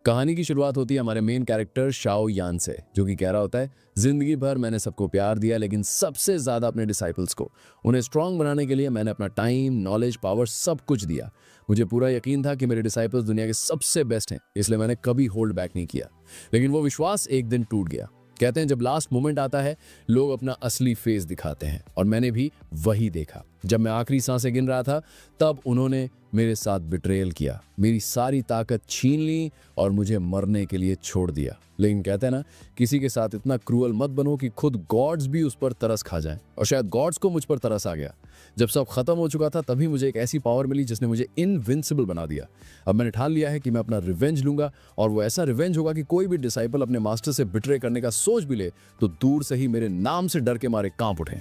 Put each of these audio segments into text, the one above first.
कहानी की शुरुआत होती है हमारे मेन कैरेक्टर शाओ यान से, जो कि कह रहा होता है, जिंदगी भर मैंने सबको प्यार दिया लेकिन सबसे ज्यादा अपने डिसाइपल्स को। उन्हें स्ट्रांग बनाने के लिए मैंने अपना टाइम, नॉलेज, पावर सब कुछ दिया। मुझे पूरा यकीन था कि मेरे डिसाइपल्स दुनिया के सबसे बेस्ट हैं, इसलिए मैंने कभी होल्ड बैक नहीं किया। लेकिन वो विश्वास एक दिन टूट गया। कहते हैं जब लास्ट मोमेंट आता है लोग अपना असली फेस दिखाते हैं, और मैंने भी वही देखा। जब मैं आखिरी सांसें गिन रहा था तब उन्होंने मेरे साथ बिट्रेयल किया, मेरी सारी ताकत छीन ली और मुझे मरने के लिए छोड़ दिया। लेकिन कहते हैं ना, किसी के साथ इतना क्रूअल मत बनो कि खुद गॉड्स भी उस पर तरस खा जाएं, और शायद गॉड्स को मुझ पर तरस आ गया। जब सब खत्म हो चुका था तभी मुझे एक ऐसी पावर मिली जिसने मुझे इनविंसिबल बना दिया। अब मैंने ठान लिया है कि मैं अपना रिवेंज लूंगा, और वो ऐसा रिवेंज होगा कि कोई भी डिसाइपल अपने मास्टर से बिट्रे करने का सोच भी ले तो दूर से ही मेरे नाम से डर के मारे कांप उठें।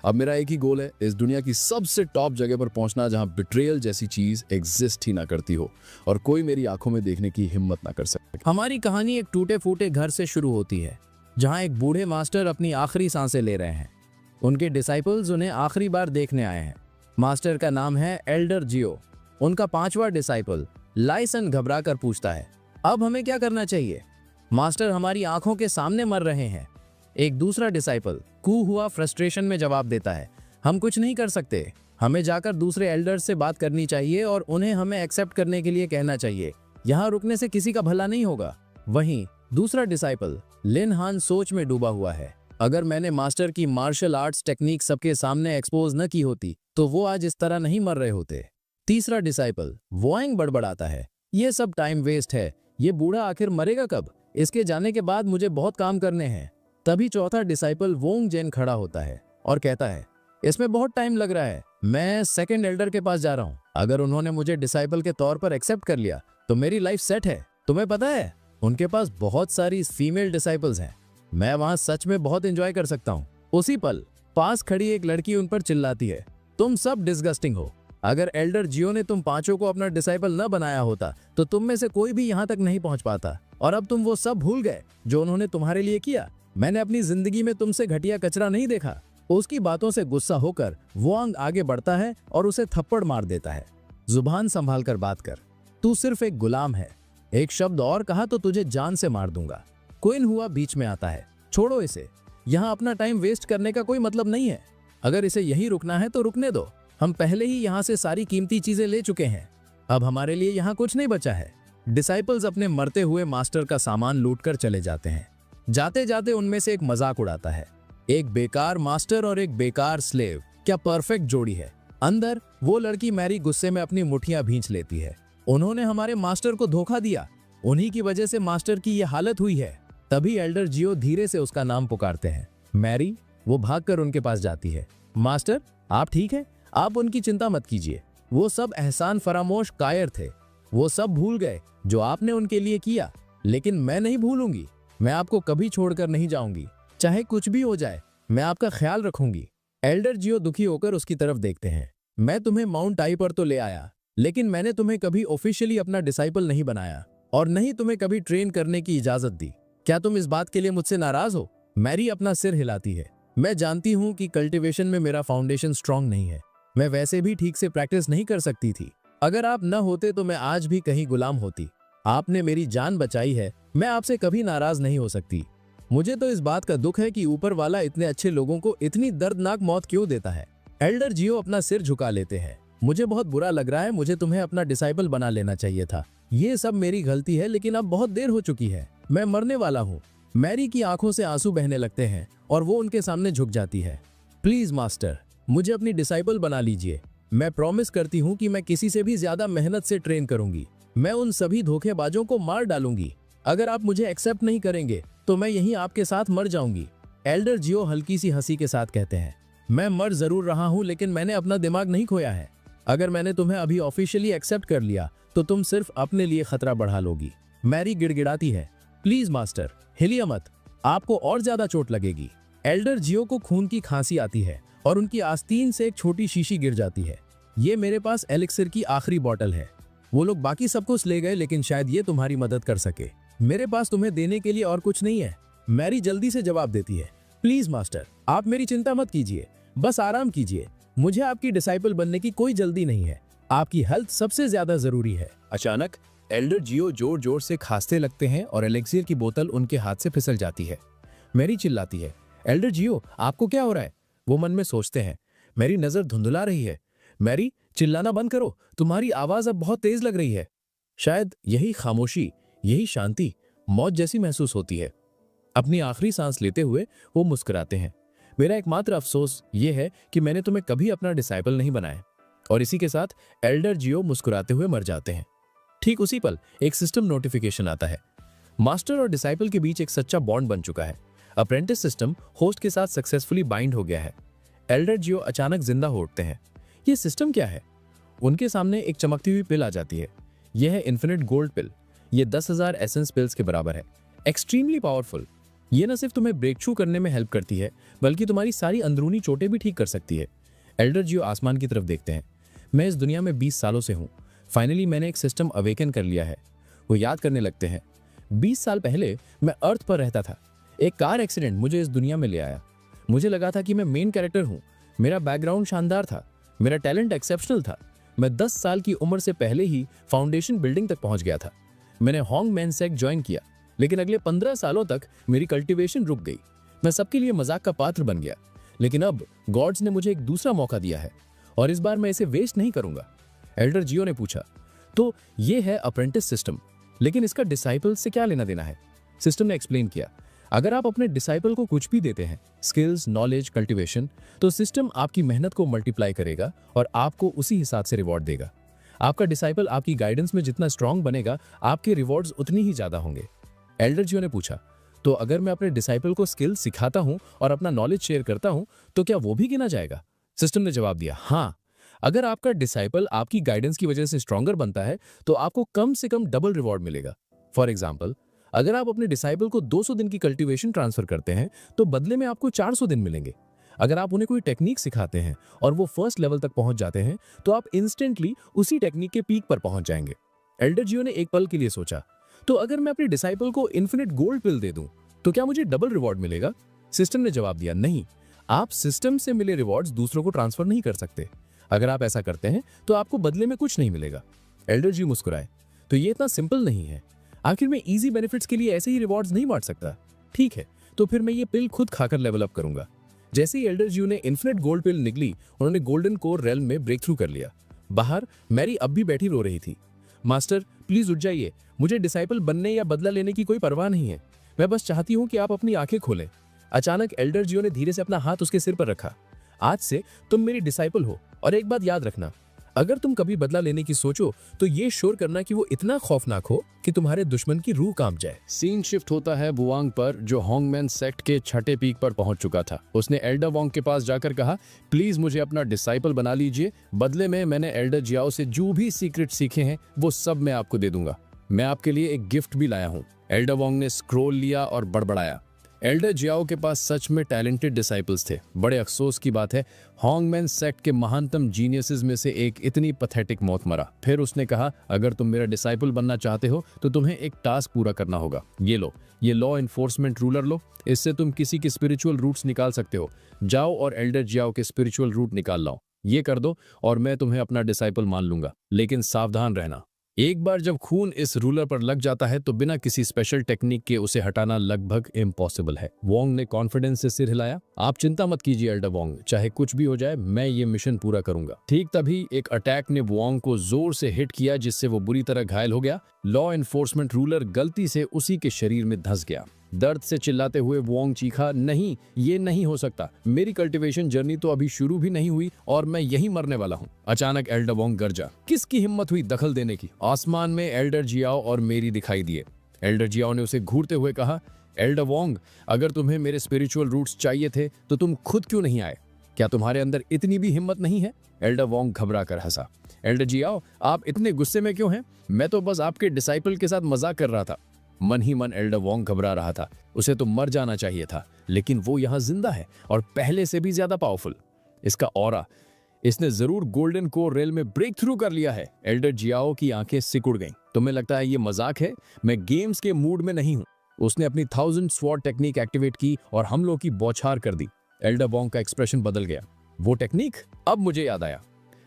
अब मेरा एक ही गोल है, इस दुनिया की सबसे टॉप जगह पर पहुंचना जहां बिट्रेयल जैसी चीज एग्जिस्ट ही ना करती हो और कोई मेरी आंखों में देखने की हिम्मत ना कर सके। हमारी कहानी एक टूटे फूटे घर से शुरू होती है, जहां एक बूढ़े मास्टर अपनी आखिरी सांसें ले रहे हैं। उनके डिसाइपल्स उन्हें आखिरी बार देखने आए हैं। मास्टर का नाम है एल्डर जियो। उनका 5वां डिसाइपल लाइसन घबरा कर पूछता है, अब हमें क्या करना चाहिए? मास्टर, हमारी आंखों के सामने मर रहे हैं। एक दूसरा डिसाइपल कू हुआ फ्रस्ट्रेशन में जवाब देता है, हम कुछ नहीं कर सकते। हमें जाकर दूसरे एल्डर्स से बात करनी चाहिए और उन्हें हमें एक्सेप्ट करने के लिए कहना चाहिए। यहाँ रुकने से किसी का भला नहीं होगा। वहीं दूसरा डिसाइपल लिन हान सोच में डूबा हुआ है। अगर मैंने मास्टर की मार्शल आर्ट्स टेक्निक सबके सामने एक्सपोज न की होती तो वो आज इस तरह नहीं मर रहे होते। तीसरा डिसाइपल वोइंग बड़बड़ाता है, ये सब टाइम वेस्ट है। ये बूढ़ा आखिर मरेगा कब? इसके जाने के बाद मुझे बहुत काम करने हैं। तभी चौथा डिसाइपल वोंग जेन खड़ा होता है और कहता है, इसमें बहुत टाइम लग रहा है, मैं सेकंड एल्डर के पास जा रहा हूँ। अगर उन्होंने मुझे डिसाइपल के तौर पर एक्सेप्ट कर लिया तो मेरी लाइफ सेट है। तुम्हें पता है, उनके पास बहुत सारी फीमेल डिसाइपल्स हैं। मैं वहां सच में बहुत एंजॉय कर सकता हूँ। उसी पल पास खड़ी एक लड़की उन पर चिल्लाती है, तुम सब डिस्गस्टिंग हो। अगर एल्डर जियो ने तुम पांचों को अपना डिसाइपल न बनाया होता तो तुम में से कोई भी यहाँ तक नहीं पहुंच पाता। और अब तुम वो सब भूल गए जो उन्होंने तुम्हारे लिए किया। मैंने अपनी जिंदगी में तुमसे घटिया कचरा नहीं देखा। उसकी बातों से गुस्सा होकर वोंग आगे बढ़ता है और उसे थप्पड़ मार देता है। जुबान संभाल कर बात कर, तू सिर्फ एक गुलाम है। एक शब्द और कहा तो तुझे जान से मार दूंगा। क्विन हुआ बीच में आता है, छोड़ो इसे, यहाँ अपना टाइम वेस्ट करने का कोई मतलब नहीं है। अगर इसे यहीं रुकना है तो रुकने दो। हम पहले ही यहाँ से सारी कीमती चीजें ले चुके हैं। अब हमारे लिए यहाँ कुछ नहीं बचा है। डिसाइपल्स अपने मरते हुए मास्टर का सामान लूट कर चले जाते हैं। जाते जाते उनमें से एक मजाक उड़ाता है, एक बेकार मास्टर और एक बेकार स्लेव, क्या परफेक्ट जोड़ी है। अंदर वो लड़की मैरी गुस्से में अपनी मुट्ठियां भींच लेती है। उन्होंने हमारे मास्टर को धोखा दिया, उन्हीं की वजह से मास्टर की ये हालत हुई है। तभी एल्डर जियो धीरे से उसका नाम पुकारते हैं, मैरी। वो भागकर उनके पास जाती है, मास्टर आप ठीक है? आप उनकी चिंता मत कीजिए। वो सब एहसान फरामोश कायर थे। वो सब भूल गए जो आपने उनके लिए किया, लेकिन मैं नहीं भूलूंगी। मैं आपको कभी छोड़कर नहीं जाऊंगी, चाहे कुछ भी हो जाए। मैं आपका ख्याल रखूंगी। एल्डर जियो दुखी होकर उसकी तरफ देखते हैं। मैं तुम्हें माउंट आई पर तो ले आया, लेकिन मैंने तुम्हें कभी ऑफिशियली अपना डिसाइपल नहीं बनाया और नहीं तुम्हें कभी ट्रेन करने की इजाजत दी। क्या तुम इस बात के लिए मुझसे नाराज हो? मैरी अपना सिर हिलाती है। मैं जानती हूँ कि कल्टीवेशन में मेरा फाउंडेशन स्ट्रांग नहीं है। मैं वैसे भी ठीक से प्रैक्टिस नहीं कर सकती थी। अगर आप न होते तो मैं आज भी कहीं गुलाम होती। आपने मेरी जान बचाई है, मैं आपसे कभी नाराज नहीं हो सकती। मुझे तो इस बात का दुख है कि ऊपर वाला इतने अच्छे लोगों को इतनी दर्दनाक मौत क्यों देता है। एल्डर जियो अपना सिर झुका लेते हैं। मुझे बहुत बुरा लग रहा है, मुझे तुम्हें अपना डिसाइपल बना लेना चाहिए था। ये सब मेरी गलती है, लेकिन अब बहुत देर हो चुकी है। मैं मरने वाला हूँ। मैरी की आंखों से आंसू बहने लगते हैं और वो उनके सामने झुक जाती है। प्लीज मास्टर, मुझे अपनी डिसाइपल बना लीजिए। मैं प्रॉमिस करती हूँ कि मैं किसी से भी ज्यादा मेहनत से ट्रेन करूंगी। मैं उन सभी धोखेबाजों को मार डालूंगी। अगर आप मुझे एक्सेप्ट नहीं करेंगे तो मैं यहीं आपके साथ मर जाऊंगी। एल्डर जियो हल्की सी हंसी के साथ कहते हैं, मैं मर जरूर रहा हूं, लेकिन मैंने अपना दिमाग नहीं खोया है। अगर मैंने तुम्हें अभी ऑफिशियली एक्सेप्ट कर लिया तो तुम सिर्फ अपने लिए खतरा बढ़ा लोगी। मैरी गिड़गिड़ाती है, प्लीज मास्टर, हिलिए मत, आपको और ज्यादा चोट लगेगी। एल्डर जियो को खून की खांसी आती है और उनकी आस्तीन से एक छोटी शीशी गिर जाती है। ये मेरे पास एलिक्सिर की आखिरी बॉटल है। वो लोग बाकी सब कुछ ले गए, लेकिन शायद ये तुम्हारी मदद कर सके। मेरे पास तुम्हें देने के लिए और कुछ नहीं है। मैरी जल्दी से जवाब देती है, प्लीज मास्टर, आप मेरी चिंता मत कीजिए, बस आराम कीजिए। मुझे आपकी डिसाइपल बनने की कोई जल्दी नहीं है। आपकी हेल्थ सबसे ज्यादा जरूरी है। अचानक एल्डर जियो जोर जोर से खांसते लगते हैं और एलेक्सियर की बोतल उनके हाथ से फिसल जाती है। मैरी चिल्लाती है, एल्डर जियो आपको क्या हो रहा है? वो मन में सोचते हैं, मेरी नजर धुंधला रही है। मैरी चिल्लाना बंद करो, तुम्हारी आवाज अब बहुत तेज लग रही है। शायद यही खामोशी, यही शांति मौत जैसी महसूस होती है। अपनी आखिरी सांस लेते हुए वो मुस्कुराते हैं। मेरा एकमात्र अफसोस ये है कि मैंने तुम्हें कभी अपना डिसाइपल नहीं बनाया। और इसी के साथ एल्डर जियो मुस्कुराते हुए मर जाते हैं। ठीक उसी पल एक सिस्टम नोटिफिकेशन आता है। मास्टर और डिसाइपल के बीच एक सच्चा बॉन्ड बन चुका है। अप्रेंटिस सिस्टम होस्ट के साथ सक्सेसफुली बाइंड हो गया है। एल्डर जियो अचानक जिंदा हो उठते हैं। ये सिस्टम क्या है? उनके सामने एक चमकती हुई पिल आ जाती है। यह है इन्फिनिट गोल्ड पिल। ये 10,000 एसेंस पिल्स के बराबर है। Extremely powerful. ये न सिर्फ तुम्हें ब्रेक थ्रू करने में हेल्प करती है, बल्कि तुम्हारी सारी अंदरूनी चोटें भी ठीक कर सकती है। एल्डर जियो आसमान की तरफ देखते हैं। मैं इस दुनिया में 20 सालों से हूँ। फाइनली मैंने एक सिस्टम अवेकन कर लिया है। वो याद करने लगते हैं, 20 साल पहले मैं अर्थ पर रहता था। एक कार एक्सीडेंट मुझे इस दुनिया में ले आया। मुझे लगा था कि मैं मेन कैरेक्टर हूँ। मेरा बैकग्राउंड शानदार था, मेरा टैलेंट एक्सेप्शनल था। मैं 10 साल की उम्र से पहले ही फाउंडेशन बिल्डिंग तक पहुंच गया था। मैंने हॉन्गमैन सेक्ट ज्वाइन किया, लेकिन अगले 15 सालों तक मेरी कल्टीवेशन रुक गई। मैं सबके लिए मजाक का पात्र बन गया। लेकिन अब गॉड्स ने मुझे एक दूसरा मौका दिया है और इस बार मैं इसे वेस्ट नहीं करूंगा। एल्डर जियो ने पूछा, तो ये है अप्रेंटिस सिस्टम, लेकिन इसका डिसाइपल से क्या लेना देना है? सिस्टम ने एक्सप्लेन किया, अगर आप अपने डिसाइपल को कुछ भी देते हैं, स्किल्स, नॉलेज, कल्टीवेशन, तो सिस्टम आपकी मेहनत को मल्टीप्लाई करेगा और आपको उसी हिसाब से रिवॉर्ड देगा। आपका डिसाइपल आपकी गाइडेंस में जितना स्ट्रांग बनेगा, आपके रिवॉर्ड्स उतनी ही ज्यादा होंगे। एल्डर जियो ने पूछा, तो अगर मैं अपने डिसाइपल को स्किल सिखाता हूं और अपना नॉलेज शेयर करता हूं, तो क्या वो भी गिना जाएगा? सिस्टम ने जवाब दिया, हाँ। अगर आपका डिसाइपल आपकी गाइडेंस की वजह से स्ट्रॉन्गर बनता है, तो आपको कम से कम डबल रिवॉर्ड मिलेगा। फॉर एग्जाम्पल, अगर आप अपने डिसाइपल को 200 दिन की कल्टीवेशन ट्रांसफर करते हैं, तो बदले में आपको 400 दिन मिलेंगे। अगर आप उन्हें कोई टेक्निक सिखाते हैं और वो फर्स्ट लेवल तक पहुंच जाते हैं, तो आप इंस्टेंटली उसी टेक्निक के पीक पर पहुंच जाएंगे। एल्डर जियो ने एक पल के लिए सोचा, तो अगर मैं अपने डिसाइपल को इन्फिनिट गोल्ड पिल दे दूं, तो क्या मुझे डबल रिवॉर्ड मिलेगा? सिस्टम ने जवाब दिया, नहीं। आप सिस्टम से मिले रिवॉर्ड्स दूसरों को ट्रांसफर नहीं कर सकते। अगर आप ऐसा करते हैं, तो आपको बदले में कुछ नहीं मिलेगा। एल्डर जियो मुस्कुराए, तो ये इतना सिंपल नहीं है। आखिर मैं इजी बेनिफिट्स के लिए ऐसे ही रिवॉर्ड्स नहीं बांट सकता। ठीक है, तो फिर मैं ये पिल खुद खाकर लेवल अप करूंगा। जैसे ही एल्डर जियो ने इन्फिनिट गोल्ड पिल निकली, उन्होंने गोल्डन कोर रेल्म में ब्रेक थ्रू कर लिया। बाहर मैरी अब भी बैठी रो रही थी। मास्टर प्लीज उठ जाइए, मुझे डिसाइपल बनने या बदला लेने की कोई परवाह नहीं है। मैं बस चाहती हूँ कि आप अपनी आंखें खोलें। अचानक एल्डर जियो ने धीरे से अपना हाथ उसके सिर पर रखा। आज से तुम मेरी डिसाइपल हो, और एक बात याद रखना, अगर तुम कभी बदला लेने की सोचो, तो ये श्योर करना कि वो इतना खौफनाक हो कि तुम्हारे दुश्मन की रूह कांप जाए। सीन शिफ्ट होता है बुवांग पर, जो हॉन्गमैन सेक्ट के छठे पीक पर पहुंच चुका था। उसने एल्डर वोंग के पास जाकर कहा, प्लीज मुझे अपना डिसाइपल बना लीजिए। बदले में मैंने एल्डर जियाओ से जो भी सीक्रेट सीखे हैं, वो सब मैं आपको दे दूंगा। मैं आपके लिए एक गिफ्ट भी लाया हूँ। एल्डर वोंग ने स्क्रोल लिया और बड़बड़ाया। एल्डर जियाओ के पास सच में टैलेंटेड डिसाइपल्स थे। बड़े अफसोस की बात है, हॉन्गमैन सेक्ट के महानतम जीनियसेस में से एक इतनी पैथेटिक मौत मरा। फिर उसने कहा, अगर तुम मेरा डिसाइपल बनना चाहते हो, तो तुम्हें एक टास्क पूरा करना होगा। ये लो, ये लॉ एनफोर्समेंट रूलर लो। इससे तुम किसी के स्पिरिचुअल रूट्स निकाल सकते हो। जाओ और एल्डर जियाओ के स्पिरिचुअल रूट निकाल लाओ। ये कर दो और मैं तुम्हें अपना डिसाइपल मान लूंगा। लेकिन सावधान रहना, एक बार जब खून इस रूलर पर लग जाता है, तो बिना किसी स्पेशल टेक्निक के उसे हटाना लगभग इम्पॉसिबल है। वोंग ने कॉन्फिडेंस से सिर हिलाया। आप चिंता मत कीजिए एल्डर वोंग, चाहे कुछ भी हो जाए, मैं ये मिशन पूरा करूंगा। ठीक तभी एक अटैक ने वोंग को जोर से हिट किया, जिससे वो बुरी तरह घायल हो गया। लॉ एनफोर्समेंट रूलर गलती से उसी के शरीर में धंस गया। दर्द से चिल्लाते हुए वोंग चीखा, नहीं, ये नहीं हो सकता। मेरी कल्टीवेशन जर्नी तो अभी शुरू भी नहीं हुई और मैं यहीं मरने वाला हूँ। अचानक एल्डर वोंग गरजा। किसकी हिम्मत हुई दखल देने की? आसमान में एल्डर जियाओ और मेरी दिखाई दिए। एल्डर जियाओ ने उसे घूरते हुए कहा, एल्डर वोंग, अगर तुम्हें मेरे स्पिरिचुअल रूट्स चाहिए थे, तो तुम खुद क्यों नहीं आए? क्या तुम्हारे अंदर इतनी भी हिम्मत नहीं है? एल्डर वोंग घबरा कर हंसा। एल्डर जियाओ, आप इतने गुस्से में क्यों हैं? मैं तो बस आपके डिसाइपल के साथ मजाक कर रहा था। मन ही मन एल्डर वोंग घबरा रहा था। उसे तो मर जाना चाहिए था, लेकिन वो यहाँ जिंदा है और पहले से भी ज्यादा पावरफुल। इसका ऑरा, इसने जरूर गोल्डन कोर रेल में ब्रेक थ्रू कर लिया है। एल्डर जियाओ की आंखें सिकुड़ गईं। तुम्हें लगता है ये मजाक है? मैं गेम्स के मूड में नहीं हूँ। उसने अपनी 1000 स्वॉर्ड टेक्निक एक्टिवेट की और हमलों की बौछार कर दी। एल्डर वोंग का एक्सप्रेशन बदल गया। वो टेक्निक? अब मुझे याद आया।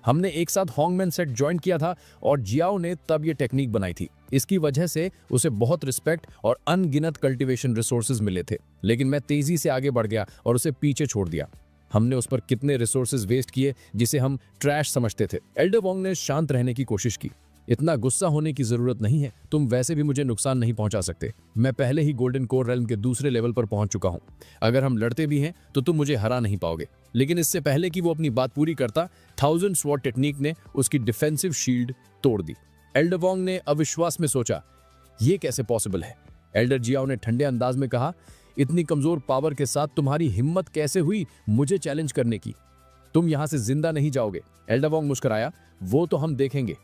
हमने एक साथ हॉन्गमैन सेट ज्वाइन किया था और जियाओ ने तब ये टेक्निक बनाई थी। इसकी वजह से उसे बहुत रिस्पेक्ट और अनगिनत कल्टीवेशन रिसोर्सेज मिले थे, लेकिन मैं तेजी से आगे बढ़ गया और उसे पीछे छोड़ दिया। हमने उस पर कितने रिसोर्सेज वेस्ट किए जिसे हम ट्रैश समझते थे। एल्डर वोंग ने शांत रहने की कोशिश की। इतना गुस्सा होने की जरूरत नहीं है, तुम वैसे भी मुझे नुकसान नहीं पहुंचा सकते। मैं पहले ही गोल्डन कोर रेल्म के दूसरे लेवल पर पहुंच चुका हूं। अगर हम लड़ते भी हैं तो तुम मुझे हरा नहीं पाओगे। लेकिन इससे पहले कि वो अपनी बात पूरी करता, 1000 स्वॉर्ड टेक्निक ने उसकी डिफेंसिव शील्ड तोड़ दी। एल्डर वोंग ने अविश्वास में सोचा, ये कैसे पॉसिबल है? एल्डर जियाओ ने ठंडे अंदाज में कहा, इतनी कमजोर पावर के साथ तुम्हारी हिम्मत कैसे हुई मुझे चैलेंज करने की? तुम यहां से जिंदा नहीं जाओगे। एल्डर वोंग मुस्कुराया, वो तो हम देखेंगे।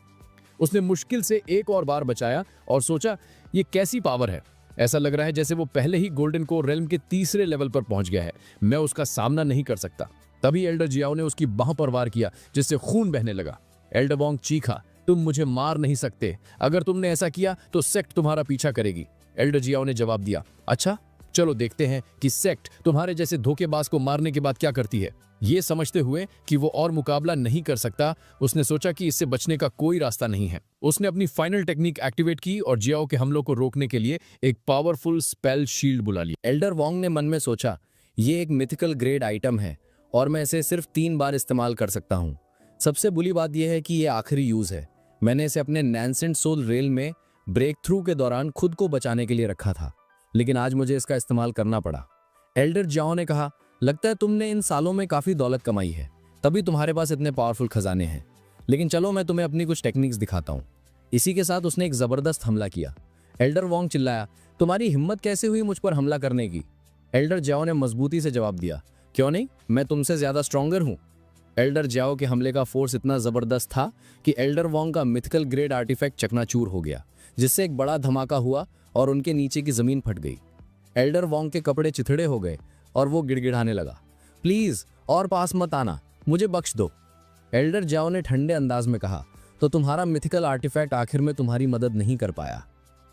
उसने मुश्किल से एक और बार बचाया और सोचा, ये कैसी पावर है? ऐसा लग रहा है जैसे वो पहले ही गोल्डन कोर रेल्म के तीसरे लेवल पर पहुंच गया है। मैं उसका सामना नहीं कर सकता। तभी एल्डर जियाओ ने उसकी बाह पर वार किया, जिससे खून बहने लगा। एल्डर वोंग चीखा, तुम मुझे मार नहीं सकते। अगर तुमने ऐसा किया तो सेक्ट तुम्हारा पीछा करेगी। एल्डर जियाओ ने जवाब दिया, अच्छा चलो देखते हैं कि सेक्ट तुम्हारे जैसे धोखेबाज को मारने के बाद क्या करती है। ये समझते हुए कि वो और मुकाबला नहीं कर सकता, उसने सोचा कि इससे बचने का कोई रास्ता नहीं है। उसने अपनी फाइनल टेक्निक एक्टिवेट की और जियाओ के हमलों को रोकने के लिए एक पावरफुल स्पेल शील्ड बुला लिया। एल्डर वोंग ने मन में सोचा, ये एक मिथिकल ग्रेड आइटम है और मैं इसे सिर्फ 3 बार इस्तेमाल कर सकता हूँ। सबसे बुरी बात यह है कि ये आखिरी यूज है। मैंने इसे अपने नैंसेंट सोल रेल में ब्रेक थ्रू के दौरान खुद को बचाने के लिए रखा था, लेकिन आज मुझे इसका इस्तेमाल करना पड़ा। एल्डर जियाओ ने कहा, लगता है तुमने इन सालों में काफी दौलत कमाई है, तभी तुम्हारे पास इतने पावरफुल खजाने हैं। लेकिन चलो मैं तुम्हें अपनी कुछ टेक्निक्स दिखाता हूँ। इसी के साथ उसने एक जबरदस्त हमला किया। एल्डर वोंग चिल्लाया, तुम्हारी हिम्मत कैसे हुई मुझ पर हमला करने की? एल्डर जियाओ ने मजबूती से जवाब दिया, क्यों नहीं, मैं तुमसे ज्यादा स्ट्रॉन्गर हूँ। एल्डर जियाओ के हमले का फोर्स इतना जबरदस्त था कि एल्डर वोंग का मिथिकल ग्रेड आर्टिफैक्ट चकनाचूर हो गया, जिससे एक बड़ा धमाका हुआ और उनके नीचे की जमीन फट गई। एल्डर वोंग के कपड़े चिथड़े हो गए और वो गिड़गिड़ाने लगा, प्लीज और पास मत आना, मुझे बख्श दो। एल्डर जियाओ ने ठंडे अंदाज में कहा, तो तुम्हारा मिथिकल आर्टिफैक्ट आखिर में तुम्हारी मदद नहीं कर पाया।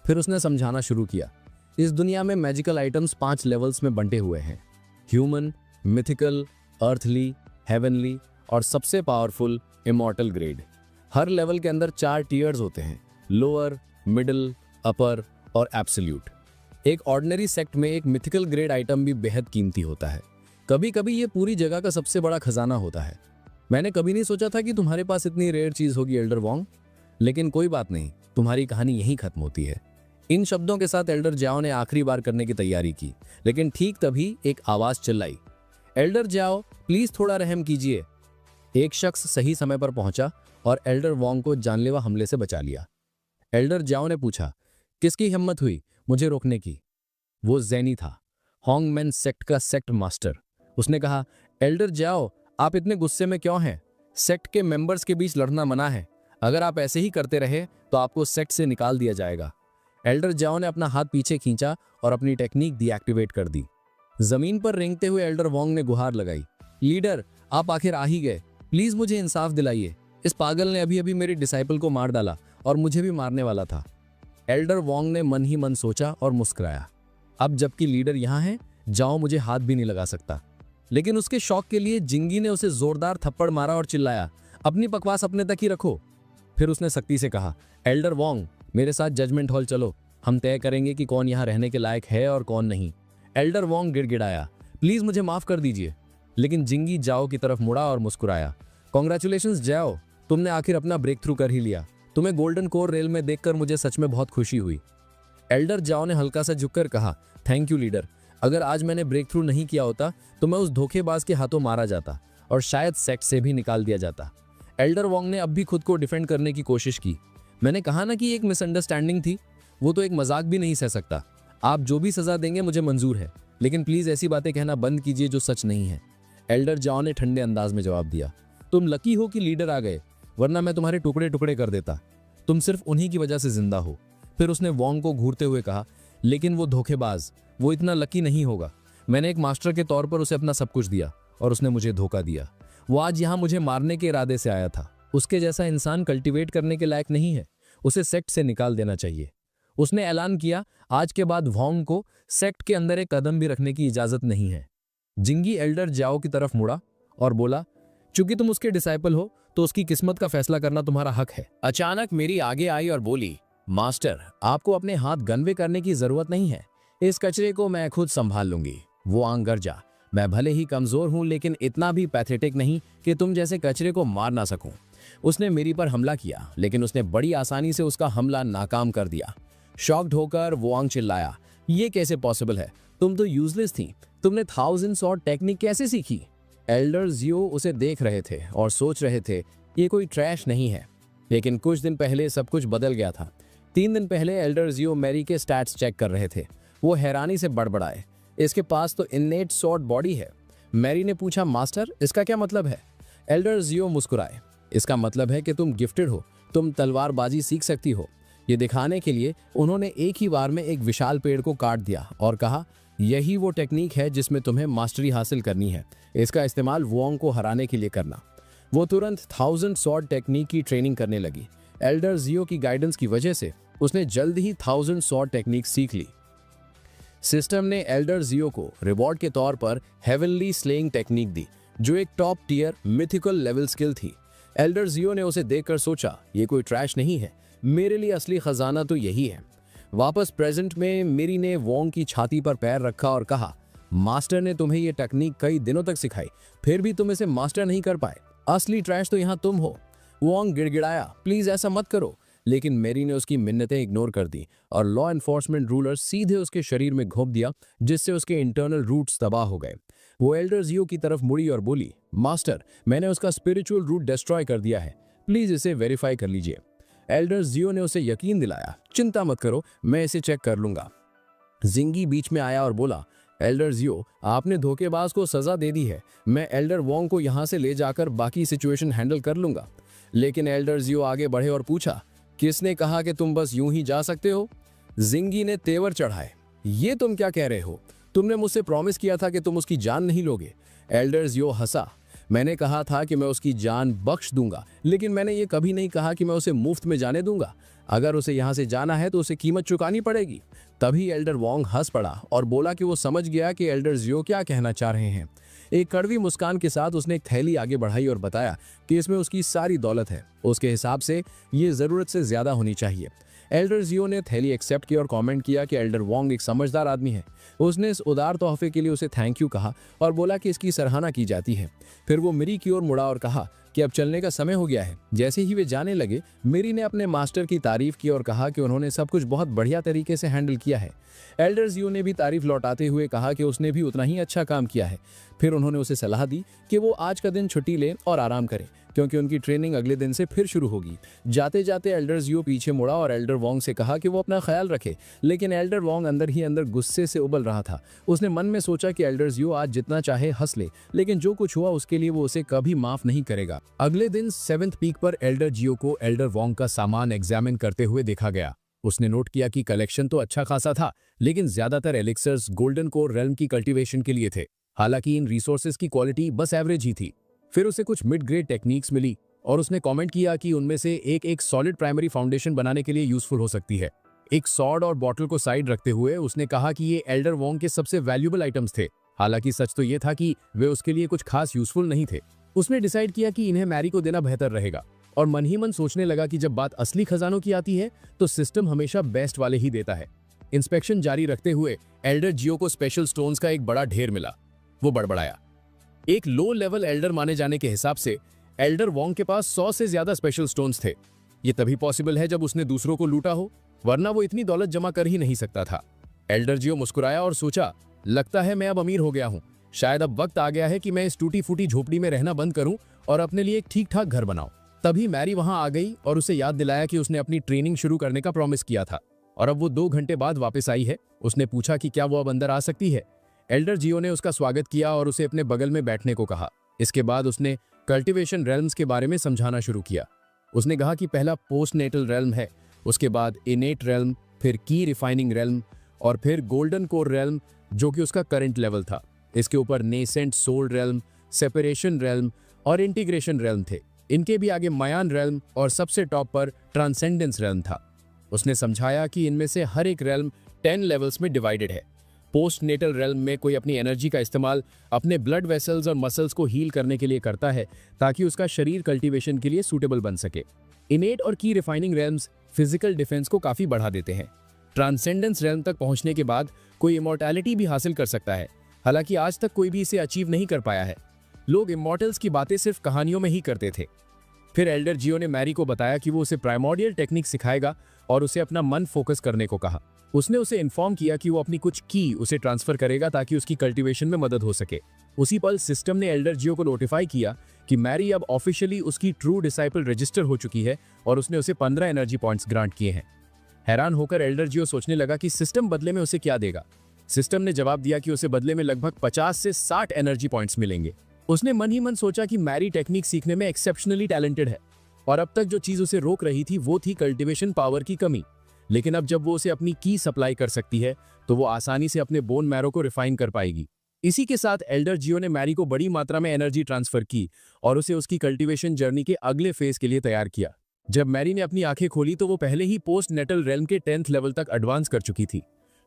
फिर उसने समझाना शुरू किया, इस दुनिया में मैजिकल आइटम्स 5 लेवल्स में बंटे हुए हैं, ह्यूमन, मिथिकल, अर्थली, हेवनली और सबसे पावरफुल इमॉर्टल ग्रेड। हर लेवल के अंदर 4 टीयर्स होते हैं, लोअर, मिडिल, अपर और एब्सोल्यूट। एक ऑर्डिनरी सेक्ट में एक मिथिकल ग्रेड आइटम भी बेहद कीमती होता है। कभी कभी ये पूरी जगह का सबसे बड़ा खजाना होता है। मैंने कभी नहीं सोचा था कि तुम्हारे पास इतनी रेयर चीज होगी एल्डर वोंग, लेकिन कोई बात नहीं, तुम्हारी कहानी यहीं खत्म होती है। इन शब्दों के साथ एल्डर जियाओ ने आखिरी बार करने की तैयारी की, लेकिन ठीक तभी एक आवाज चिल्लाई, एल्डर जियाओ प्लीज थोड़ा रहम कीजिए। एक शख्स सही समय पर पहुंचा और एल्डर वोंग को जानलेवा हमले से बचा लिया। एल्डर जियाओ ने पूछा, किसकी हिम्मत हुई मुझे रोकने की? वो ज़ैनी था, हॉन्गमैन सेक्ट का सेक्ट मास्टर। उसने कहा, एल्डर जियाओ आप इतने गुस्से में क्यों हैं? सेक्ट के मेंबर्स के बीच लड़ना मना है। अगर आप ऐसे ही करते रहे तो आपको सेक्ट से निकाल दिया जाएगा। एल्डर जियाओ ने अपना हाथ पीछे खींचा और अपनी टेक्निक डीएक्टिवेट कर दी। जमीन पर रेंगते हुए एल्डर वोंग ने गुहार लगाई, लीडर आप आखिर आ ही गए, प्लीज मुझे इंसाफ दिलाइए। इस पागल ने अभी अभी मेरी डिसाइपल को मार डाला और मुझे भी मारने वाला था। एल्डर वोंग ने मन ही मन सोचा और मुस्कुराया, अब जबकि लीडर यहाँ है, जाओ मुझे हाथ भी नहीं लगा सकता। लेकिन उसके शौक के लिए जिंगी ने उसे जोरदार थप्पड़ मारा और चिल्लाया, अपनी बकवास अपने तक ही रखो। फिर उसने सख्ती से कहा, एल्डर वोंग मेरे साथ जजमेंट हॉल चलो, हम तय करेंगे कि कौन यहाँ रहने के लायक है और कौन नहीं। एल्डर वोंग गिड़गिड़ाया, प्लीज मुझे माफ कर दीजिए। लेकिन जिंगी जाओ की तरफ मुड़ा और मुस्कुराया, कॉन्ग्रेचुलेशंस जाओ, तुमने आखिर अपना ब्रेक थ्रू कर ही लिया। तुम्हें गोल्डन कोर रेल में देखकर मुझे सच में बहुत खुशी हुई। एल्डर जियाओ ने हल्का सा झुककर कहा, थैंक यू लीडर, अगर आज मैंने ब्रेक थ्रू नहीं किया होता तो मैं उस धोखेबाज के हाथों मारा जाता और शायद सेक्ट से भी निकाल दिया जाता। एल्डर वोंग ने अब भी खुद को डिफेंड करने की कोशिश की। मैंने कहा ना कि एक मिसअंडरस्टैंडिंग थी, वो तो एक मजाक भी नहीं सह सकता। आप जो भी सजा देंगे मुझे मंजूर है, लेकिन प्लीज ऐसी बातें कहना बंद कीजिए जो सच नहीं है। एल्डर जियाओ ने ठंडे अंदाज में जवाब दिया, तुम लकी हो कि लीडर आ गए, वरना मैं तुम्हारे टुकड़े टुकड़े कर देता। तुम सिर्फ उन्हीं की वजह से जिंदा हो। फिर उसने वोंग को घूरते हुए कहा, लेकिन वो धोखेबाज, वो इतना लकी नहीं होगा। मैंने एक मास्टर के तौर पर उसे अपना सब कुछ दिया और उसने मुझे धोखा दिया। वो आज यहाँ मुझे मारने के इरादे से आया था। उसके जैसा इंसान कल्टीवेट करने के लायक नहीं है, उसे सेक्ट से निकाल देना चाहिए। उसने ऐलान किया, आज के बाद वोंग को सेक्ट के अंदर एक कदम भी रखने की इजाजत नहीं है। जिंगी एल्डर जियाओ की तरफ मुड़ा और बोला, चूंकि तुम उसके डिसाइपल हो तो उसकी किस्मत का फैसला करना तुम्हारा हक है। अचानक मेरी आगे आई और बोली, मास्टर, आपको अपने हाथ गनवे करने की जरूरत नहीं है, इस कचरे को मैं खुद संभाल लूंगी। वो आंग गरजा, मैं भले ही कमजोर हूं लेकिन इतना भी पैथेटिक नहीं कि तुम जैसे कचरे को मार ना सकूं। उसने मेरी पर हमला किया लेकिन उसने बड़ी आसानी से उसका हमला नाकाम कर दिया। शॉक्ड होकर वोआंग चिल्लाया, ये कैसे पॉसिबल है? तुम तो यूजलेस थी, तुमने 1000 स्वॉर्ड टेक्निक कैसे सीखी? एल्डर जियो उसे देख रहे थे और सोच रहे थे ये कोई ट्रैश नहीं है। लेकिन कुछ दिन पहले सब कुछ बदल गया था। 3 दिन पहले एल्डर जियो मैरी के स्टैट्स चेक कर रहे थे। वो हैरानी से बड़बड़ाए, इसके पास तो इन्नेट स्वॉर्ड बॉडी है। मैरी ने पूछा, मास्टर, इसका क्या मतलब है? एल्डर जियो मुस्कुराए, इसका मतलब है कि तुम गिफ्टेड हो, तुम तलवारबाजी सीख सकती हो। ये दिखाने के लिए उन्होंने एक ही बार में एक विशाल पेड़ को काट दिया और कहा, यही वो टेक्निक है जिसमें तुम्हें मास्टरी हासिल करनी है। इसका इस्तेमाल वोंग को हराने के लिए करना। वो तुरंत 1000 स्वॉर्ड टेक्निक की ट्रेनिंग करने लगी। एल्डर जियो की गाइडेंस की वजह से उसने जल्द ही 1000 स्वॉर्ड टेक्निक सीख ली। सिस्टम ने एल्डर जियो को रिवॉर्ड के तौर पर हेवनली स्लेइंग टेक्निक दी, जो एक top tier mythical level skill थी। एल्डर जियो ने उसे देखकर सोचा, ये कोई ट्रैश नहीं है, मेरे लिए असली खजाना तो यही है। वापस प्रेजेंट में मेरी ने वोंग की छाती पर पैर रखा और कहा, मास्टर ने तुम्हें ये टेक्निक कई दिनों तक सिखाई, फिर भी तुम इसे मास्टर नहीं कर पाए। असली ट्रैश तो यहाँ तुम हो। वोंग गिड़गिड़ाया, प्लीज ऐसा मत करो। लेकिन मेरी ने उसकी मिन्नतें इग्नोर कर दी और लॉ एनफोर्समेंट रूलर सीधे उसके शरीर में घोंप दिया, जिससे उसके इंटरनल रूट्स तबाह हो गए। वो एल्डर जियो की तरफ मुड़ी और बोली, मास्टर, मैंने उसका स्पिरिचुअल रूट डिस्ट्रॉय कर दिया है, प्लीज इसे वेरीफाई कर लीजिए। एल्डर जियो ने उसे यकीन दिलाया, चिंता मत करो, मैं इसे चेक कर लूंगा। जिंगी बीच में आया और बोला, एल्डर जियो, आपने धोखेबाज को सजा दे दी है, मैं एल्डर वोंग को यहाँ से ले जाकर बाकी सिचुएशन हैंडल कर लूंगा। लेकिन एल्डर जियो आगे बढ़े और पूछा, किसने कहा कि तुम बस यूं ही जा सकते हो? जिंगी ने तेवर चढ़ाए, ये तुम क्या कह रहे हो? तुमने मुझसे प्रॉमिस किया था कि तुम उसकी जान नहीं लोगे। एल्डर जियो हंसा, मैंने कहा था कि मैं उसकी जान बख्श दूंगा, लेकिन मैंने ये कभी नहीं कहा कि मैं उसे मुफ्त में जाने दूंगा। अगर उसे यहाँ से जाना है तो उसे कीमत चुकानी पड़ेगी। तभी एल्डर वोंग हंस पड़ा और बोला कि वो समझ गया कि एल्डर जियो क्या कहना चाह रहे हैं। एक कड़वी मुस्कान के साथ उसने एक थैली आगे बढ़ाई और बताया कि इसमें उसकी सारी दौलत है, उसके हिसाब से ये जरूरत से ज्यादा होनी चाहिए। एल्डर जियो ने थैली एक्सेप्ट किया और कमेंट किया कि एल्डर वोंग एक समझदार आदमी है। उसने इस उदार तोहफे के लिए उसे थैंक यू कहा और बोला कि इसकी सराहना की जाती है। फिर वो मेरी की ओर मुड़ा और कहा कि अब चलने का समय हो गया है। जैसे ही वे जाने लगे, मेरी ने अपने मास्टर की तारीफ की और कहा कि उन्होंने सब कुछ बहुत बढ़िया तरीके से हैंडल किया है। एल्डर जियो ने भी तारीफ लौटाते हुए कहा कि उसने भी उतना ही अच्छा काम किया है। फिर उन्होंने उसे सलाह दी कि वो आज का दिन छुट्टी ले और आराम करे, क्योंकि उनकी ट्रेनिंग अगले दिन से फिर शुरू होगी। जाते जाते एल्डर जियो पीछे मुड़ा और एल्डर वोंग से कहा कि वो अपना ख्याल रखे, लेकिन एल्डर वोंग अंदर ही अंदर गुस्से से उबल रहा था। उसने मन में सोचा कि एल्डर जियो आज जितना चाहे हंस ले, लेकिन जो कुछ हुआ उसके लिए वो उसे कभी माफ नहीं करेगा। अगले दिन 7th पीक पर एल्डर जियो को एल्डर वोंग का सामान एग्जामिन करते हुए देखा गया। उसने नोट किया कि कलेक्शन तो अच्छा खासा था, लेकिन ज्यादातर एलिक्सर्स गोल्डन कोर रेल्म की कल्टीवेशन के लिए थे। हालांकि इन रिसोर्सेज की क्वालिटी बस एवरेज ही थी। फिर उसे कुछ मिड ग्रेड टेक्निक्स मिली और उसने कमेंट किया कि उनमें से एक सॉलिड प्राइमरी फाउंडेशन बनाने के लिए यूजफुल हो सकती है। एक सॉर्ड और बॉटल को साइड रखते हुए उसने कहा कि ये एल्डर वोंग के सबसे वैल्यूएबल आइटम्स थे। हालांकि सच तो ये था कि वे उसके लिए कुछ खास यूजफुल नहीं थे। उसने डिसाइड किया कि इन्हें मैरी को देना बेहतर रहेगा और मन ही मन सोचने लगा कि जब बात असली खजानों की आती है तो सिस्टम हमेशा बेस्ट वाले ही देता है। इंस्पेक्शन जारी रखते हुए एल्डर जियो को स्पेशल स्टोन्स का एक बड़ा ढेर मिला। वो बड़बड़ाया, एक लो लेवल एल्डर माने जाने के हिसाब से एल्डर वोंग के पास 100 से ज्यादा स्पेशल स्टोन्स थे। ये तभी पॉसिबल है जब उसने दूसरों को लूटा हो, वरना वो इतनी दौलत जमा कर ही नहीं सकता था। एल्डर जियो मुस्कुराया और सोचा, लगता है मैं अब अमीर हो गया हूँ। शायद अब वक्त आ गया है कि मैं इस टूटी फूटी झोपड़ी में रहना बंद करूं और अपने लिए एक ठीक ठाक घर बनाऊं। तभी मैरी वहां आ गई और उसे याद दिलाया कि उसने अपनी ट्रेनिंग शुरू करने का प्रॉमिस किया था और अब वो 2 घंटे बाद वापस आई है। उसने पूछा कि क्या वो अब अंदर आ सकती है। एल्डर जियो ने उसका स्वागत किया और उसे अपने बगल में बैठने को कहा। इसके बाद उसने कल्टीवेशन रेल्म्स के बारे में समझाना शुरू किया। उसने कहा कि पहला पोस्ट नेटल रेल्म है, उसके बाद इनेट रेल्म, फिर की रिफाइनिंग रेल्म और फिर गोल्डन कोर रेल्म जो कि उसका करंट लेवल था। इसके ऊपर nascent soul realm, separation realm और इंटीग्रेशन रेल्म थे। इनके भी आगे मयान रेल्म और सबसे टॉप पर ट्रांसेंडेंस रेल्म था। उसने समझाया कि इनमें से हर एक रेल्म 10 लेवल्स में डिवाइडेड है। पोस्ट नेटल रेल्म में कोई अपनी एनर्जी का इस्तेमाल अपने ब्लड वेसल्स और मसल्स को हील करने के लिए करता है ताकि उसका शरीर कल्टीवेशन के लिए सूटेबल बन सके। इनेट और की रिफाइनिंग रेल्म्स फिजिकल डिफेंस को काफी बढ़ा देते हैं। ट्रांसेंडेंस रेल्म तक पहुंचने के बाद कोई इमॉर्टैलिटी भी हासिल कर सकता है, हालांकि आज तक कोई भी इसे अचीव नहीं कर पाया है। लोग इमॉर्टल्स की बातें सिर्फ कहानियों में ही करते थे। फिर एल्डर जियो ने मैरी को बताया कि वो उसे प्राइमोर्डियल टेक्निक सिखाएगा और उसे अपना मन फोकस करने को कहा। उसने उसे इन्फॉर्म किया कि वो अपनी कुछ की उसे ट्रांसफर करेगा ताकि उसकी कल्टीवेशन में मदद हो सके। उसी पल सिस्टम ने एल्डर जियो को नोटिफाई किया कि मैरी अब ऑफिशियली उसकी ट्रू डिसाइपल रजिस्टर हो चुकी है और उसने उसे 15 एनर्जी पॉइंट्स ग्रांट किए हैं। हैरान होकर एल्डर जियो सोचने लगा कि सिस्टम बदले में उसे क्या देगा। सिस्टम ने जवाब दिया कि उसे बदले में लगभग 50 से 60 एनर्जी पॉइंट्स मिलेंगे। उसने मन ही मन सोचा कि मैरी टेक्निक सीखने में एक्सेप्शनली टैलेंटेड है और अब तक जो चीज उसे रोक रही थी वो थी कल्टीवेशन पावर की कमी। लेकिन अब जब वो उसे अपनी की सप्लाई कर सकती है तो वो आसानी से अपने बोन मैरो को रिफाइन कर पाएगी। इसी के साथ एल्डर जियो ने मैरी को बड़ी मात्रा में एनर्जी ट्रांसफर की और उसे उसकी कल्टीवेशन जर्नी के अगले फेज के लिए तैयार किया। जब मैरी ने अपनी आंखें खोली तो वो पहले ही पोस्ट नेटल रेल्म के 10th लेवल तक एडवांस कर चुकी थी।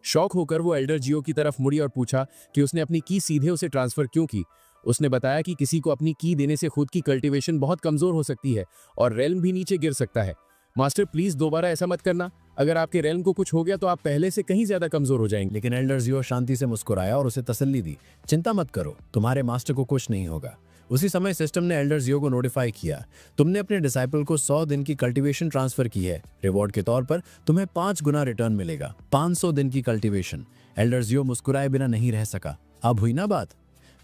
शॉक होकर वो एल्डर जियो की तरफ मुड़ी और पूछा कि उसने अपनी की सीधे उसे ट्रांसफर क्यों की। उसने बताया कि किसी को अपनी की देने से खुद की कल्टीवेशन बहुत कमजोर हो सकती है और रेल्म भी नीचे गिर सकता है। मास्टर प्लीज दोबारा ऐसा मत करना, अगर आपके रेल्म को कुछ हो गया तो आप पहले से कहीं ज्यादा कमजोर हो जाएंगे। लेकिन एल्डर जियो शांति से मुस्कुराया और उसे तसल्ली दी, चिंता मत करो, तुम्हारे मास्टर को कुछ नहीं होगा। उसी समय सिस्टम ने एल्डर जियो को नोटिफाई किया, तुमने अपने डिसाइपल को 100 दिन की कल्टीवेशन ट्रांसफर की है। रिवॉर्ड के तौर पर तुम्हें 5 गुना रिटर्न मिलेगा, 500 दिन की कल्टीवेशन। एल्डर जियो मुस्कुराए बिना नहीं रह सका। अब हुई ना बात।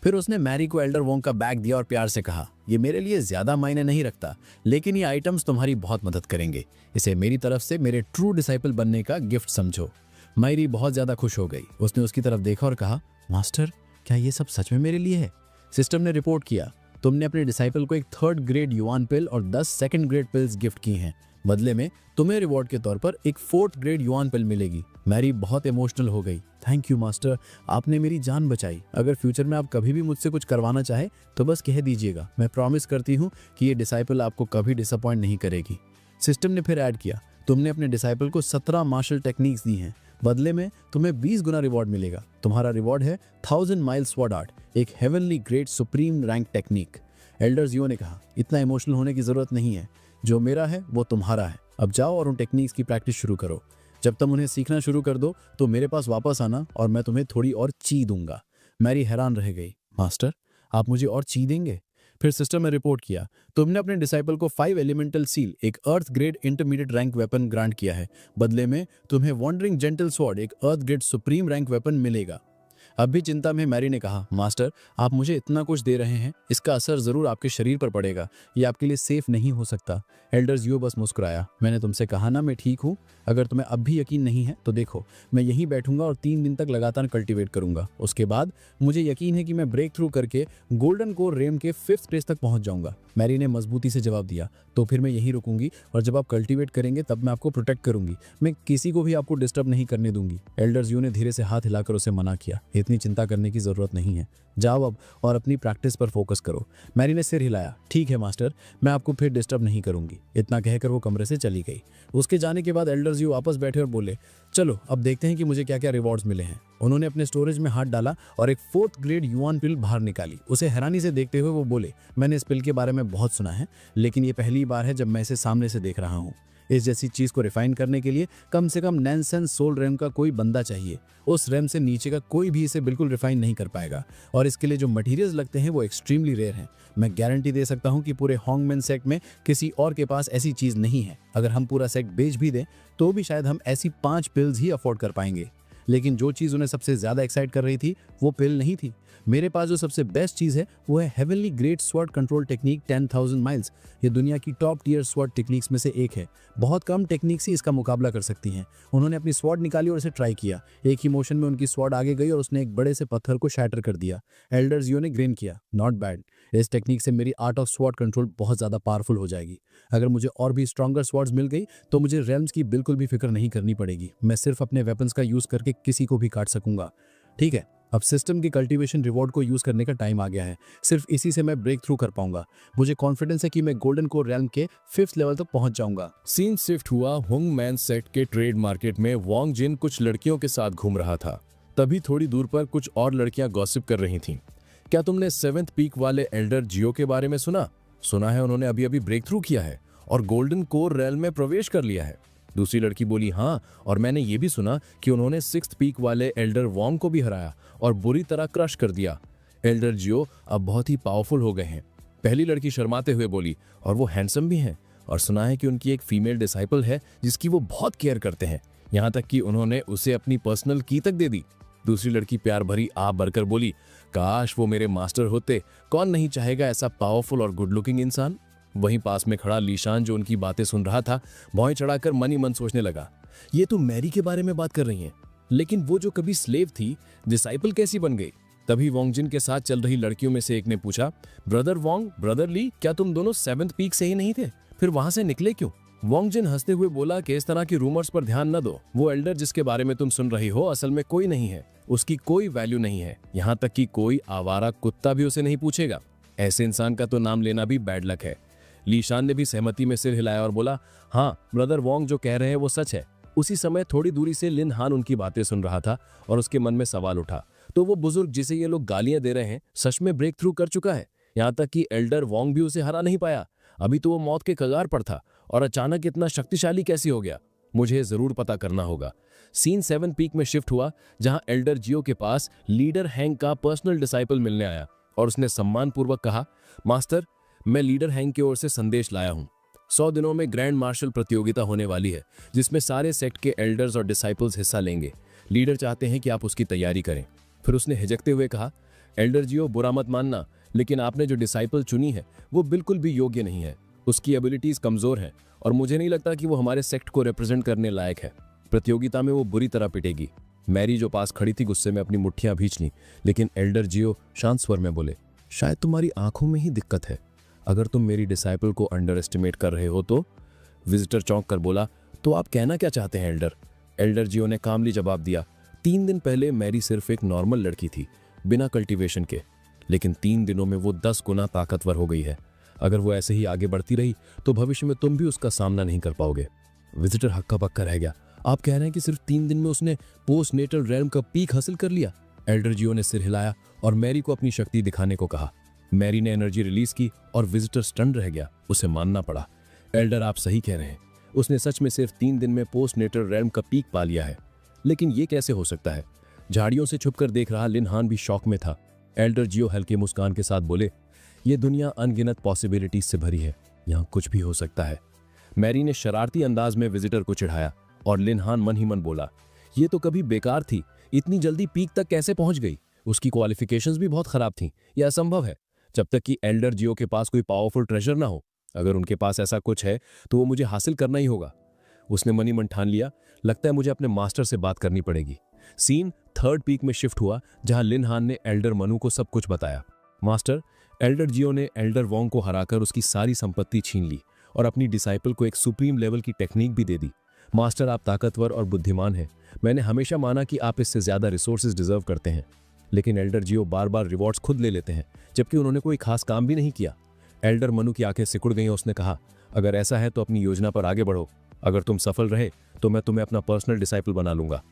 फिर उसने मैरी को एल्डर वोंग का बैग दिया और प्यार से कहा, ये मेरे लिए ज्यादा मायने नहीं रखता, लेकिन ये आइटम्स तुम्हारी बहुत मदद करेंगे। इसे मेरी तरफ से मेरे ट्रू डिसाइपल बनने का गिफ्ट समझो। मैरी बहुत ज्यादा खुश हो गई। उसने उसकी तरफ देखा और कहा, मास्टर क्या ये सब सच में मेरे लिए है? सिस्टम ने रिपोर्ट किया, तुमने अपने डिसाइपल को एक 3rd ग्रेड युआन पिल और 10 2nd ग्रेड पिल्स गिफ्ट की हैं। बदले में तुम्हें रिवॉर्ड के तौर पर एक 4th ग्रेड युआन पिल मिलेगी। मैरी बहुत इमोशनल हो गई। थैंक यू मास्टर, आपने मेरी जान बचाई। अगर फ्यूचर में आप कभी भी मुझसे कुछ करवाना चाहे तो बस कह दीजिएगा, मैं प्रॉमिस करती हूँ कि ये डिसाइपल आपको कभी डिसअपॉइंट नहीं करेगी। सिस्टम ने फिर ऐड किया, तुमने अपने डिसाइपल को 17 मार्शल टेक्निक्स दी हैं, बदले में तुम्हें 20 गुना रिवॉर्ड मिलेगा। तुम्हारा रिवॉर्ड है 1000 माइल स्वॉर्ड आर्ट, एक heavenly great supreme rank technique. Elder जियो ने कहा, इतना इमोशनल होने की जरूरत नहीं है, जो मेरा है वो तुम्हारा है। अब जाओ और उन टेक्निक्स की प्रैक्टिस शुरू करो। जब तुम उन्हें सीखना शुरू कर दो तो मेरे पास वापस आना और मैं तुम्हें थोड़ी और ची दूंगा। मैरी हैरान रह गई, मास्टर आप मुझे और ची देंगे? फिर सिस्टम ने रिपोर्ट किया, तुमने अपने डिसाइपल को 5 एलिमेंटल सील, एक earth grade intermediate rank weapon grant किया है। बदले में तुम्हें वॉन्डरिंग जेंटल स्वॉर्ड, एक earth grade supreme rank weapon मिलेगा। अब भी चिंता में मैरी ने कहा, मास्टर आप मुझे इतना कुछ दे रहे हैं, इसका असर जरूर आपके शरीर पर पड़ेगा, ये आपके लिए सेफ नहीं हो सकता। एल्डर जियो बस मुस्कुराया, मैंने तुमसे कहा ना मैं ठीक हूँ। अगर तुम्हें अब भी यकीन नहीं है तो देखो, मैं यहीं बैठूंगा और 3 दिन तक लगातार कल्टीवेट करूंगा। उसके बाद मुझे यकीन है कि मैं ब्रेक थ्रू करके गोल्डन कोर रेम के 5th स्टेज तक पहुंच जाऊंगा। मैरी ने मजबूती से जवाब दिया, तो फिर मैं यहीं रुकूंगी और जब आप कल्टीवेट करेंगे तब मैं आपको प्रोटेक्ट करूंगी। मैं किसी को भी आपको डिस्टर्ब नहीं करने दूंगी। एल्डर जियो ने धीरे से हाथ हिलाकर उसे मना किया, इतनी चिंता करने की जरूरत नहीं है, जाओ अब और अपनी प्रैक्टिस पर फोकस करो। मैरी ने सिर हिलाया, ठीक है मास्टर, मैं आपको फिर डिस्टर्ब नहीं करूंगी। इतना कहकर वो कमरे से चली गई। उसके जाने के बाद एल्डर जियो वापस बैठे और बोले, चलो अब देखते हैं कि मुझे क्या क्या रिवॉर्ड्स मिले हैं। उन्होंने अपने स्टोरेज में हाथ डाला और एक 4th ग्रेड युआन पिल बाहर निकाली। उसे हैरानी से देखते हुए वो बोले, मैंने इस पिल के बारे में बहुत सुना है, लेकिन ये पहली बार है जब मैं इसे सामने से देख रहा हूँ। इस जैसी चीज को रिफाइन करने के लिए कम से कम नैनसेंस सोल रेम का कोई बंदा चाहिए। उस रेम से नीचे का कोई भी इसे बिल्कुल रिफाइन नहीं कर पाएगा और इसके लिए जो मटेरियल्स लगते हैं वो एक्सट्रीमली रेयर हैं। मैं गारंटी दे सकता हूं कि पूरे होंगमेन सेक्ट में किसी और के पास ऐसी चीज नहीं है। अगर हम पूरा सेक्ट बेच भी दें तो भी शायद हम ऐसी 5 पिल्स ही अफोर्ड कर पाएंगे। लेकिन जो चीज उन्हें सबसे ज्यादा एक्साइट कर रही थी वो पिल नहीं थी। मेरे पास जो सबसे बेस्ट चीज है वो है heavenly great sword control technique 10,000 miles. ये दुनिया की टॉप टियर स्वॉर्ड टेक्निक्स में से एक है। बहुत कम टेक्निक्स ही इसका मुकाबला कर सकती हैं। उन्होंने अपनी स्वॉर्ड निकाली और इसे ट्राई किया। एक ही मोशन में उनकी स्वॉर्ड आगे गई और उसने एक बड़े से पत्थर को शैटर कर दिया। एल्डर जियो ने ग्रेन किया, नॉट बैड। इस टेक्निक से मेरी आर्ट ऑफ स्वॉर्ड कंट्रोल बहुत ज्यादा पावरफुल हो जाएगी। अगर मुझे और भी स्ट्रॉन्गर स्वॉर्ड्स मिल गई तो मुझे रेल्म्स की बिल्कुल भी फिक्र नहीं करनी पड़ेगी। मैं सिर्फ अपने वेपन्स का यूज करके किसी को भी काट सकूंगा। ठीक है, अब सिस्टम की कल्टीवेशन रिवॉर्ड को यूज करने का टाइम आ गया है। सिर्फ इसी से मैं ब्रेक थ्रू कर पाऊंगा। मुझे कॉन्फिडेंस है कि मैं गोल्डन कोर रेल्म के 5th लेवल तक पहुंच जाऊंगा। सीन शिफ्ट हुआ होंगमैन सेक्ट के ट्रेड मार्केट में। वॉन्ग जिन कुछ लड़कियों के साथ घूम रहा था। तभी थोड़ी दूर पर कुछ और लड़कियां गॉसिप कर रही थीं। क्या तुमने 7th पीक वाले एल्डर जियो के बारे में सुना? सुना है उन्होंने अभी अभी ब्रेक थ्रू किया है और गोल्डन कोर रेल में प्रवेश कर लिया है। दूसरी लड़की बोली, हाँ, और मैंने ये भी सुना कि उन्होंने 6th पीक वाले एल्डर वोंग को भी हराया और बुरी तरह क्रश कर दिया। एल्डर जियो अब बहुत ही पावरफुल हो गए हैं। पहली लड़की शर्माते हुए बोली, और वो हैंडसम भी हैं, और सुना है कि उनकी एक फीमेल डिसाइपल है जिसकी वो बहुत केयर करते हैं, यहाँ तक कि उन्होंने उसे अपनी पर्सनल की तक दे दी। दूसरी लड़की प्यार भरी आप भरकर बोली, काश वो मेरे मास्टर होते, कौन नहीं चाहेगा ऐसा पावरफुल और गुड लुकिंग इंसान। वहीं पास में खड़ा लीशान जो उनकी बातें सुन रहा था, भौं चढ़ाकर मन ही मन सोचने लगा, ये तो मैरी के बारे में बात कर रही हैं, लेकिन वो जो कभी स्लेव थी, डिसाइपल कैसी बन गई? तभी वोंगजिन के साथ चल रही लड़कियों में से एक ने पूछा, ब्रदर वोंग, ब्रदर ली, क्या तुम दोनों 7th पीक से ही नहीं थे? फिर वहां से निकले क्यों? वोंगजिन हंसते हुए बोला कि इस तरह की रूमर्स पर ध्यान न दो। वो एल्डर जिसके बारे में तुम सुन रही हो असल में कोई नहीं है, उसकी कोई वैल्यू नहीं है, यहाँ तक कि कोई आवारा कुत्ता भी उसे नहीं पूछेगा। ऐसे इंसान का तो नाम लेना भी बैड लक है। लीशान ने भी सहमति में सिर हिलाया और बोला, हाँ, ब्रदर वोंग जो कह रहे हैं वो सच है। उसी समय थोड़ी दूरी से लिन हान उनकी बातें सुन रहा था और उसके मन में सवाल उठा, तो वो बुजुर्ग जिसे ये लोग गालियां दे रहे हैं सच में ब्रेक थ्रू कर चुका है? यहाँ तक कि एल्डर वोंग भी उसे हरा नहीं पाया। अभी तो वो मौत के कगार पर था और अचानक इतना शक्तिशाली कैसे हो गया? मुझे जरूर पता करना होगा। सीन 7 पीक में शिफ्ट हुआ जहां एल्डर जियो के पास लीडर हैंग का पर्सनल डिसाइपल मिलने आया और उसने सम्मानपूर्वक कहा, मास्टर, मैं लीडर हैंग की ओर से संदेश लाया हूं। 100 दिनों में ग्रैंड मार्शल प्रतियोगिता होने वाली है जिसमें सारे सेक्ट के एल्डर्स और डिसाइपल्स हिस्सा लेंगे। लीडर चाहते हैं कि आप उसकी तैयारी करें। फिर उसने हिचकते हुए कहा, एल्डर जियो, बुरा मत मानना, लेकिन आपने जो डिसाइपल चुनी है वो बिल्कुल भी योग्य नहीं है। उसकी एबिलिटीज कमजोर हैं और मुझे नहीं लगता कि वो हमारे सेक्ट को रिप्रेजेंट करने लायक है। प्रतियोगिता में वो बुरी तरह पिटेगी। मैरी जो पास खड़ी थी गुस्से में अपनी मुट्ठियां भींच ली, लेकिन एल्डर जियो शांत स्वर में बोले, शायद तुम्हारी आंखों में ही दिक्कत है। अगर तुम मेरी डिसाइपल को अंडर एस्टिमेट कर रहे हो तो? विजिटर चौंक कर बोला, तो आप कहना क्या चाहते हैं एल्डर? एल्डर जियो ने कामली जवाब दिया, 3 दिन पहले मैरी सिर्फ एक नॉर्मल लड़की थी, बिना कल्टीवेशन के, लेकिन 3 दिनों में वो 10 गुना ताकतवर हो गई है। अगर वो ऐसे ही आगे बढ़ती रही तो भविष्य में तुम भी उसका सामना नहीं कर पाओगे। विजिटर हक्का बक्का रह गया, आप कह रहे हैं कि सिर्फ 3 दिन में उसने पोस्ट नेटल रेल्म का पीक हासिल कर लिया? एल्डर जियो ने सिर हिलाया और मैरी को अपनी शक्ति दिखाने को कहा। मैरी ने एनर्जी रिलीज की और विजिटर स्टन रह गया, उसे मानना पड़ा। एल्डर, आप सही कह रहे हैं, उसने सच में सिर्फ 3 दिन में पोस्ट नेटल रेल्म का पीक पा लिया है, लेकिन ये कैसे हो सकता है? झाड़ियों से छुपकर देख रहा लिन हान भी शौक में था। एल्डर जियो हल्के मुस्कान के साथ बोले, ये दुनिया अनगिनत पॉसिबिलिटीज से भरी है, यहाँ कुछ भी हो सकता है। मैरी ने शरारती अंदाज में विजिटर को चिढ़ाया और लिन हान मन ही मन बोला, ये तो कभी बेकार थी, इतनी जल्दी पीक तक कैसे पहुंच गई? उसकी क्वालिफिकेशंस भी बहुत खराब थीं, यह असंभव है जब तक कि एल्डर जियो के पास कोई पावरफुल ट्रेजर ना हो। अगर उनके पास ऐसा कुछ है तो वो मुझे हासिल करना ही होगा। उसने मन ही मन ठान लिया, लगता है मुझे अपने मास्टर से बात करनी पड़ेगी। सीन 3rd पीक में शिफ्ट हुआ जहां लिन हान ने एल्डर मनु को सब कुछ बताया। मास्टर, एल्डर जियो ने एल्डर वोंग को हराकर उसकी सारी संपत्ति छीन ली और अपनी डिसाइपल को एक सुप्रीम लेवल की टेक्निक भी दे दी। मास्टर, आप ताकतवर और बुद्धिमान हैं, मैंने हमेशा माना कि आप इससे ज्यादा रिसोर्सेज डिजर्व करते हैं, लेकिन एल्डर जियो बार बार रिवॉर्ड्स खुद ले लेते हैं जबकि उन्होंने कोई खास काम भी नहीं किया। एल्डर मनु की आंखें सिकुड़ गईं और उसने कहा, अगर ऐसा है तो अपनी योजना पर आगे बढ़ो, अगर तुम सफल रहे तो मैं तुम्हें अपना पर्सनल डिसाइपल बना लूंगा।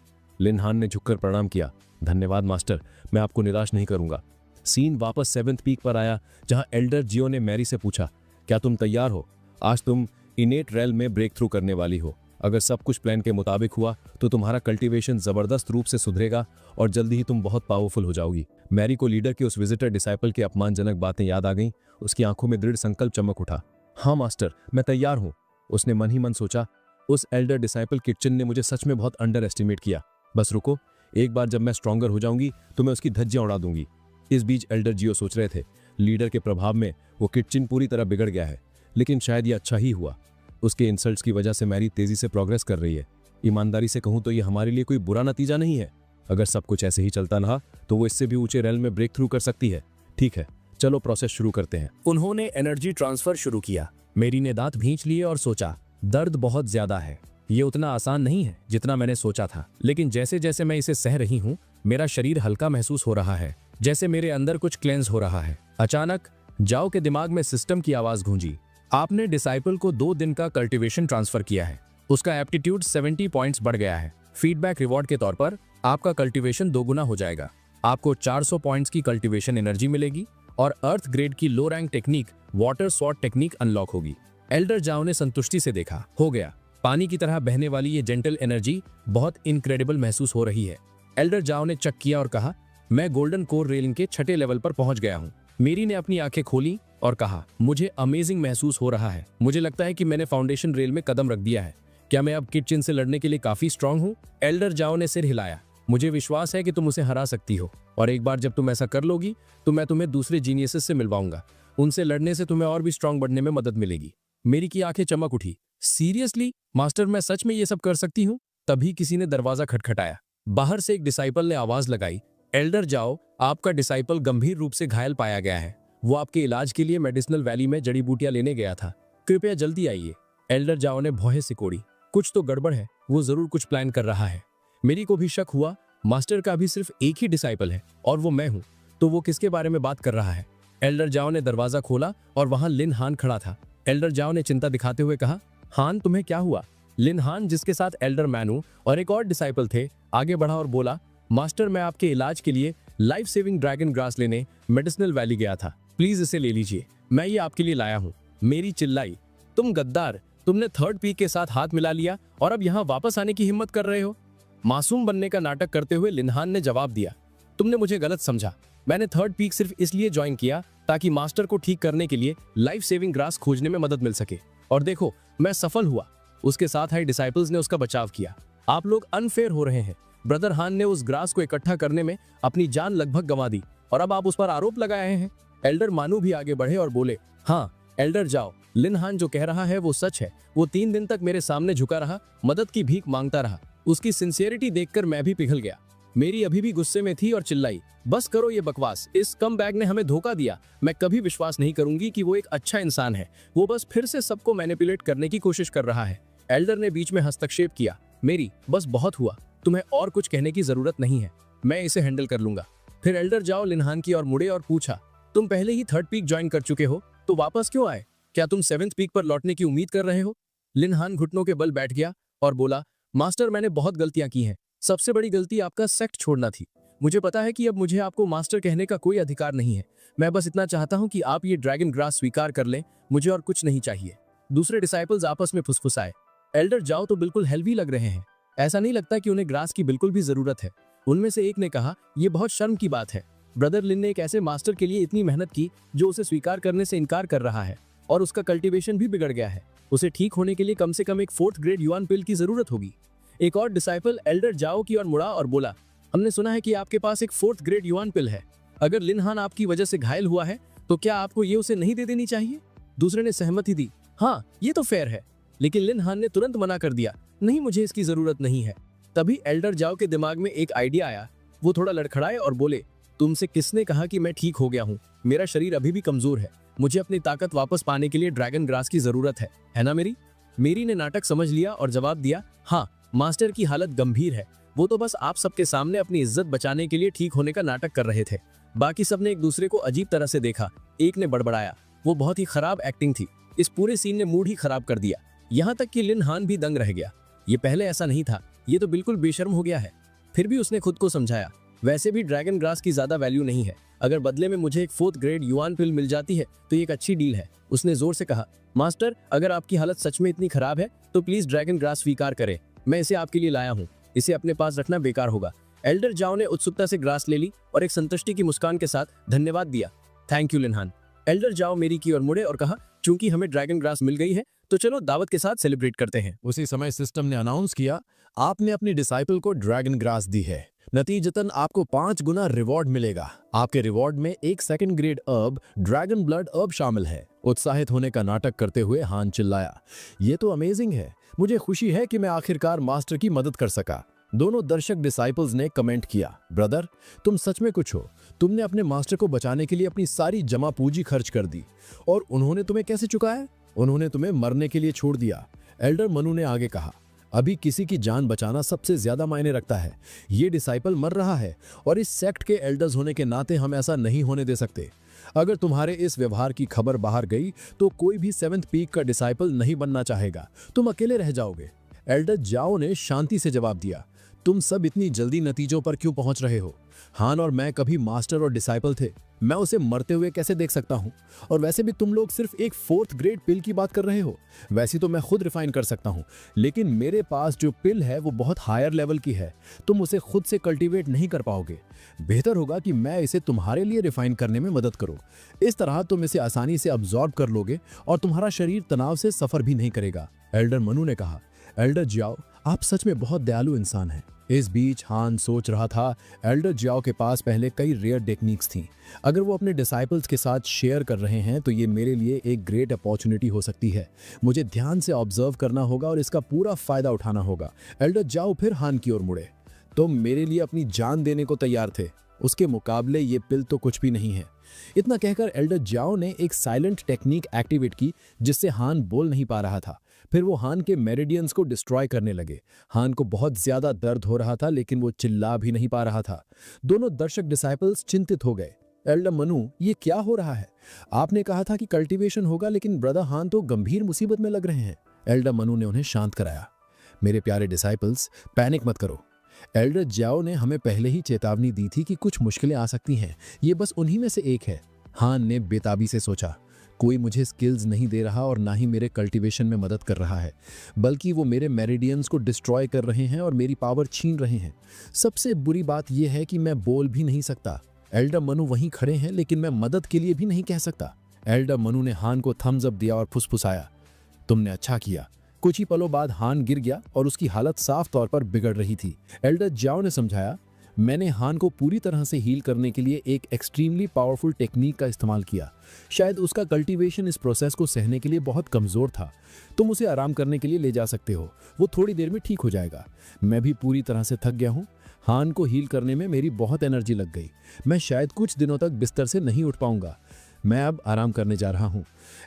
लिन हान ने झुककर प्रणाम किया, धन्यवाद मास्टर, मैं आपको निराश नहीं करूंगा। सीन वापस 7th पीक पर आया जहां एल्डर जियो ने मैरी से पूछा, क्या तुम तैयार हो? आज तुम इनेट रेल में ब्रेक थ्रू करने वाली हो। अगर सब कुछ प्लान के मुताबिक हुआ तो तुम्हारा कल्टीवेशन जबरदस्त रूप से सुधरेगा और जल्दी ही तुम बहुत पावरफुल हो जाओगी। मैरी को लीडर के उस विजिटर डिसाइपल की अपमानजनक बातें याद आ गईं। उसकी आंखों में दृढ़ संकल्प चमक उठा। हाँ मास्टर, मैं तैयार हूँ। उसने मन ही मन सोचा, उस एल्डर डिसाइपल किटचन ने मुझे सच में बहुत अंडर एस्टिमेट किया। बस रुको, एक बार जब मैं स्ट्रॉन्गर हो जाऊंगी तो मैं उसकी धज्जियां उड़ा दूंगी। इस बीच एल्डर जियो सोच रहे थे, लीडर के प्रभाव में वो किटचन पूरी तरह बिगड़ गया है, लेकिन शायद ये अच्छा ही हुआ। उसके इंसल्ट्स की वजह से मैरी तेजी से प्रोग्रेस कर रही है। ईमानदारी से कहूं तो ये हमारे लिए कोई बुरा नतीजा नहीं है। अगर सब कुछ ऐसे ही चलता रहा तो वो इससे भी ऊंचे रेल में ब्रेक थ्रू कर सकती है। ठीक है, चलो प्रोसेस शुरू करते हैं। उन्होंने एनर्जी ट्रांसफर शुरू किया। मेरी ने दांत भींच लिए और सोचा, दर्द बहुत ज्यादा है, ये उतना आसान नहीं है जितना मैंने सोचा था, लेकिन जैसे जैसे मैं इसे सह रही हूँ मेरा शरीर हल्का महसूस हो रहा है, जैसे मेरे अंदर कुछ क्लेंस हो रहा है। अचानक जाओ के दिमाग में सिस्टम की आवाज गूंजी, आपने डिसाइपल को 2 दिन का कल्टीवेशन ट्रांसफर किया है, उसका एप्टीट्यूड 70 पॉइंट्स बढ़ गया है। फीडबैक रिवॉर्ड के तौर पर आपका कल्टीवेशन दोगुना हो जाएगा। आपको 400 पॉइंट्स की कल्टीवेशन एनर्जी मिलेगी और अर्थ ग्रेड की लो rank technique water sword technique unlock होगी। एल्डर जाओ ने संतुष्टि से देखा, हो गया, पानी की तरह बहने वाली ये जेंटल एनर्जी बहुत इनक्रेडिबल महसूस हो रही है। एल्डर जाओ ने चेक किया और कहा, मैं गोल्डन कोर रेलिंग के 6ठे लेवल पर पहुंच गया हूँ। मेरी ने अपनी आंखें खोली और कहा, मुझे अमेजिंग महसूस हो रहा है। मुझे लगता है कि मैंने फाउंडेशन रेल में कदम रख दिया है। क्या मैं अब किटचिन से लड़ने के लिए काफी स्ट्रांग हूँ? एल्डर जाओ ने सिर हिलाया। मुझे विश्वास है कि तुम उसे हरा सकती हो, और एक बार जब तुम ऐसा कर लोगी तो मैं तुम्हें दूसरे जीनियसेस से मिलवाऊंगा। उनसे लड़ने से तुम्हें और भी स्ट्रांग बनने में मदद मिलेगी। मेरी की आंखें चमक उठी। सीरियसली मास्टर, मैं सच में ये सब कर सकती हूँ? तभी किसी ने दरवाजा खटखटाया। बाहर से एक डिसाइपल ने आवाज लगाई, एल्डर जाओ, आपका डिसाइपल गंभीर रूप से घायल पाया गया है। वो आपके इलाज के लिए मेडिसिनल वैली में जड़ी बूटियां लेने गया था। कृपया जल्दी आइए। एल्डर जाओ ने भौहें सिकोड़ी। कुछ तो गड़बड़ है, वो जरूर कुछ प्लान कर रहा है। मेरी को भी शक हुआ, मास्टर का भी सिर्फ एक ही डिसाइपल है और वो मैं हूँ, तो वो किसके बारे में बात कर रहा है? एल्डर जाओ ने दरवाजा खोला और वहां लिन हान खड़ा था। एल्डर जाओ ने चिंता दिखाते हुए कहा, हान तुम्हें क्या हुआ? लिन हान, जिसके साथ एल्डर मैनू और एक और डिसाइपल थे, आगे बढ़ा और बोला, मास्टर, मैं आपके इलाज के लिए लाइफ सेविंग ड्रैगन ग्रास लेने मेडिसिनल वैली गया था। प्लीज इसे ले लीजिए, मैं ये आपके लिए लाया हूँ। मेरी चिल्लाई, तुम गद्दार, तुमने थर्ड पीक के साथ हाथ मिला लिया और अब यहाँ वापस आने की हिम्मत कर रहे हो? मासूम बनने का नाटक करते हुए लिनहान ने जवाब दिया, तुमने मुझे गलत समझा। मैंने थर्ड पीक सिर्फ इसलिए ज्वाइन किया ताकि मास्टर को ठीक करने के लिए लाइफ सेविंग ग्रास खोजने में मदद मिल सके, और देखो, मैं सफल हुआ। उसके साथ आई डिसाइपल्स ने उसका बचाव किया। आप लोग अनफेयर हो रहे हैं। ब्रदर हान ने उस ग्रास को इकट्ठा करने में अपनी जान लगभग गंवा दी और अब आप उस पर आरोप लगाए हैं। एल्डर मानू भी आगे बढ़े और बोले, हाँ एल्डर जाओ, लिन हान जो कह रहा है वो सच है। वो 3 दिन तक मेरे सामने झुका रहा, मदद की भीख मांगता रहा। उसकी सिंसियरिटी देखकर मैं भी पिघल गया। मेरी अभी भी गुस्से में थी और चिल्लाई, बस करो ये बकवास, इस कम बैग ने हमें धोखा दिया। मैं कभी विश्वास नहीं करूंगी कि वो एक अच्छा इंसान है। वो बस फिर से सबको मैनिपुलेट करने की कोशिश कर रहा है। एल्डर ने बीच में हस्तक्षेप किया, मेरी बस बहुत हुआ, तुम्हें और कुछ कहने की जरूरत नहीं है, मैं इसे हैंडल कर लूंगा। फिर एल्डर जाओ लिनहान की ओर मुड़े और पूछा, तुम पहले ही थर्ड पीक ज्वाइन कर चुके हो तो वापस क्यों आए? क्या तुम 7th पीक पर लौटने की उम्मीद कर रहे हो? लिनहान घुटनों के बल बैठ गया और बोला, मास्टर, मैंने बहुत गलतियां की हैं। सबसे बड़ी गलती आपका सेक्ट छोड़ना थी। मुझे पता है कि अब मुझे आपको मास्टर कहने का कोई अधिकार नहीं है। मैं बस इतना चाहता हूं कि आप ये ड्रैगन ग्रास स्वीकार कर लें, मुझे और कुछ नहीं चाहिए। दूसरे डिसाइपल्स आपस में फुसफुसाए। एल्डर जाओ तो बिल्कुल हेल्दी लग रहे हैं, ऐसा नहीं लगता कि उन्हें ग्रास की बिल्कुल भी जरूरत है। उनमें से एक ने कहा, यह बहुत शर्म की बात है। ब्रदर लिन ने एक ऐसे मास्टर के लिए इतनी मेहनत की जो उसे स्वीकार करने से इनकार कर रहा है, और उसका कल्टीवेशन भी बिगड़ गया है। उसे ठीक होने के लिए कम से कम एक 4th ग्रेड युआन पिल की जरूरत होगी। एक और डिसाइपल एल्डर जाओ की ओर मुड़ा और बोला, हमने सुना है कि आपके पास एक 4th ग्रेड युआन पिल है। अगर लिनहान आपकी वजह से घायल हुआ है तो क्या आपको ये उसे नहीं दे देनी चाहिए? दूसरे ने सहमति दी, हाँ ये तो फेयर है। लेकिन लिनहान ने तुरंत मना कर दिया, नहीं, मुझे इसकी जरूरत नहीं है। तभी एल्डर जाओ के दिमाग में एक आइडिया आया। वो थोड़ा लड़खड़ाए और बोले, तुमसे किसने कहा कि मैं ठीक हो गया हूँ? मेरा शरीर अभी भी कमजोर है। मुझे अपनी ताकत वापस पाने के लिए ड्रैगन ग्रास की जरूरत है ना मेरी? मेरी ने नाटक समझ लिया और जवाब दिया, हाँ, मास्टर की हालत गंभीर है। वो तो बस आप सबके सामने अपनी इज्जत बचाने के लिए ठीक होने का नाटक कर रहे थे। बाकी सबने एक दूसरे को अजीब तरह से देखा। एक ने बड़बड़ाया, वो बहुत ही खराब एक्टिंग थी। इस पूरे सीन ने मूड ही खराब कर दिया। यहाँ तक कि लिन हान भी दंग रह गया। ये पहले ऐसा नहीं था, ये तो बिल्कुल बेशर्म हो गया है। फिर भी उसने खुद को समझाया, वैसे भी ड्रैगन ग्रास की ज्यादा वैल्यू नहीं है। अगर बदले में मुझे एक 4th ग्रेड युआन पिल मिल जाती है तो ये एक अच्छी डील है। उसने जोर से कहा, मास्टर, अगर आपकी हालत सच में इतनी खराब है तो प्लीज ड्रैगन ग्रास स्वीकार करें। मैं इसे आपके लिए लाया हूँ। इसे अपने पास रखना बेकार होगा। एल्डर जाओ ने उत्सुकता से ग्रास ले ली और एक संतुष्टि की मुस्कान के साथ धन्यवाद दिया। Thank you लिनहान। एल्डर जाओ मेरी की ओर मुड़े और कहा, चूंकि हमें ड्रैगन ग्रास मिल गई है तो चलो दावत के साथ सेलिब्रेट करते हैं। उसी समय सिस्टम ने अनाउंस किया, आपने अपनी डिसाइपल को ड्रैगन ग्रास दी है। नतीजतन आपको 5 गुना रिवॉर्ड मिलेगा। आपके रिवॉर्ड में एक 2nd ग्रेड अर्ब ड्रैगन ब्लड अर्ब शामिल है। उत्साहित होने का नाटक करते हुए हान चिल्लाया, ये तो अमेजिंग है। मुझे खुशी है कि मैं आखिरकार मास्टर की मदद कर सका। दोनों दर्शक डिसाइपल्स ने कमेंट किया, ब्रदर, तुम सच में कुछ हो। तुमने अपने मास्टर को बचाने के लिए अपनी सारी जमा पूंजी खर्च कर दी, और उन्होंने तुम्हें कैसे चुकाया? उन्होंने तुम्हें मरने के लिए छोड़ दिया। एल्डर मनु ने आगे कहा, अभी किसी की जान बचाना सबसे ज्यादा मायने रखता है। ये डिसाइपल मर रहा है और इस सेक्ट के एल्डर्स होने के नाते हम ऐसा नहीं होने दे सकते। अगर तुम्हारे इस व्यवहार की खबर बाहर गई तो कोई भी 7th पीक का डिसाइपल नहीं बनना चाहेगा। तुम अकेले रह जाओगे। एल्डर जाओ ने शांति से जवाब दिया, तुम सब इतनी जल्दी नतीजों पर क्यों पहुंच रहे हो? हान और मैं कभी मास्टर और डिसाइपल थे, मैं उसे मरते हुए कैसे देख सकता हूं? और वैसे भी तुम लोग सिर्फ एक 4th ग्रेड पिल की बात कर रहे हो। वैसे तो मैं खुद रिफाइन कर सकता हूं, लेकिन मेरे पास जो पिल है वो बहुत हायर लेवल की है, तुम उसे खुद से कल्टीवेट नहीं कर पाओगे। बेहतर होगा कि मैं इसे तुम्हारे लिए रिफाइन करने में मदद करूं। इस तरह तुम इसे आसानी से अब्सॉर्ब कर लोगे और तुम्हारा शरीर तनाव से सफर भी नहीं करेगा। एल्डर मनु ने कहा, एल्डर जियाओ, आप सच में बहुत दयालु इंसान हैं। इस बीच हान सोच रहा था, एल्डर जियाओ के पास पहले कई रेयर टेक्निक्स थीं। अगर वो अपने डिसाइपल्स के साथ शेयर कर रहे हैं तो ये मेरे लिए एक ग्रेट अपॉर्चुनिटी हो सकती है। मुझे ध्यान से ऑब्जर्व करना होगा और इसका पूरा फायदा उठाना होगा। एल्डर जियाओ फिर हान की ओर मुड़े। तुम मेरे लिए अपनी जान देने को तैयार थे, उसके मुकाबले ये पिल तो कुछ भी नहीं है। इतना कहकर एल्डर जियाओ ने एक साइलेंट टेक्निक एक्टिवेट की जिससे हान बोल नहीं पा रहा था। फिर वो हान के मेरिडियंस को डिस्ट्रॉय करने लगे। हान को बहुत ज्यादा दर्द हो रहा था, लेकिन वो चिल्ला भी नहीं पा रहा था। दोनों दर्शक डिसाइपल्स चिंतित हो गए। एल्डर मनु, ये क्या हो रहा है? आपने कहा था कि कल्टीवेशन होगा, लेकिन ब्रदर हान तो गंभीर मुसीबत में लग रहे हैं। एल्डर मनु ने उन्हें शांत कराया। मेरे प्यारे डिसाइपल्स, पैनिक मत करो। एल्डर जियाओ ने हमें पहले ही चेतावनी दी थी कि कुछ मुश्किलें आ सकती हैं। ये बस उन्हीं में से एक है। हान ने बेताबी से सोचा, कोई मुझे स्किल्स नहीं दे रहा और ना ही मेरे कल्टीवेशन में मदद कर रहा है, बल्कि वो मेरे मेरिडियंस को डिस्ट्रॉय कर रहे हैं और मेरी पावर छीन रहे हैं। सबसे बुरी बात यह है कि मैं बोल भी नहीं सकता। एल्डर मनु वहीं खड़े हैं, लेकिन मैं मदद के लिए भी नहीं कह सकता। एल्डर मनु ने हान को थम्स अप दिया और फुसफुसाया, तुमने अच्छा किया। कुछ ही पलों बाद हान गिर गया और उसकी हालत साफ तौर पर बिगड़ रही थी। एल्डर जियाओ ने समझाया, मैंने हान को पूरी तरह से हील करने के लिए एक एक्सट्रीमली पावरफुल टेक्निक का इस्तेमाल किया। शायद उसका कल्टीवेशन इस प्रोसेस को सहने के लिए बहुत कमजोर था। तुम उसे आराम करने के लिए ले जा सकते हो, वो थोड़ी देर में ठीक हो जाएगा। मैं भी पूरी तरह से थक गया हूँ। हान को हील करने में मेरी बहुत एनर्जी लग गई। मैं शायद कुछ दिनों तक बिस्तर से नहीं उठ पाऊंगा। मैं अब आराम करने जा रहा हूँ।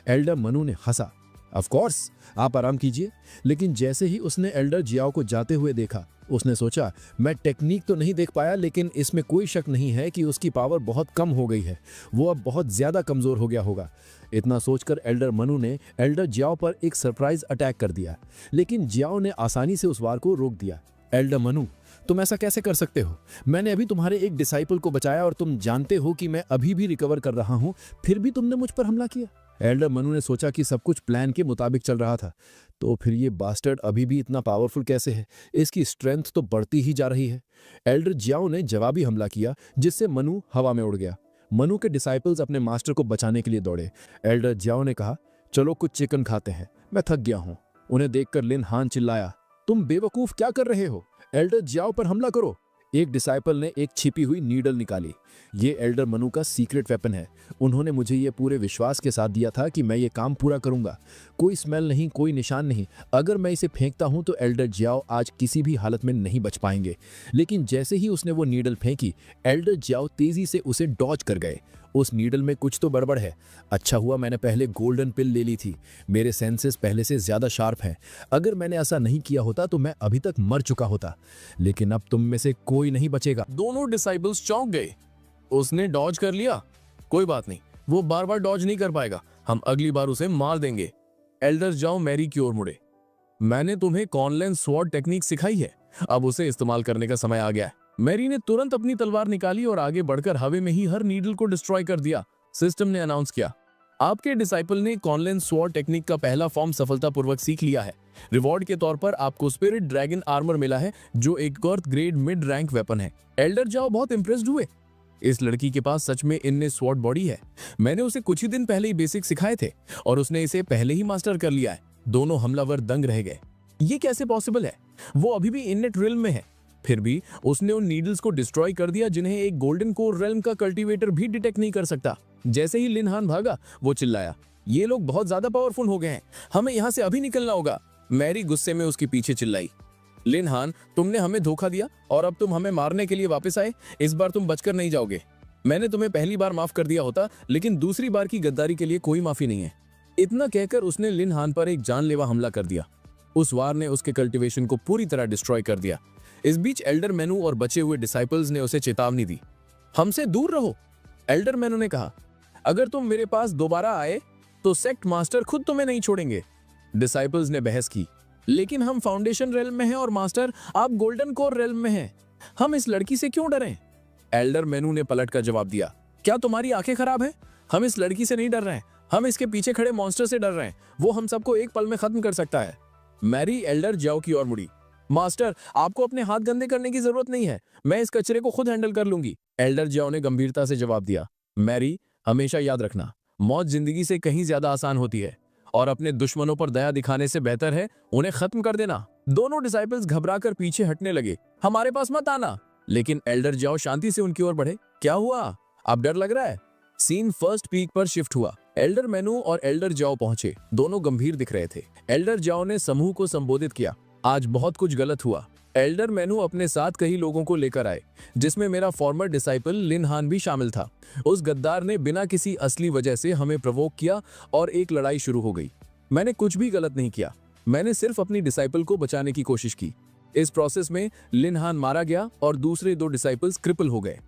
एल्डर मनु ने हंसा, ऑफ कोर्स आप आराम कीजिए। लेकिन जैसे ही उसने एल्डर जियाओ को जाते हुए देखा, उसने सोचा, मैं टेक्निक तो नहीं देख पाया, लेकिन इसमें कोई शक नहीं है कि उसकी पावर बहुत कम हो गई है। वो अब बहुत ज्यादा कमजोर हो गया होगा। इतना सोचकर एल्डर मनु ने एल्डर जियाओ पर एक सरप्राइज अटैक कर दिया, लेकिन जियाओ ने आसानी से उस वार को रोक दिया। एल्डर मनु, तुम ऐसा कैसे कर सकते हो? मैंने अभी तुम्हारे एक डिसाइपल को बचाया और तुम जानते हो कि मैं अभी भी रिकवर कर रहा हूं, फिर भी तुमने मुझ पर हमला किया। एल्डर मनु ने सोचा कि सब कुछ प्लान के मुताबिक चल रहा था, तो फिर ये बास्टर्ड अभी भी इतना पावरफुल कैसे है? इसकी स्ट्रेंथ तो बढ़ती ही जा रही है। एल्डर जियाओ ने जवाबी हमला किया, जिससे मनु हवा में उड़ गया। मनु के डिसाइपल्स अपने मास्टर को बचाने के लिए दौड़े। एल्डर जियाओ ने कहा, चलो कुछ चिकन खाते हैं, मैं थक गया हूं। उन्हें देखकर लिन हान चिल्लाया, तुम बेवकूफ क्या कर रहे हो? एल्डर जियाओ पर हमला करो। एक डिसाइपल ने एक छिपी हुई नीडल निकाली। ये एल्डर मनु का सीक्रेट वेपन है। उन्होंने मुझे ये पूरे विश्वास के साथ दिया था कि मैं ये काम पूरा करूंगा। कोई स्मेल नहीं, कोई निशान नहीं। अगर मैं इसे फेंकता हूं तो एल्डर जियाओ आज किसी भी हालत में नहीं बच पाएंगे। लेकिन जैसे ही उसने वो नीडल फेंकी, एल्डर जियाओ तेजी से उसे डॉज कर गए। उस नीडल में कुछ तो गड़बड़ है। अच्छा हुआ मैंने पहले गोल्डन पिल ले ली थी। मेरे सेंसेस पहले से ज्यादा शार्प हैं। अगर मैंने ऐसा नहीं किया होता तो मैं अभी तक मर चुका होता। लेकिन अब तुम में से कोई नहीं बचेगा। दोनों डिसाइपल्स चौंक गए। उसने डॉज कर लिया? कोई बात नहीं, वो बार बार डॉज नहीं कर पाएगा। हम अगली बार उसे मार देंगे। एल्डर जियाओ मैरी की ओर मुड़े। मैंने तुम्हें कॉनलैन स्वॉर्ड टेक्निक सिखाई है, अब उसे इस्तेमाल करने का समय आ गया है। मैरी ने तुरंत अपनी तलवार निकाली और आगे बढ़कर हवा में ही हर नीडल को डिस्ट्रॉय कर दिया। सिस्टम ने अनाउंस किया, आपके डिसाइपल ने कॉनलैन स्वॉर्ड टेक्निक का पहला फॉर्म सफलतापूर्वक सीख लिया है। रिवॉर्ड के तौर पर आपको स्पिरिट ड्रैगन आर्मर मिला है, जो एक 4th grade mid rank weapon है। एल्डर जियाओ बहुत इंप्रेस्ड हुए। इस लड़की के पास सच में इनने स्वॉर्ड बॉडी है। मैंने उसे कुछ ही दिन पहले ही बेसिक सिखाए थे और उसने इसे पहले ही मास्टर कर लिया है। दोनों हमलावर दंग रह गए। ये कैसे पॉसिबल है? वो अभी भी इननेट रिल्म में है, फिर भी उसने उन नीडल्स को डिस्ट्रॉय कर दिया जिन्हें एक गोल्डन कोर रेल्म का कल्टीवेटर भी डिटेक्ट नहीं कर सकता। जैसे ही लिन हान भागा, वो चिल्लाया, ये लोग बहुत ज्यादा पावरफुल हो गए हैं, हमें यहाँ से अभी निकलना होगा। मैरी गुस्से में उसके पीछे चिल्लाई, लिन हान, तुमने हमें धोखा दिया और अब तुम हमें मारने के लिए वापस आए। इस बार तुम बचकर नहीं जाओगे। मैंने तुम्हें पहली बार माफ कर दिया होता, लेकिन दूसरी बार की गद्दारी के लिए कोई माफी नहीं है। इतना कहकर उसने लिन हान पर एक जानलेवा हमला कर दिया। उस वार ने उसके कल्टीवेशन को पूरी तरह डिस्ट्रॉय कर दिया। इस बीच एल्डर मेनू और बचे हुए डिसाइपल्स ने उसे चेतावनी दी, हमसे दूर रहो। एल्डर मेनू ने कहा, अगर तुम मेरे पास दोबारा आए तो सेक्ट मास्टर खुद तुम्हें नहीं छोड़ेंगे। डिसाइपल्स ने बहस की, लेकिन हम फाउंडेशन रेल्म में हैं और मास्टर आप गोल्डन कोर रेल्म में हैं। हम इस लड़की से क्यों डरें? एल्डर मेनू ने पलट कर जवाब दिया, क्या तुम्हारी आंखें खराब हैं? हम इस लड़की से नहीं डर रहे हैं, हम इसके पीछे खड़े मॉन्स्टर से डर रहे हैं। वो हम सबको एक पल में खत्म कर सकता है। मैरी एल्डर जाओ की ओर मुड़ी। मास्टर, आपको अपने हाथ गंदे करने की जरूरत नहीं है, मैं इस कचरे को खुद हैंडल कर लूंगी। एल्डर जाओ ने गंभीरता से जवाब दिया, मैरी हमेशा याद रखना, मौत जिंदगी से कहीं ज्यादा आसान होती है और अपने दुश्मनों पर दया दिखाने से बेहतर है उन्हें खत्म कर देना। दोनों डिसाइपल्स घबराकर पीछे हटने लगे। हमारे पास मत आना। लेकिन एल्डर जाओ शांति से उनकी ओर बढ़े। क्या हुआ, आप डर लग रहा है? सीन फर्स्ट पीक पर शिफ्ट हुआ। एल्डर मेनू और एल्डर जाओ पहुंचे। दोनों गंभीर दिख रहे थे। एल्डर जाओ ने समूह को संबोधित किया, आज बहुत कुछ गलत हुआ। एल्डर मेनू अपने साथ कई लोगों को लेकर आए, जिसमें मेरा फॉर्मर डिसाइपल लिन हान भी शामिल था। उस गद्दार ने बिना किसी असली वजह से हमें प्रोवोक किया और एक लड़ाई शुरू हो गई। मैंने कुछ भी गलत नहीं किया, मैंने सिर्फ अपनी डिसाइपल को बचाने की कोशिश की। इस प्रोसेस में लिन हान मारा गया और दूसरे 2 डिसाइपल्स क्रिपल हो गए।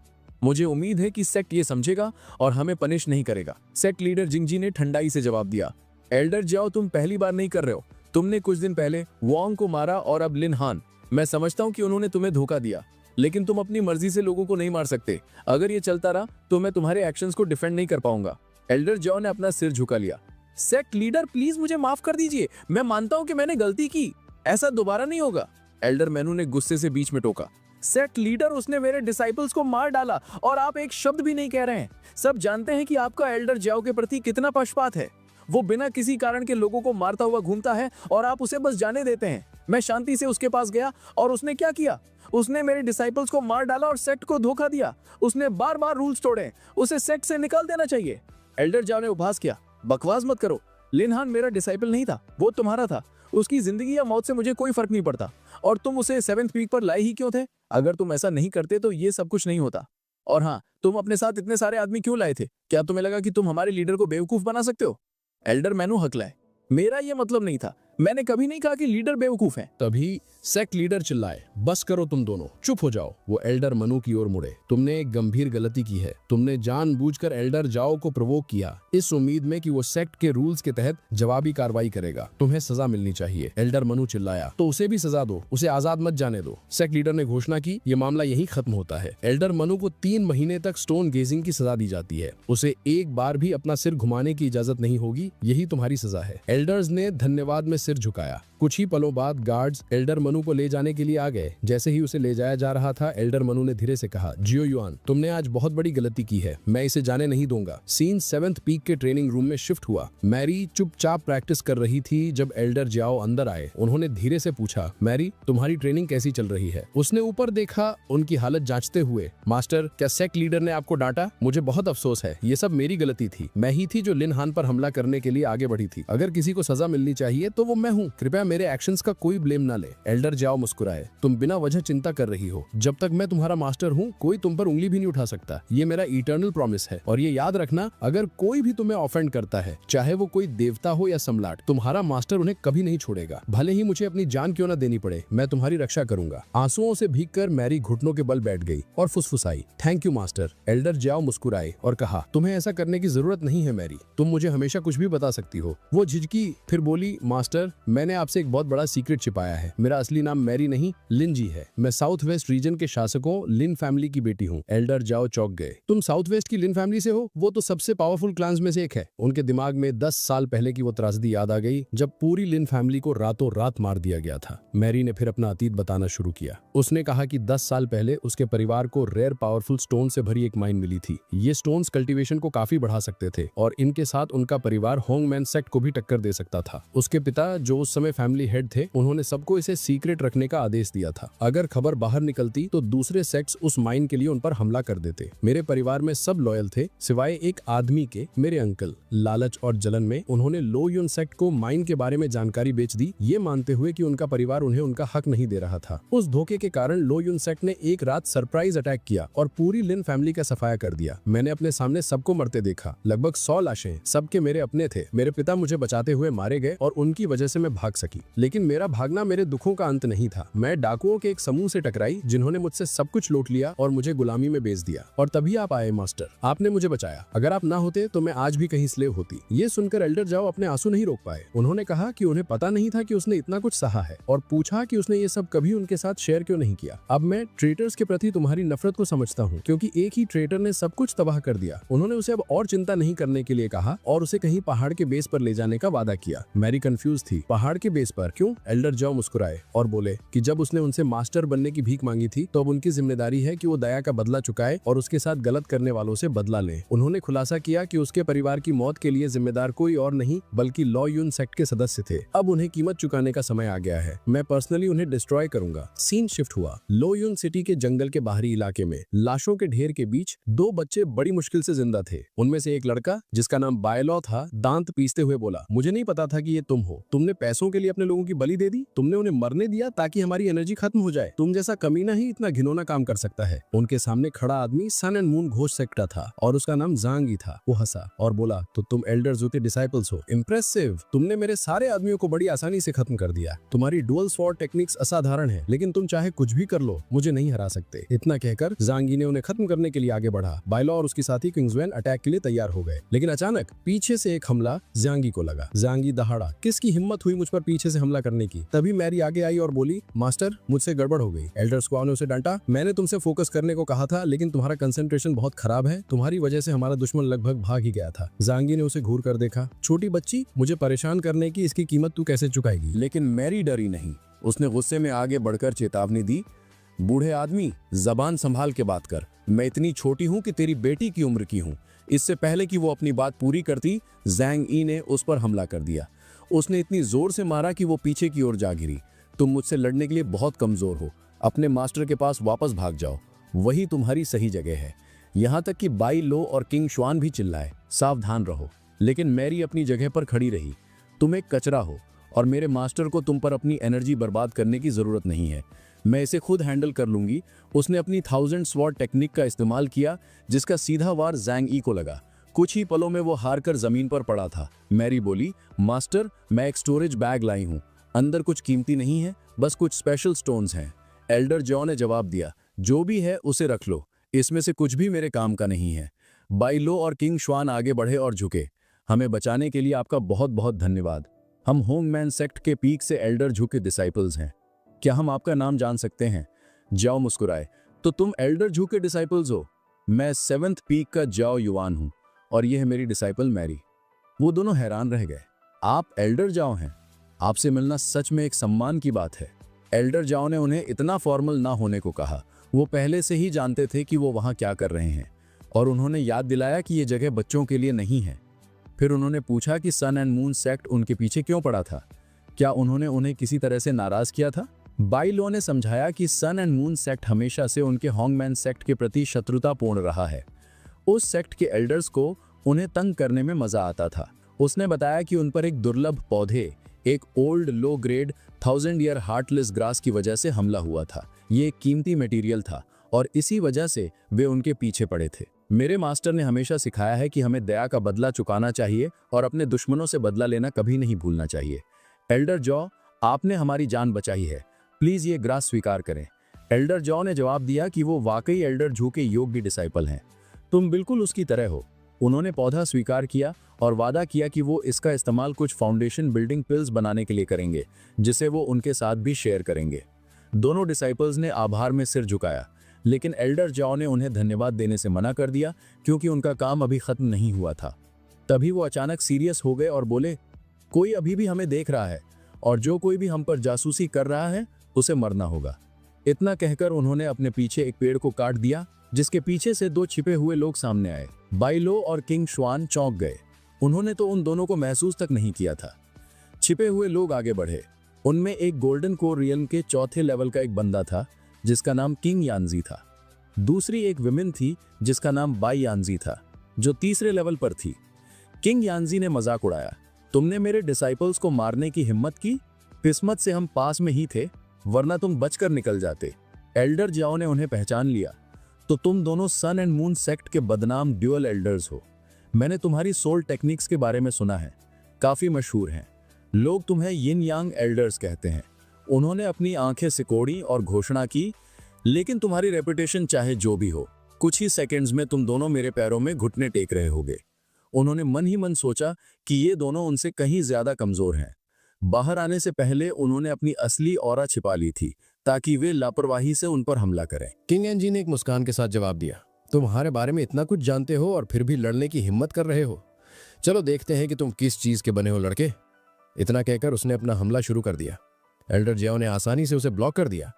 मुझे उम्मीद है कि सेक्ट ये समझेगा और हमें पनिश नहीं करेगा। सेक्ट लीडर जिंगजी ने ठंडाई से जवाब दिया, एल्डर जाओ तुम पहली बार नहीं कर रहे हो। तुमने कुछ दिन पहले वोंग को मारा और अब लिन हान। मैं समझता हूं कि उन्होंने तुम्हें धोखा दिया, लेकिन तुम अपनी मर्जी से लोगों को नहीं मार सकते। अगर ये चलता रहा तो मैं तुम्हारे एक्शंस को डिफेंड नहीं कर पाऊंगा। एल्डर जाओ ने अपना सिर झुका लिया। सेक्ट लीडर प्लीज मुझे माफ कर दीजिए, मैं मानता हूं कि मैंने गलती की, ऐसा दोबारा नहीं होगा। एल्डर मेनू ने गुस्से से बीच में टोका, सेक्ट लीडर उसने मेरे डिसाइपल्स को मार डाला और आप एक शब्द भी नहीं कह रहे हैं। सब जानते हैं कि आपका एल्डर जाओ के प्रति कितना पक्षपात है। वो बिना किसी कारण के लोगों को मारता हुआ घूमता है और आप उसे बस जाने देते हैं। मैं शांति से उसके पास गया और उसने क्या किया? उसने मेरे डिसाइपल्स को मार डाला और सेक्ट को धोखा दिया। उसने बार बार रूल्स तोड़े। उसे सेक्ट से निकाल देना चाहिए। एल्डर जाओ ने उपहास किया, बकवास मत करो। लिन हान मेरा डिसाइपल नहीं था, वो तुम्हारा था। उसकी जिंदगी या मौत से मुझे कोई फर्क नहीं पड़ता। और तुम उसे 7th वीक पर लाए ही क्यों थे? अगर तुम ऐसा नहीं करते तो ये सब कुछ नहीं होता। और हाँ, तुम अपने साथ इतने सारे आदमी क्यों लाए थे? क्या तुम्हें लगा कि तुम हमारे लीडर को बेवकूफ बना सकते हो? एल्डर मेनू हकलाए, मेरा ये मतलब नहीं था। मैंने कभी नहीं कहा कि लीडर बेवकूफ है। तभी सेक्ट लीडर चिल्लाए, बस करो तुम दोनों, चुप हो जाओ। वो एल्डर मनु की ओर मुड़े, तुमने एक गंभीर गलती की है। तुमने जानबूझकर एल्डर जाओ को प्रोवोक किया, इस उम्मीद में कि वो सेक्ट के रूल्स के तहत जवाबी कार्रवाई करेगा। तुम्हें सजा मिलनी चाहिए। एल्डर मनु चिल्लाया, तो उसे भी सजा दो, उसे आजाद मत जाने दो। सेक्ट लीडर ने घोषणा की, ये मामला यहीं खत्म होता है। एल्डर मनु को 3 महीने तक स्टोन गेजिंग की सजा दी जाती है। उसे एक बार भी अपना सिर घुमाने की इजाजत नहीं होगी। यही तुम्हारी सजा है। एल्डर्स ने धन्यवाद में सिर झुकाया। कुछ ही पलों बाद गार्ड्स एल्डर मनु को ले जाने के लिए आ गए। जैसे ही उसे ले जाया जा रहा था, एल्डर मनु ने धीरे से कहा, जियो युआन, तुमने आज बहुत बड़ी गलती की है, मैं इसे जाने नहीं दूंगा। सीन 7th पीक के ट्रेनिंग रूम में शिफ्ट हुआ। मैरी चुपचाप प्रैक्टिस कर रही थी जब एल्डर जाओ अंदर आए। उन्होंने धीरे से पूछा, मैरी तुम्हारी ट्रेनिंग कैसी चल रही है? उसने ऊपर देखा, उनकी हालत जांचते हुए, मास्टर क्या सेक्ट लीडर ने आपको डांटा? मुझे बहुत अफसोस है, ये सब मेरी गलती थी। मैं ही थी जो लिन हान पर हमला करने के लिए आगे बढ़ी थी। अगर किसी को सजा मिलनी चाहिए तो वो मैं हूँ। कृपया मेरे एक्शंस का कोई ब्लेम ना ले। एल्डर जाओ मुस्कुराए, तुम बिना वजह चिंता कर रही हो। जब तक मैं तुम्हारा मास्टर हूँ, कोई तुम पर उंगली भी नहीं उठा सकता। ये मेरा इटर्नल प्रॉमिस है। और ये याद रखना, अगर कोई भी तुम्हें ऑफेंड करता है, चाहे वो कोई देवता हो या सम्राट, तुम्हारा मास्टर उन्हें कभी नहीं छोड़ेगा। भले ही मुझे अपनी जान क्यों ना देनी पड़े, मैं तुम्हारी रक्षा करूंगा। आंसुओं से भीगकर मैरी घुटनों के बल बैठ गई और फुसफुसाई, थैंक यू मास्टर। एल्डर जाओ मुस्कुराए और कहा, तुम्हें ऐसा करने की जरूरत नहीं है मैरी, तुम मुझे हमेशा कुछ भी बता सकती हो। वो झिझकी, फिर बोली, मास्टर मैंने आपसे एक बहुत बड़ा सीक्रेट छिपाया है। मेरा असली नाम मैरी नहीं लिन जी है। मैं साउथ वेस्ट रीजन के शासकों लिन फैमिली की बेटी हूँ। एल्डर जाओ चौंक गए, तुम साउथ वेस्ट की लिन फैमिली से हो? वो तो सबसे पावरफुल क्लान्स में से एक है। उनके दिमाग में 10 साल पहले की वो त्रासदी याद आ गई जब पूरी लिन फैमिली को रातों रात मार दिया गया था। मैरी ने फिर अपना अतीत बताना शुरू किया। उसने कहा कि 10 साल पहले उसके परिवार को रेयर पावरफुल स्टोन से भरी एक माइन मिली थी। ये स्टोन्स कल्टीवेशन को काफी बढ़ा सकते थे और इनके साथ उनका परिवार होंगमैन सेक्ट को भी टक्कर दे सकता था। उसके पिता, जो उस समय फैमिली हेड थे, उन्होंने सबको इसे सीक्रेट रखने का आदेश दिया था। अगर खबर बाहर निकलती तो दूसरे सेक्ट्स उस माइन के लिए उन पर हमला कर देते। मेरे परिवार में सब लॉयल थे सिवाय एक आदमी के, मेरे अंकल। लालच और जलन में उन्होंने लो यून सेक्ट को माइन के बारे में जानकारी बेच दी, ये मानते हुए कि उनका परिवार उन्हें उनका हक नहीं दे रहा था। उस धोखे के कारण लो यून सेक्ट ने एक रात सरप्राइज अटैक किया और पूरी लिन फैमिली का सफाया कर दिया। मैंने अपने सामने सबको मरते देखा, लगभग 100 लाशें, सबके मेरे अपने थे। मेरे पिता मुझे बचाते हुए मारे गए और उनकी वजह से मैं भाग सकी। की। लेकिन मेरा भागना मेरे दुखों का अंत नहीं था। मैं डाकुओं के एक समूह से टकराई जिन्होंने मुझसे सब कुछ लूट लिया और मुझे गुलामी में बेच दिया। और तभी आप आए मास्टर, आपने मुझे बचाया। अगर आप ना होते तो मैं आज भी कहीं स्लेव होती। ये सुनकर एल्डर जाओ अपने आंसू नहीं रोक पाए। उन्होंने कहा कि उन्हें पता नहीं था कि उसने इतना कुछ सहा है, और पूछा कि उसने ये सब कभी उनके साथ शेयर क्यों नहीं किया। अब मैं ट्रेटर्स के प्रति तुम्हारी नफरत को समझता हूँ, क्योंकि एक ही ट्रेटर ने सब कुछ तबाह कर दिया। उन्होंने उसे अब और चिंता नहीं करने के लिए कहा और उसे कहीं पहाड़ के बेस पर ले जाने का वादा किया। मैरी कंफ्यूज थी। पहाड़ के बेस पर क्यों? एल्डर जाओ मुस्कुराए और बोले कि जब उसने उनसे मास्टर बनने की भीख मांगी थी तो अब उनकी जिम्मेदारी है कि वो दया का बदला चुकाए और उसके साथ गलत करने वालों से बदला ले। उन्होंने खुलासा किया कि उसके परिवार की मौत के लिए जिम्मेदार कोई और नहीं बल्कि लॉ यून सेक्ट के सदस्य थे। अब उन्हें कीमत चुकाने का समय आ गया है। मैं पर्सनली उन्हें डिस्ट्रॉय करूंगा। सीन शिफ्ट हुआ। लो यून सिटी के जंगल के बाहरी इलाके में लाशों के ढेर के बीच दो बच्चे बड़ी मुश्किल से जिंदा थे। उनमें से एक लड़का जिसका नाम बायलॉ था दांत पीसते हुए बोला, मुझे नहीं पता था कि ये तुम हो। तुमने पैसों के लिए अपने लोगों की बलि दे दी। तुमने उन्हें मरने दिया ताकि हमारी एनर्जी खत्म हो जाए। तुम जैसा कमीना ही इतना घिनौना काम कर सकता है। उनके सामने खड़ा आदमी सन एंड मून घोष सेक्टा था और उसका नाम जांगी था। वो हंसा और बोला, तो तुम एल्डर जू के डिसाइपल्स हो। इम्प्रेसिव। तुमने मेरे सारे आदमियों को बड़ी आसानी से खत्म कर दिया। तुम्हारी डुअल स्वॉर्ड टेक्निक्स असाधारण है, लेकिन तुम चाहे कुछ भी कर लो, मुझे नहीं हरा सकते। इतना कहकर जांगी ने उन्हें खत्म करने के लिए आगे बढ़ा। बायलॉ और उसकी साथी किंग्समैन अटैक के लिए तैयार हो गए, लेकिन अचानक पीछे से एक हमला जांगी को लगा। जांगी दहाड़ा, किसकी हिम्मत हुई मुझ पर पीछे से हमला करने की? तभी मैरी आगे आई और बोली, मास्टर मुझसे गड़बड़ हो गई। एल्डर स्क्वाड ने उसे डांटा, मैंने तुमसे फोकस करने को कहा था, लेकिन तुम्हारा कंसंट्रेशन बहुत खराब है। तुम्हारी वजह से हमारा दुश्मन लगभग भाग ही गया था। जांगी ने उसे घूर कर देखा। छोटी बच्ची, मुझे परेशान करने की इसकी कीमत तू कैसे चुकाएगी? लेकिन मैरी डरी नहीं। उसने गुस्से में आगे बढ़कर चेतावनी दी, बूढ़े आदमी, जबान संभाल के बात कर। मैं इतनी छोटी हूं कि तेरी बेटी की उम्र की हूं। इससे पहले कि वो अपनी बात पूरी करती, जैंग ई ने उस पर हमला कर दिया। उसने इतनी जोर से मारा कि वो पीछे की ओर जा गिरी। तुम मुझसे लड़ने के लिए बहुत कमजोर हो। अपने मास्टर के पास वापस भाग जाओ, वही तुम्हारी सही जगह है। यहां तक कि बाई लो और किंग श्वान भी चिल्लाए, सावधान रहो। लेकिन मैरी अपनी जगह पर खड़ी रही। तुम एक कचरा हो और मेरे मास्टर को तुम पर अपनी एनर्जी बर्बाद करने की जरूरत नहीं है। मैं इसे खुद हैंडल कर लूंगी। उसने अपनी 1000 स्वॉर्ड टेक्निक का इस्तेमाल किया, जिसका सीधा वार जैंग ई को लगा। कुछ ही पलों में वो हार कर जमीन पर पड़ा था। मैरी बोली, मास्टर, मैं एक स्टोरेज बैग लाई हूं। अंदर कुछ कीमती नहीं है, बस कुछ स्पेशल स्टोन्स हैं। एल्डर जॉ ने जवाब दिया, जो भी है उसे रख लो। इसमें से कुछ भी मेरे काम का नहीं है। बाइलो और किंग श्वान आगे बढ़े और झुके। हमें बचाने के लिए आपका बहुत बहुत धन्यवाद। हम होंगमैन सेक्ट के पीक से एल्डर जू के डिसाइपल्स हैं। क्या हम आपका नाम जान सकते हैं? जाओ मुस्कुराए, तो तुम एल्डर जू के डिसाइपल्स हो? मैं 7th पीक का जाओ युवान हूं और यह है मेरी डिसाइपल मैरी। वो दोनों हैरान रह गए। आप एल्डर जाओ हैं? आपसे मिलना सच में एक सम्मान की बात है। एल्डर जाओ ने उन्हें इतना फॉर्मल ना होने को कहा। वो पहले से ही जानते थे कि वो वहां क्या कर रहे हैं, और उन्होंने याद दिलाया कि ये जगह बच्चों के लिए नहीं है। फिर उन्होंने पूछा कि सन एंड मून सेक्ट उनके पीछे क्यों पड़ा था। क्या उन्होंने उन्हें किसी तरह से नाराज किया था? बाइलो ने समझाया कि सन एंड मून सेक्ट हमेशा से उनके होंगमैन सेक्ट के प्रति शत्रुतापूर्ण रहा है। उस सेक्ट के एल्डर्स को उन्हें तंग करने में मजा आता था। उसने बताया कि उन पर एक दुर्लभ पौधे, एक old low grade 1000 year heartless grass की वजह से हमला हुआ था। ये एक कीमती मटेरियल था और इसी वजह से वे उनके पीछे पड़े थे। मेरे मास्टर ने हमेशा सिखाया है कि हमें दया का बदला चुकाना चाहिए और अपने दुश्मनों से बदला लेना कभी नहीं भूलना चाहिए। एल्डर जॉ, आपने हमारी जान बचाई है। प्लीज ये ग्रास स्वीकार करें। एल्डर जॉ ने जवाब दिया कि वो वाकई एल्डर जू के योग्य डिसाइपल हैं। तुम बिल्कुल उसकी तरह हो। उन्होंने पौधा स्वीकार किया और वादा किया कि वो इसका इस्तेमाल कुछ फाउंडेशन बिल्डिंग पिल्स बनाने के लिए करेंगे, जिसे वो उनके साथ भी शेयर करेंगे। दोनों डिसाइपल्स ने आभार में सिर झुकाया, लेकिन एल्डर जॉ ने उन्हें धन्यवाद देने से मना कर दिया क्योंकि उनका काम अभी खत्म नहीं हुआ था। तभी वो अचानक सीरियस हो गए और बोले, कोई अभी भी हमें देख रहा है और जो कोई भी हम पर जासूसी कर रहा है उसे मरना होगा। इतना कहकर उन्होंने अपने पीछे एक पेड़ को काट दिया, जिसके पीछे से दो छिपे हुए लोग सामने आए। बाइलो और किंग श्वान चौंक गए। उन्होंने तो उन दोनों को महसूस तक नहीं किया था। छिपे हुए लोग आगे बढ़े। उनमें एक गोल्डन कोर रियल्म के 4थे लेवल का एक बंदा था जिसका नाम किंग यानजी था। दूसरी एक विमेन थी जिसका नाम बाई यानजी था, जो 3रे लेवल पर थी। किंग यानजी ने मजाक उड़ाया, तुमने मेरे डिसाइपल्स को मारने की हिम्मत की? किस्मत से हम पास में ही थे, वरना तुम बचकर निकल जाते। एल्डर जाओ ने उन्हें पहचान लिया। तो तुम दोनों सन एंड मून सेक्ट के बदनाम ड्यूअल एल्डर्स हो। मैंने तुम्हारी सोल टेक्निक्स के बारे में सुना है, काफी मशहूर हैं। लोग तुम्हें यिन यांग एल्डर्स कहते हैं। उन्होंने अपनी आंखें सिकोड़ी और घोषणा की, लेकिन तुम्हारी रेपुटेशन चाहे जो भी हो, कुछ ही सेकंड्स में तुम दोनों मेरे पैरों में घुटने टेक रहे होगे। उन्होंने मन ही मन सोचा कि ये दोनों उनसे कहीं ज्यादा कमजोर हैं। बाहर आने से पहले उन्होंने अपनी असली ऑरा छिपा ली थी ताकि वे लापरवाही से उन पर हमला करें। किंग एनजी ने एक मुस्कान के साथ जवाब दिया, तुम्हारे बारे में इतना कुछ जानते हो और फिर भी लड़ने की हिम्मत कर रहे हो। चलो देखते हैं कि तुम किस चीज के बने हो लड़के। इतना कहकर उसने अपना हमला शुरू कर दिया। एल्डर जियाओ ने आसानी से उसे ब्लॉक कर दिया।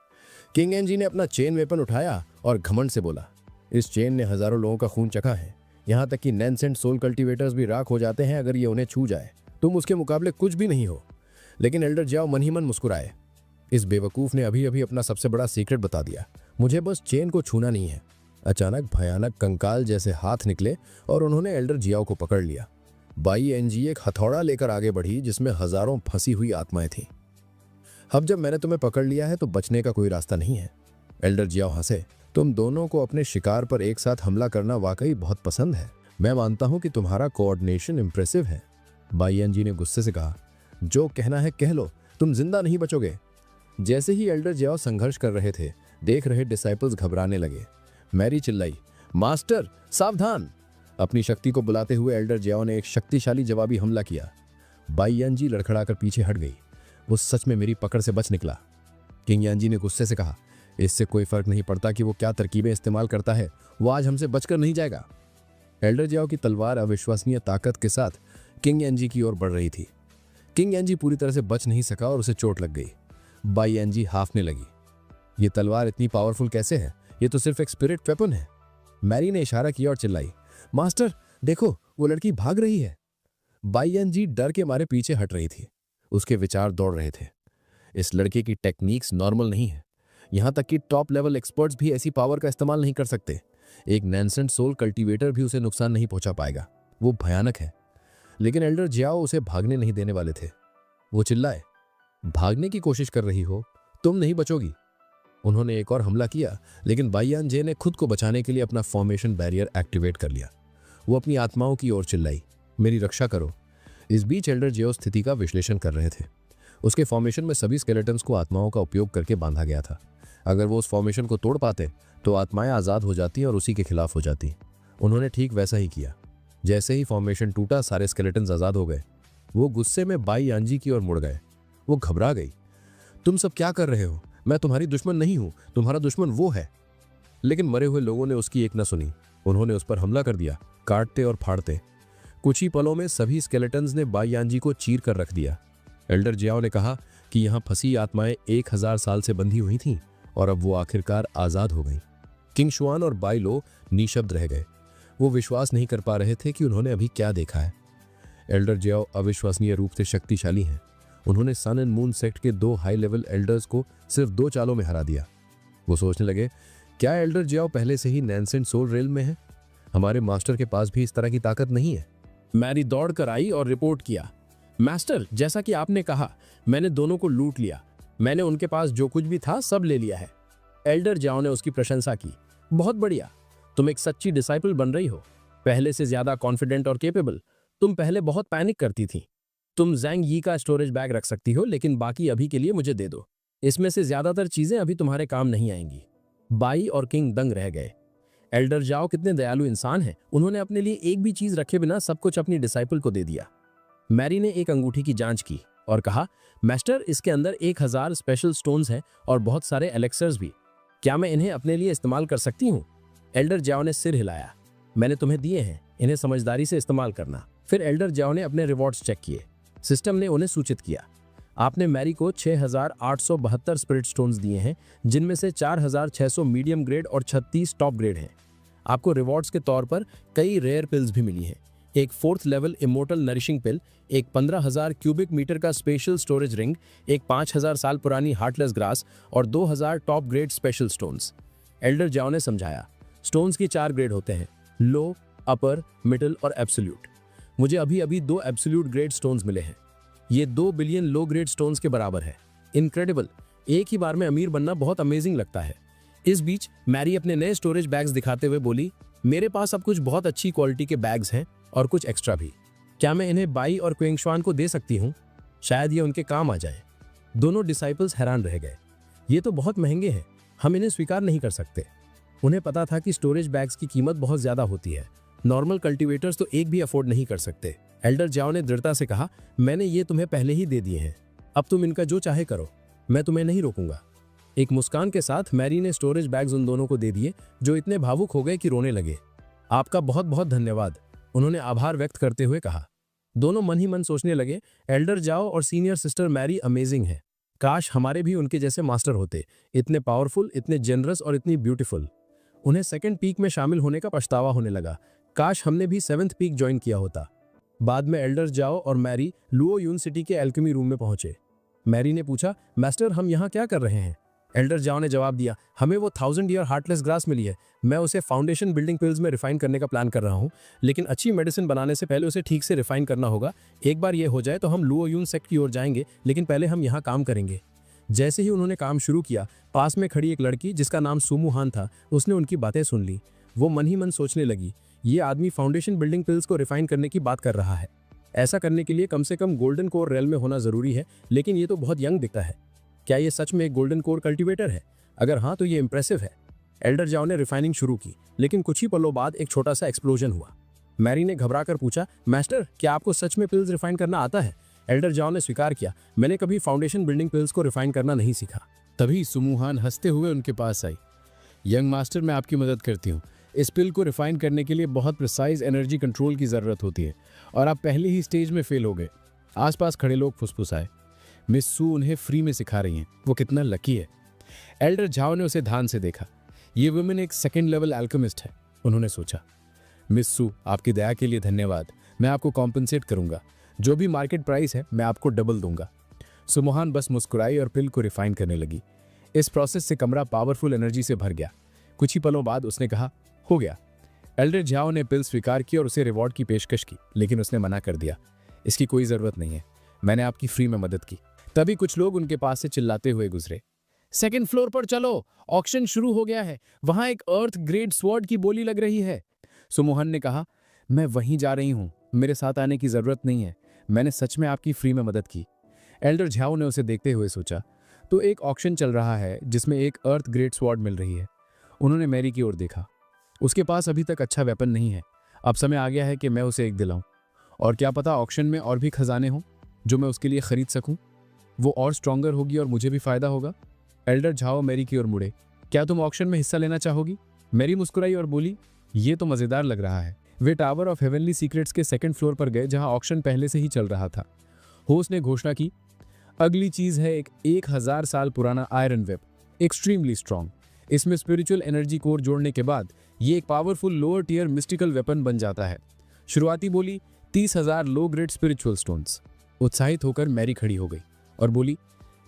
किंग एनजी ने अपना चेन वेपन उठाया और घमंड से बोला, इस चेन ने हजारों लोगों का खून चखा है, यहाँ तक कि नैनसेंट सोल कल्टीवेटर्स भी राख हो जाते हैं अगर ये उन्हें छू जाए। तुम उसके मुकाबले कुछ भी नहीं हो। लेकिन एल्डर जियाओ मन ही मन मुस्कुराए। इस बेवकूफ ने अभी अभी अपना सबसे बड़ा सीक्रेट बता दिया, मुझे बस चेन को छूना नहीं है। अचानक भयानक कंकाल जैसे हाथ निकले और उन्होंने एल्डर जियाओ को पकड़ लिया। बाई एनजी एक हथौड़ा लेकर आगे बढ़ी जिसमें हजारों फंसी हुई आत्माएं थीं। अब जब मैंने तुम्हें पकड़ लिया है तो बचने का कोई रास्ता नहीं है। एल्डर जियाओ हंसे, तुम दोनों को अपने शिकार पर एक साथ हमला करना वाकई बहुत पसंद है। मैं मानता हूं कि तुम्हारा कोऑर्डिनेशन इंप्रेसिव है। बाई एनजी ने गुस्से से कहा, जो कहना है कह लो, तुम जिंदा नहीं बचोगे। जैसे ही एल्डर जियाओ संघर्ष कर रहे थे, देख रहे डिसाइपल्स घबराने लगे। मैरी चिल्लाई, मास्टर सावधान। अपनी शक्ति को बुलाते हुए एल्डर जियाओ ने एक शक्तिशाली जवाबी हमला किया। बाई यानजी लड़खड़ाकर पीछे हट गई। वो सच में मेरी पकड़ से बच निकला। किंग यानजी ने गुस्से से कहा, इससे कोई फर्क नहीं पड़ता कि वो क्या तरकीबें इस्तेमाल करता है, वो आज हमसे बचकर नहीं जाएगा। एल्डर जियाओ की तलवार अविश्वसनीय ताकत के साथ किंग यानजी की ओर बढ़ रही थी। किंग यानजी पूरी तरह से बच नहीं सका और उसे चोट लग गई। बाई यानजी हाफने लगी, ये तलवार इतनी पावरफुल कैसे है? ये तो सिर्फ एक स्पिरिट वेपन है। मैरी ने इशारा किया और चिल्लाई, मास्टर देखो, वो लड़की भाग रही है। बाई यानजी डर के मारे पीछे हट रही थी। उसके विचार दौड़ रहे थे। इस लड़के की टेक्निक्स नॉर्मल नहीं है। यहां तक कि टॉप लेवल एक्सपर्ट्स भी ऐसी पावर का इस्तेमाल नहीं कर सकते। एक नैनसेंट सोल कल्टीवेटर भी उसे नुकसान नहीं पहुंचा पाएगा। वो भयानक है। लेकिन एल्डर जियाओ उसे भागने नहीं देने वाले थे। वो चिल्लाए, भागने की कोशिश कर रही हो, तुम नहीं बचोगी। उन्होंने एक और हमला किया, लेकिन बाई यानजे ने खुद को बचाने के लिए अपना फॉर्मेशन बैरियर एक्टिवेट कर लिया। वो अपनी आत्माओं की ओर चिल्लाई, मेरी रक्षा करो। इस बीच एल्डर जियाओ स्थिति का विश्लेषण कर रहे थे। उसके फॉर्मेशन में सभी स्केलेटन्स को आत्माओं का उपयोग करके बांधा गया था। अगर वो उस फॉर्मेशन को तोड़ पाते तो आत्माएं आजाद हो जाती और उसी के खिलाफ हो जाती। उन्होंने ठीक वैसा ही किया। जैसे ही फॉर्मेशन टूटा, सारे स्केलेटन्स आजाद हो गए। वो गुस्से में बाई यानजी की ओर मुड़ गए। वो घबरा गई, तुम सब क्या कर रहे हो? मैं तुम्हारी दुश्मन नहीं हूं, तुम्हारा दुश्मन वो है। लेकिन मरे हुए लोगों ने उसकी एक न सुनी। उन्होंने उस पर हमला कर दिया, काटते और फाड़ते। कुछ ही पलों में सभी स्केलेटन्स ने बाई यानजी को चीर कर रख दिया। एल्डर जियाओ ने कहा कि यहाँ फंसी आत्माएं 1000 साल से बंधी हुई थीं और अब वो आखिरकार आजाद हो गईं। किंग शुआन और बाई लो निशब्द रह गए। वो विश्वास नहीं कर पा रहे थे कि उन्होंने अभी क्या देखा है। एल्डर जियाओ अविश्वसनीय रूप से शक्तिशाली हैं। उन्होंने सन एंड मून सेक्ट के 2 हाई लेवल एल्डर्स को सिर्फ 2 चालों में हरा दिया। वो सोचने लगे, क्या एल्डर जियाओ पहले से ही नैनसेंट सोल रेल में है? हमारे मास्टर के पास भी इस तरह की ताकत नहीं है। मैरी दौड़ कर आई और रिपोर्ट किया, मास्टर जैसा कि आपने कहा, मैंने दोनों को लूट लिया। मैंने उनके पास जो कुछ भी था सब ले लिया है। एल्डर जियाओ ने उसकी प्रशंसा की, बहुत बढ़िया, तुम एक सच्ची डिसाइपल बन रही हो, पहले से ज्यादा कॉन्फिडेंट और केपेबल। तुम पहले बहुत पैनिक करती थी। तुम जैंग यी का स्टोरेज बैग रख सकती हो, लेकिन बाकी अभी के लिए मुझे दे दो। इसमें से ज्यादातर चीजें अभी तुम्हारे काम नहीं आएंगी। बाई और किंग दंग रह गए। एल्डर जियाओ कितने दयालु इंसान हैं। उन्होंने अपने लिए एक भी चीज रखे बिना सब कुछ अपनी डिसाइपल को दे दिया। मैरी ने एक अंगूठी की जांच की और कहा, मास्टर इसके अंदर 1000 स्पेशल स्टोन्स हैं और बहुत सारे एलेक्सर्स भी। क्या मैं इन्हें अपने लिए इस्तेमाल कर सकती हूँ? एल्डर जियाओ ने सिर हिलाया, मैंने तुम्हें दिए हैं, इन्हें समझदारी से इस्तेमाल करना। फिर एल्डर जियाओ ने अपने रिवॉर्ड्स चेक किए। सिस्टम ने उन्हें सूचित किया, आपने मैरी को 6872 स्पिरिट स्टोन्स दिए हैं, जिनमें से 4600 मीडियम ग्रेड और 36 टॉप ग्रेड हैं। आपको रिवॉर्ड्स के तौर पर कई रेयर पिल्स भी मिली हैं। एक 4th level immortal nourishing pill, एक 15000 क्यूबिक मीटर का स्पेशल स्टोरेज रिंग, एक 5000 साल पुरानी हार्टलेस ग्रास और 2000 top grade special stones. Elder Jiao ने समझाया, स्टोन्स की 4 ग्रेड होते हैं, लो, अपर, मिडल और एब्सोल्यूट। मुझे अभी अभी 2 एब्सोल्यूट ग्रेड स्टोन्स मिले हैं। ये 2 बिलियन लो ग्रेड स्टोन्स के बराबर है। इनक्रेडिबल, एक ही बार में अमीर बनना बहुत अमेजिंग लगता है। इस बीच मैरी अपने नए स्टोरेज बैग्स दिखाते हुए बोली, मेरे पास अब कुछ बहुत अच्छी क्वालिटी के बैग्स हैं और कुछ एक्स्ट्रा भी। क्या मैं इन्हें बाई और क्विंग शुआन को दे सकती हूँ? शायद ये उनके काम आ जाए। दोनों डिसाइपल्स हैरान रह गए। ये तो बहुत महंगे हैं, हम इन्हें स्वीकार नहीं कर सकते। उन्हें पता था कि स्टोरेज बैग्स की कीमत बहुत ज्यादा होती है। नॉर्मल कल्टीवेटर्स तो एक भी अफोर्ड नहीं कर सकते। एल्डर जाओ ने दृढ़ता से कहा, मैंने ये तुम्हें पहले ही दे दिए हैं, अब तुम इनका जो चाहे करो, मैं तुम्हें नहीं रोकूंगा। एक मुस्कान के साथ मैरी ने स्टोरेज बैग्स उन दोनों को दे दिए, जो इतने भावुक हो गए कि रोने लगे। आपका बहुत बहुत धन्यवाद, उन्होंने आभार व्यक्त करते हुए कहा। दोनों मन ही मन सोचने लगे, एल्डर जाओ और सीनियर सिस्टर मैरी अमेजिंग है। काश हमारे भी उनके जैसे मास्टर होते, इतने पावरफुल, इतने जेनरस और इतनी ब्यूटीफुल। उन्हें सेकंड पीक में शामिल होने का पछतावा होने लगा। काश हमने भी 7th पीक ज्वाइन किया होता। बाद में एल्डर जाओ और मैरी लुओ यून सिटी के एल्केमी रूम में पहुंचे। मैरी ने पूछा, मास्टर हम यहाँ क्या कर रहे हैं? एल्डर जाओ ने जवाब दिया, हमें वो 1000 ईयर हार्टलेस ग्रास मिली है, मैं उसे फाउंडेशन बिल्डिंग पिल्स में रिफाइन करने का प्लान कर रहा हूँ, लेकिन अच्छी मेडिसिन बनाने से पहले उसे ठीक से रिफाइन करना होगा। एक बार ये हो जाए तो हम लुओ यून सेक्ट की ओर जाएंगे, लेकिन पहले हम यहाँ काम करेंगे। जैसे ही उन्होंने काम शुरू किया, पास में खड़ी एक लड़की जिसका नाम सुमू हान था, उसने उनकी बातें सुन ली। वो मन ही मन सोचने लगी, ये आदमी फाउंडेशन बिल्डिंग पिल्स को रिफाइन करने की बात कर रहा है। ऐसा करने के लिए कम से कम गोल्डन कोर रेल में होना जरूरी है, लेकिन ये तो बहुत यंग दिखता है। क्या ये सच में एक गोल्डन कोर कल्टीवेटर है? अगर हाँ तो ये इंप्रेसिव है। एल्डर जाओ ने रिफाइनिंग शुरू की, लेकिन कुछ ही पलों बाद एक छोटा सा एक्सप्लोजन हुआ। मैरी ने घबराकर पूछा, मास्टर क्या आपको सच में पिल्स रिफाइन करना आता है? एल्डर जाओ ने स्वीकार किया, मैंने कभी फाउंडेशन बिल्डिंग पिल्स को रिफाइन करना नहीं सीखा। तभी सुमुहान हंसते हुए उनके पास आई। यंग मास्टर, मैं आपकी मदद करती हूँ। इस पिल को रिफाइन करने के लिए बहुत प्रिसाइज एनर्जी कंट्रोल की ज़रूरत होती है और आप पहले ही स्टेज में फेल हो गए। आसपास खड़े लोग फुसफुसाए। मिस सू उन्हें फ्री में सिखा रही हैं, वो कितना लकी है। एल्डर झाओ ने उसे ध्यान से देखा। ये वुमेन एक सेकंड लेवल एल्केमिस्ट है, उन्होंने सोचा। मिस सू, आपकी दया के लिए धन्यवाद, मैं आपको कॉम्पनसेट करूंगा। जो भी मार्केट प्राइस है मैं आपको डबल दूंगा। सुमुहान बस मुस्कुराई और पिल को रिफाइन करने लगी। इस प्रोसेस से कमरा पावरफुल एनर्जी से भर गया। कुछ ही पलों बाद उसने कहा, हो गया। एल्डर झाओ ने पिल स्वीकार की और उसे रिवॉर्ड की पेशकश की, लेकिन उसने मना कर दिया, इसकी कोई जरूरत नहीं है, मैंने आपकी फ्री में मदद की। तभी कुछ लोग उनके पास से चिल्लाते हुए गुजरे, सेकंड फ्लोर पर चलो, ऑक्शन शुरू हो गया है, वहां एक अर्थ ग्रेड स्वॉर्ड की बोली लग रही है। सुमुहन ने कहा, मैं वहीं जा रही हूं, मेरे साथ आने की जरूरत नहीं है, मैंने सच में आपकी फ्री में मदद की। एल्डर झाओ ने उसे देखते हुए सोचा, तो एक ऑक्शन चल रहा है जिसमें एक अर्थ ग्रेड स्वॉर्ड मिल रही है। उन्होंने मैरी की ओर देखा। उसके पास अभी तक अच्छा वेपन नहीं है, अब समय आ गया है कि मैं उसे एक दिलाऊं, और क्या पता ऑक्शन में और भी खजाने हों जो मैं उसके लिए खरीद सकूं। वो और स्ट्रॉन्गर होगी और मुझे भी फायदा होगा। एल्डर झाओ मैरी की ओर मुड़े, क्या तुम ऑक्शन में हिस्सा लेना चाहोगी? मैरी मुस्कुराई और बोली, ये तो मजेदार लग रहा है। वे टावर ऑफ हेवनली सीक्रेट्स के सेकंड फ्लोर पर गए, जहां ऑक्शन पहले से ही चल रहा था। होस्ट ने घोषणा की, अगली चीज है एक 1000 साल पुराना आयरन वेब, एक्सट्रीमली स्ट्रॉन्ग। इसमें स्पिरिचुअल एनर्जी कोर जोड़ने के बाद ये एक powerful lower tier mystical weapon बन जाता है। शुरुआती बोली 30,000 लो ग्रेड स्पिरिचुअल स्टोन्स। उत्साहित होकर मैरी खड़ी हो गई और बोली,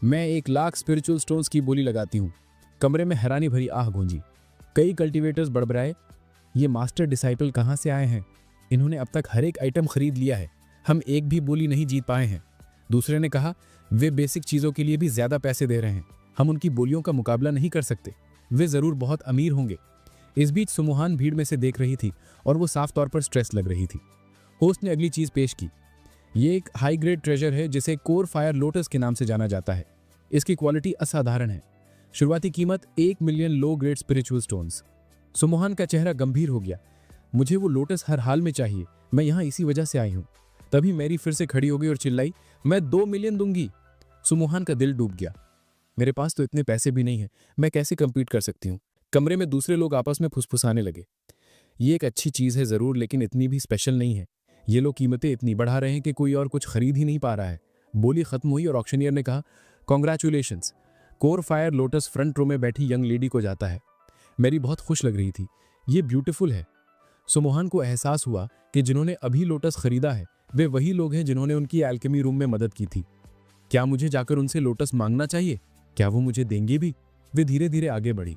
मैं 1,00,000 स्पिरिचुअल स्टोन्स की बोली लगाती हूँ। कमरे में हैरानी भरी आह गूंजी। कई कल्टीवेटर्स बड़बड़ाए, ये मास्टर डिसाइपल कहाँ से आए हैं? इन्होंने अब तक हर एक आइटम खरीद लिया है, हम एक भी बोली नहीं जीत पाए हैं। दूसरे ने कहा, वे बेसिक चीजों के लिए भी ज्यादा पैसे दे रहे हैं, हम उनकी बोलियों का मुकाबला नहीं कर सकते, वे जरूर बहुत अमीर होंगे। इस बीच सुमुहान भीड़ में से देख रही थी और वो साफ तौर पर स्ट्रेस लग रही थी। होस्ट ने अगली चीज पेश की, ये एक हाई ग्रेड ट्रेजर है जिसे कोर फायर लोटस के नाम से जाना जाता है। इसकी क्वालिटी असाधारण है। शुरुआती कीमत 1 million low grade spiritual stones. सुमुहान का चेहरा गंभीर हो गया, मुझे वो लोटस हर हाल में चाहिए, मैं यहाँ इसी वजह से आई हूँ। तभी मैरी फिर से खड़ी हो गई और चिल्लाई, मैं 2 मिलियन दूंगी। सुमुहान का दिल डूब गया, मेरे पास तो इतने पैसे भी नहीं है, मैं कैसे कम्पीट कर सकती हूँ। कमरे में दूसरे लोग आपस में फुसफुसाने लगे, ये एक अच्छी चीज है जरूर, लेकिन इतनी भी स्पेशल नहीं है। ये लोग कीमतें इतनी बढ़ा रहे हैं कि कोई और कुछ खरीद ही नहीं पा रहा है। बोली खत्म हुई और ऑक्शनियर ने कहा, congratulations, core fire lotus front row में बैठी यंग लेडी को जाता है। मैरी बहुत खुश लग रही थी, ये ब्यूटीफुल है। सुमुहान को एहसास हुआ कि जिन्होंने अभी लोटस खरीदा है वे वही लोग हैं जिन्होंने उनकी एल्केमी रूम में मदद की थी। क्या मुझे जाकर उनसे लोटस मांगना चाहिए? क्या वो मुझे देंगे भी? वे धीरे धीरे आगे बढ़ी।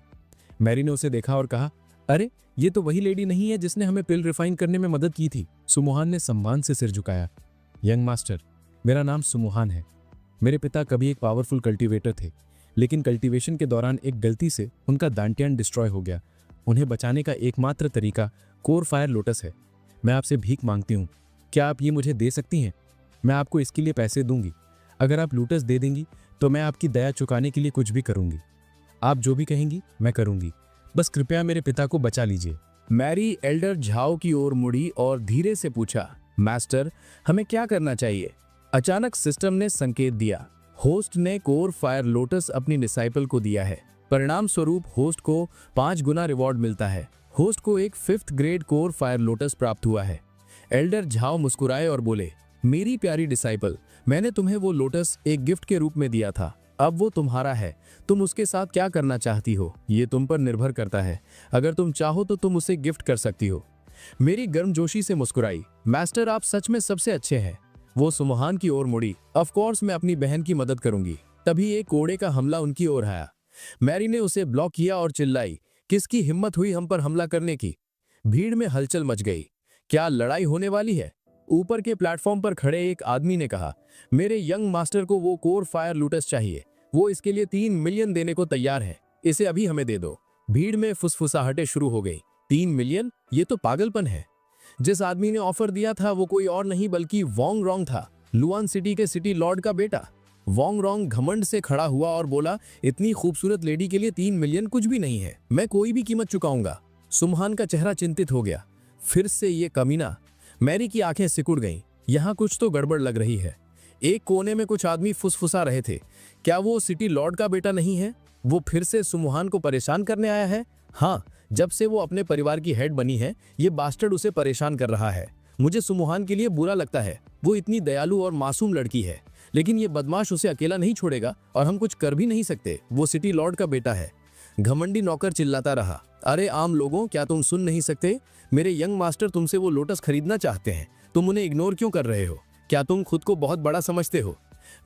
मैरी ने उसे देखा और कहा, अरे ये तो वही लेडी नहीं है जिसने हमें पिल रिफाइन करने में मदद की थी। सुमुहान ने सम्मान से सिर झुकाया, यंग मास्टर, मेरा नाम सुमुहान है। मेरे पिता कभी एक पावरफुल कल्टीवेटर थे, लेकिन कल्टीवेशन के दौरान एक गलती से उनका दांटियान डिस्ट्रॉय हो गया। उन्हें बचाने का एकमात्र तरीका कोर फायर लोटस है। मैं आपसे भीख मांगती हूँ, क्या आप ये मुझे दे सकती हैं? मैं आपको इसके लिए पैसे दूंगी। अगर आप लूटस दे देंगी तो मैं आपकी दया चुकाने के लिए कुछ भी करूंगी। आप जो भी कहेंगी मैं करूंगी, बस कृपया मेरे पिता को बचा लीजिए। मैरी एल्डर झाओ की ओर मुड़ी और धीरे से पूछा, मास्टर, हमें क्या करना चाहिए? अचानक सिस्टम ने संकेत दिया। होस्ट ने कोर फायर लोटस अपनी डिसाइपल को दिया है। परिणाम स्वरूप होस्ट को 5 गुना रिवॉर्ड मिलता है। होस्ट को एक 5th grade core fire lotus प्राप्त हुआ है। एल्डर झाओ मुस्कुराए और बोले, मेरी प्यारी डिसाइपल, मैंने तुम्हें वो लोटस एक गिफ्ट के रूप में दिया था, अब वो तुम्हारा है। तुम उसके साथ क्या करना चाहती हो ये तुम पर निर्भर करता है। अगर तुम चाहो तो तुम उसे गिफ्ट कर सकती हो। मेरी गर्मजोशी से मुस्कुराई, मास्टर आप सच में सबसे अच्छे हैं। वो सुमहान की ओर मुड़ी। ऑफ कोर्स मैं अपनी बहन की मदद करूंगी। तभी एक कोड़े का हमला उनकी ओर आया। मैरी ने उसे ब्लॉक किया और चिल्लाई, किसकी हिम्मत हुई हम पर हमला करने की? भीड़ में हलचल मच गई। क्या लड़ाई होने वाली है? ऊपर के प्लेटफॉर्म पर खड़े एक आदमी ने कहा, मेरे यंग मास्टर को वो कोर फायर लूटस चाहिए। वो इसके लिए 3 मिलियन देने को तैयार है। इसे अभी हमें दे दो। भीड़ में फुसफुसाहटें शुरू हो गई। 3 मिलियन? ये तो पागलपन है। जिस आदमी ने ऑफर दिया था वो कोई और नहीं बल्कि वोंग रोंग था, लुआन सिटी के सिटी लॉर्ड का बेटा। वोंग रोंग घमंड से खड़ा हुआ और बोला, इतनी खूबसूरत लेडी के लिए 3 मिलियन कुछ भी नहीं है। मैं कोई भी कीमत चुकाऊंगा। सुमहान का चेहरा चिंतित हो गया। फिर से ये कमीना। मैरी की आंखें सिकुड़ गईं। यहाँ कुछ तो गड़बड़ लग रही है। एक कोने में कुछ आदमी फुसफुसा रहे थे, क्या वो सिटी लॉर्ड का बेटा नहीं है? वो फिर से सुमहान को परेशान करने आया है? हाँ, जब से वो अपने परिवार की हेड बनी है ये बास्टर्ड उसे परेशान कर रहा है। मुझे सुमहान के लिए बुरा लगता है। वो इतनी दयालु और मासूम लड़की है, लेकिन ये बदमाश उसे अकेला नहीं छोड़ेगा और हम कुछ कर भी नहीं सकते। वो सिटी लॉर्ड का बेटा है। घमंडी नौकर चिल्लाता रहा, अरे आम लोगों, क्या तुम सुन नहीं सकते? मेरे यंग मास्टर तुमसे वो लोटस खरीदना चाहते हैं। तुम उन्हें इग्नोर क्यों कर रहे हो? क्या तुम खुद को बहुत बड़ा समझते हो?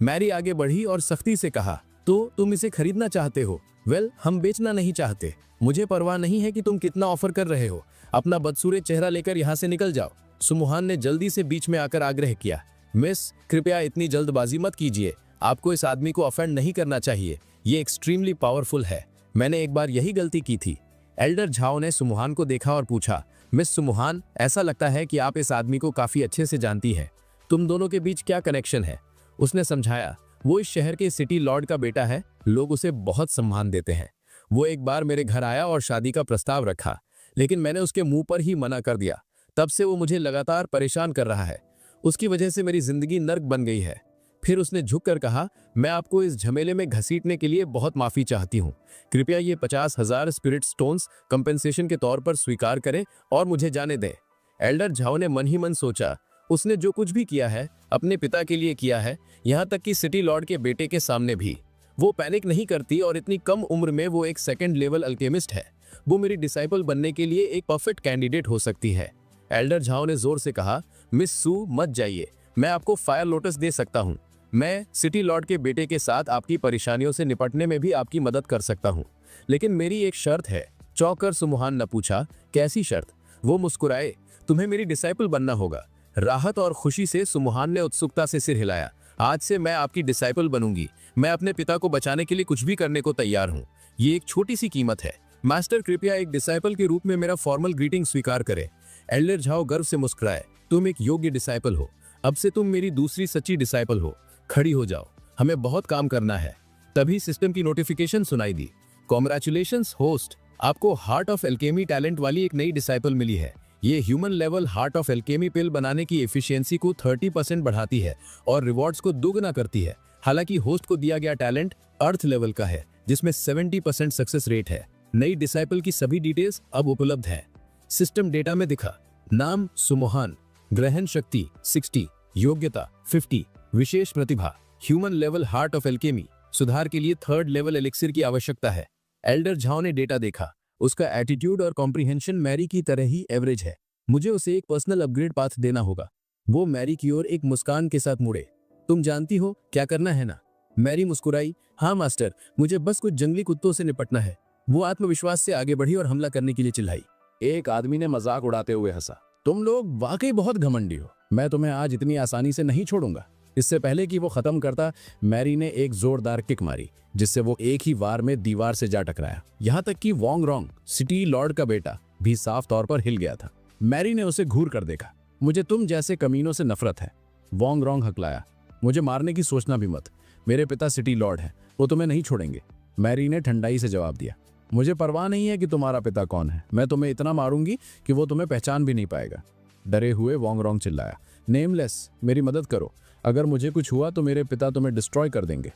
मैरी आगे बढ़ी और सख्ती से कहा, तो तुम इसे खरीदना चाहते हो? वेल, हम बेचना नहीं चाहते। मुझे परवाह नहीं है कि तुम कितना ऑफर कर रहे हो। अपना बदसूरत चेहरा लेकर यहाँ से निकल जाओ। सुमहान ने जल्दी से बीच में आकर आग्रह किया, मिस, कृपया इतनी जल्दबाजी मत कीजिए। आपको इस आदमी को ऑफेंड नहीं करना चाहिए। ये एक्सट्रीमली पावरफुल है। मैंने एक बार यही गलती की थी। एल्डर झाओ ने सुमहान को देखा और पूछा, मिस सुमहान, ऐसा लगता है कि आप इस आदमी को काफी अच्छे से जानती हैं। तुम दोनों के बीच क्या कनेक्शन है? उसने समझाया, वो इस शहर के सिटी लॉर्ड का बेटा है। लोग उसे बहुत सम्मान देते हैं। वो एक बार मेरे घर आया और शादी का प्रस्ताव रखा, लेकिन मैंने उसके मुंह पर ही मना कर दिया। तब से वो मुझे लगातार परेशान कर रहा है। उसकी वजह से मेरी जिंदगी नर्क बन गई है। फिर उसने झुककर कहा, मैं आपको इस झमेले में घसीटने के लिए बहुत माफी चाहती हूँ। कृपया ये 50,000 स्पिरिट स्टोन्स कंपेंसेशन के तौर पर स्वीकार करें और मुझे जाने दें। एल्डर झाओ ने मन ही मन सोचा, उसने जो कुछ भी किया है अपने पिता के लिए किया है, यहाँ तक कि सिटी लॉर्ड के बेटे के सामने भी। वो पैनिक नहीं करती और इतनी कम उम्र में वो एक 2nd लेवल अल्केमिस्ट है। वो मेरी डिसाइपल बनने के लिए एक परफेक्ट कैंडिडेट हो सकती है। एल्डर झाओ ने जोर से कहा, मिस सू, मत जाइए। मैं आपको फायर लोटस दे सकता हूँ। मैं सिटी लॉर्ड के बेटे के साथ आपकी परेशानियों से निपटने में भी आपकी मदद कर सकता हूँ, लेकिन मेरी एक शर्त है। चौंक कर सुमहान ने पूछा, कैसी शर्त? वो मुस्कुराए, तुम्हें मेरी डिसाइपल बनना होगा। राहत और खुशी से सुमहान ने उत्सुकता से सिर हिलाया, आज से मैं आपकी डिसाइपल बनूंगी। मैं अपने पिता को बचाने के लिए कुछ भी करने को तैयार हूँ। ये एक छोटी सी कीमत है। मास्टर, कृपया एक डिसाइपल के रूप में मेरा फॉर्मल ग्रीटिंग स्वीकार करें। एल्डर झाओ गर्व से मुस्कुराए, तुम एक योग्य डिसाइपल हो। अब से तुम मेरी दूसरी सच्ची डिसाइपल हो। खड़ी हो जाओ, हमें बहुत काम करना है। तभी सिस्टम की नोटिफिकेशन सुनाई दी, कॉन्ग्रेचुलेशंस होस्ट, आपको हार्ट ऑफ एल्केमी टैलेंट वाली एक नई डिसाइपल मिली है। ये human level heart of alchemy pill बनाने की एफिशिएंसी को 30% बढ़ाती है और रिवॉर्ड्स को दोगुना करती है। हालांकि होस्ट को दिया गया टैलेंट अर्थ लेवल का है, जिसमें 70% सक्सेस रेट है। नई डिसाइपल की सभी डिटेल्स अब उपलब्ध है। सिस्टम डेटा में दिखा, नाम सुमहान, ग्रहण शक्ति 60, योग्यता 50, विशेष प्रतिभा, human level heart of alchemy, सुधार के लिए 3rd लेवल एलिक्सिर की आवश्यकता है। एल्डर झाओ ने डेटा देखा, उसका एटीट्यूड और कॉम्प्रिहेंशन मैरी की तरह ही एवरेज है। मुझे उसे एक पर्सनल अपग्रेड पाथ देना होगा। वो मैरी की ओर एक मुस्कान के साथ मुड़े, तुम जानती हो क्या करना है ना? मैरी मुस्कुराई, हाँ मास्टर, मुझे बस कुछ जंगली कुत्तों से निपटना है। वो आत्मविश्वास से आगे बढ़ी और हमला करने के लिए चिल्लाई। एक आदमी ने मजाक उड़ाते हुए हंसा, तुम लोग वाकई बहुत घमंडी हो। मैं तुम्हें आज इतनी आसानी से नहीं छोड़ूंगा। इससे पहले कि वो खत्म करता, मैरी ने एक जोरदार किक मारी, जिससे वो एक ही वार में दीवार से जा टकराया। यहाँ तक कि वोंग रोंग, सिटी लॉर्ड का बेटा, भी साफ तौर पर हिल गया था। मैरी ने उसे घूर कर देखा, मुझे तुम जैसे कमीनों से नफरत है। वोंग रोंग हकलाया, मुझे मारने की सोचना भी मत। मेरे पिता सिटी लॉर्ड हैं, वो तुम्हें नहीं छोड़ेंगे। मैरी ने ठंडाई से जवाब दिया। मुझे परवाह नहीं है कि तुम्हारा पिता कौन है, मैं तुम्हें इतना मारूंगी कि वो तुम्हें पहचान भी नहीं पाएगा। डरे हुए वोंग रोंग चिल्लाया, नेमलेस, मेरी मदद करो। अगर मुझे कुछ हुआ तो मेरे पिता तुम्हें डिस्ट्रॉय कर देंगे।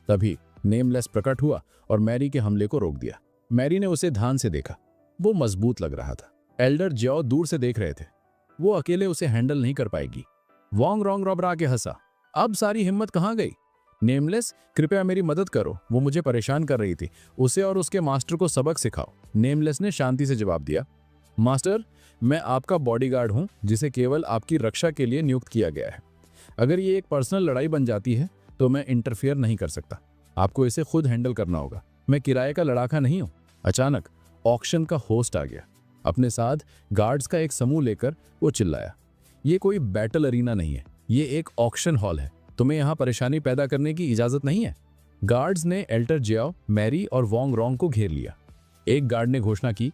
तभी नेमलेस प्रकट हुआ और मैरी के हमले को रोक दिया। मैरी ने उसे ध्यान से देखा। वो मजबूत लग रहा था। एल्डर ज्याओ दूर से देख रहे थे। वो अकेले उसे हैंडल नहीं कर पाएगी। वोंग रोंग रबरा के हंसा। अब सारी हिम्मत कहाँ गई? नेमलेस, कृपया मेरी मदद करो, वो मुझे परेशान कर रही थी। उसे और उसके मास्टर को सबक सिखाओ। नेमलेस ने शांति से जवाब दिया, मास्टर, मैं आपका बॉडीगार्ड हूं, जिसे केवल आपकी रक्षा के लिए नियुक्त किया गया है। अगर ये एक पर्सनल लड़ाई बन जाती है तो मैं इंटरफेयर नहीं कर सकता। आपको इसे खुद हैंडल करना होगा। मैं किराए का लड़ाका नहीं हूं। अचानक ऑक्शन का होस्ट आ गया। अपने साथ गार्ड्स का एक समूह लेकर वो चिल्लाया, ये कोई बैटल अरीना नहीं है, ये एक ऑक्शन हॉल है। तुम्हें यहाँ परेशानी पैदा करने की इजाजत नहीं है। गार्ड्स ने एल्डर ज्याओ, मैरी और वोंग रोंग को घेर लिया। एक गार्ड ने घोषणा की,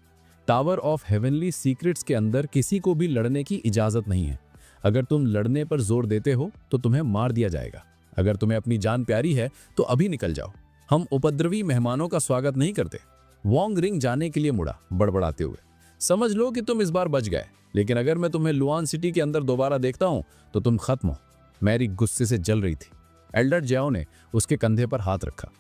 टावर ऑफ हेवनली सीक्रेट्स के अंदर किसी को भी लड़ने की इजाजत नहीं है। अगर तुम लड़ने पर जोर देते हो तो तुम्हें मार दिया जाएगा। अगर तुम्हें अपनी जान प्यारी है तो अभी निकल जाओ। हम उपद्रवी मेहमानों का स्वागत नहीं करते। वोंग रिंग जाने के लिए मुड़ा, बड़बड़ाते हुए, समझ लो कि तुम इस बार बच गए, लेकिन अगर मैं तुम्हें लुआन सिटी के अंदर दोबारा देखता हूं तो तुम खत्म हो। मैरी गुस्से से जल रही थी। एल्डर ज्याओ ने उसके कंधे पर हाथ रखा।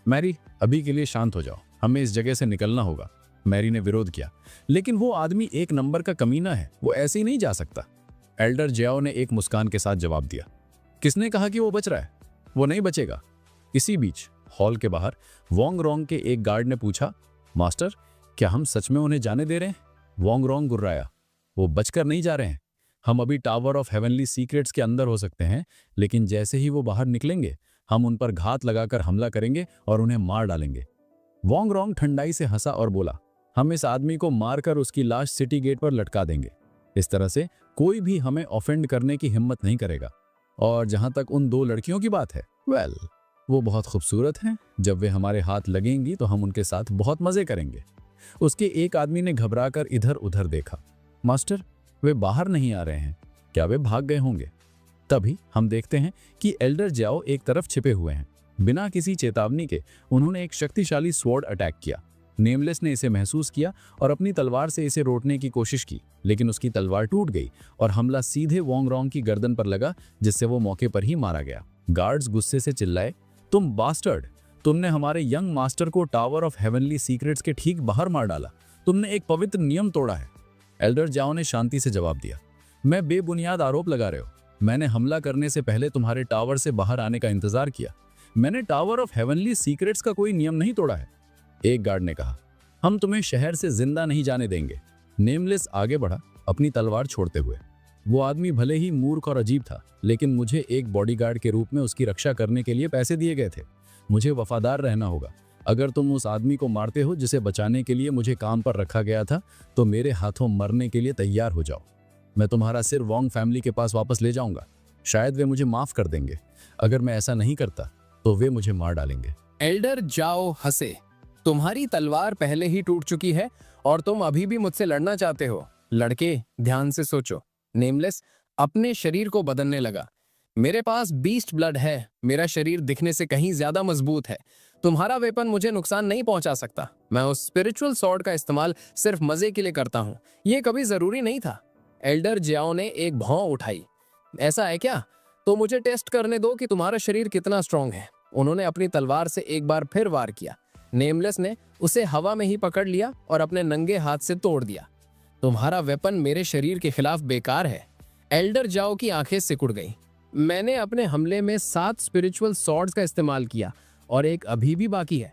मैरी, अभी के लिए शांत हो जाओ, हमें इस जगह से निकलना होगा। मैरी ने विरोध किया, लेकिन वो आदमी एक नंबर का कमीना है, वो ऐसे ही नहीं जा सकता। एल्डर ज्याओ ने एक मुस्कान के साथ जवाब दिया, किसने कहा कि वो बच रहा है? वो नहीं बचेगा। इसी बीच हॉल के बाहर वोंग रोंग के एक गार्ड ने पूछा, मास्टर, क्या हम सच में उन्हें जाने दे रहे हैं? वोंग रोंग गुर्राया, वो बचकर नहीं जा रहे हैं। हम अभी टावर ऑफ हेवनली सीक्रेट्स के अंदर हो सकते हैं, लेकिन जैसे ही वो बाहर निकलेंगे हम उन पर घात लगाकर हमला करेंगे और उन्हें मार डालेंगे। वोंग रोंग ठंडाई से हंसा और बोला, हम इस आदमी को मारकर उसकी लाश सिटी गेट पर लटका देंगे। इस तरह से कोई भी हमें ऑफेंड करने की हिम्मत नहीं करेगा। और जहां तक उन दो लड़कियों की बात है, वेल, वो बहुत खूबसूरत हैं। जब वे हमारे हाथ लगेंगी तो हम उनके साथ बहुत मजे करेंगे। उसके एक आदमी ने घबराकर इधर उधर देखा। मास्टर, वे बाहर नहीं आ रहे हैं, क्या वे भाग गए होंगे? तभी हम देखते हैं कि एल्डर ज्याओ एक तरफ छिपे हुए हैं। बिना किसी चेतावनी के उन्होंने एक शक्तिशाली स्वॉर्ड अटैक किया। नेमलेस ने इसे महसूस किया और अपनी तलवार से इसे रोकने की कोशिश की, लेकिन उसकी तलवार टूट गई और हमला सीधे वोंग रोंग की गर्दन पर लगा, जिससे वो मौके पर ही मारा गया। गार्ड्स गुस्से से चिल्लाए, तुम बास्टर्ड, तुमने हमारे यंग मास्टर को टावर ऑफ हेवनली सीक्रेट्स के ठीक बाहर मार डाला। तुमने एक पवित्र नियम तोड़ा है। एल्डर ज्याओ ने शांति से जवाब दिया, मैं बेबुनियाद आरोप लगा रहे हो। मैंने हमला करने से पहले तुम्हारे टावर से बाहर आने का इंतजार किया। मैंने टावर ऑफ हेवनली सीक्रेट्स का कोई नियम नहीं तोड़ा है। एक गार्ड ने कहा, हम तुम्हें शहर से जिंदा नहीं जाने देंगे। नेमलेस आगे बढ़ा, अपनी तलवार छोड़ते हुए। वो आदमी भले ही मूर्ख और अजीब था, लेकिन मुझे एक बॉडीगार्ड के रूप में उसकी रक्षा करने के लिए पैसे दिए गए थे। मुझे वफादार रहना होगा। अगर तुम उस आदमी को मारते हो जिसे बचाने के लिए मुझे काम पर रखा गया था, तो मेरे हाथों मरने के लिए तैयार हो जाओ। मैं तुम्हारा सिर वोंग फैमिली के पास वापस ले जाऊंगा। शायद वे मुझे माफ कर देंगे। अगर मैं ऐसा नहीं करता तो वे मुझे मार डालेंगे। एल्डर ज्याओ हंसे, तुम्हारी तलवार पहले ही टूट चुकी है और तुम अभी भी मुझसे लड़ना चाहते हो? लड़के, ध्यान से सोचो। नेमलेस अपने शरीर को बदलने लगा। मेरे पास बीस्ट ब्लड है। मेरा शरीर दिखने से कहीं ज्यादा मजबूत है। तुम्हारा वेपन मुझे नुकसान नहीं पहुंचा सकता। मैं उस स्पिरिचुअल सॉर्ड का इस्तेमाल सिर्फ मजे के लिए करता हूं। यह कभी जरूरी नहीं था। एल्डर ज्याओ ने एक भौं उठाई। ऐसा है क्या? तो मुझे टेस्ट करने दो कि तुम्हारा शरीर कितना स्ट्रांग है। उन्होंने अपनी तलवार से एक बार फिर वार किया। नेमलेस ने उसे हवा में ही पकड़ लिया और अपने नंगे हाथ से तोड़ दिया। तुम्हारा वेपन मेरे शरीर के खिलाफ बेकार है। एल्डर ज्याओ की आंखें सिकुड़ गईं। मैंने अपने हमले में 7 स्पिरिचुअल सॉर्ड्स का इस्तेमाल किया और एक अभी भी बाकी है।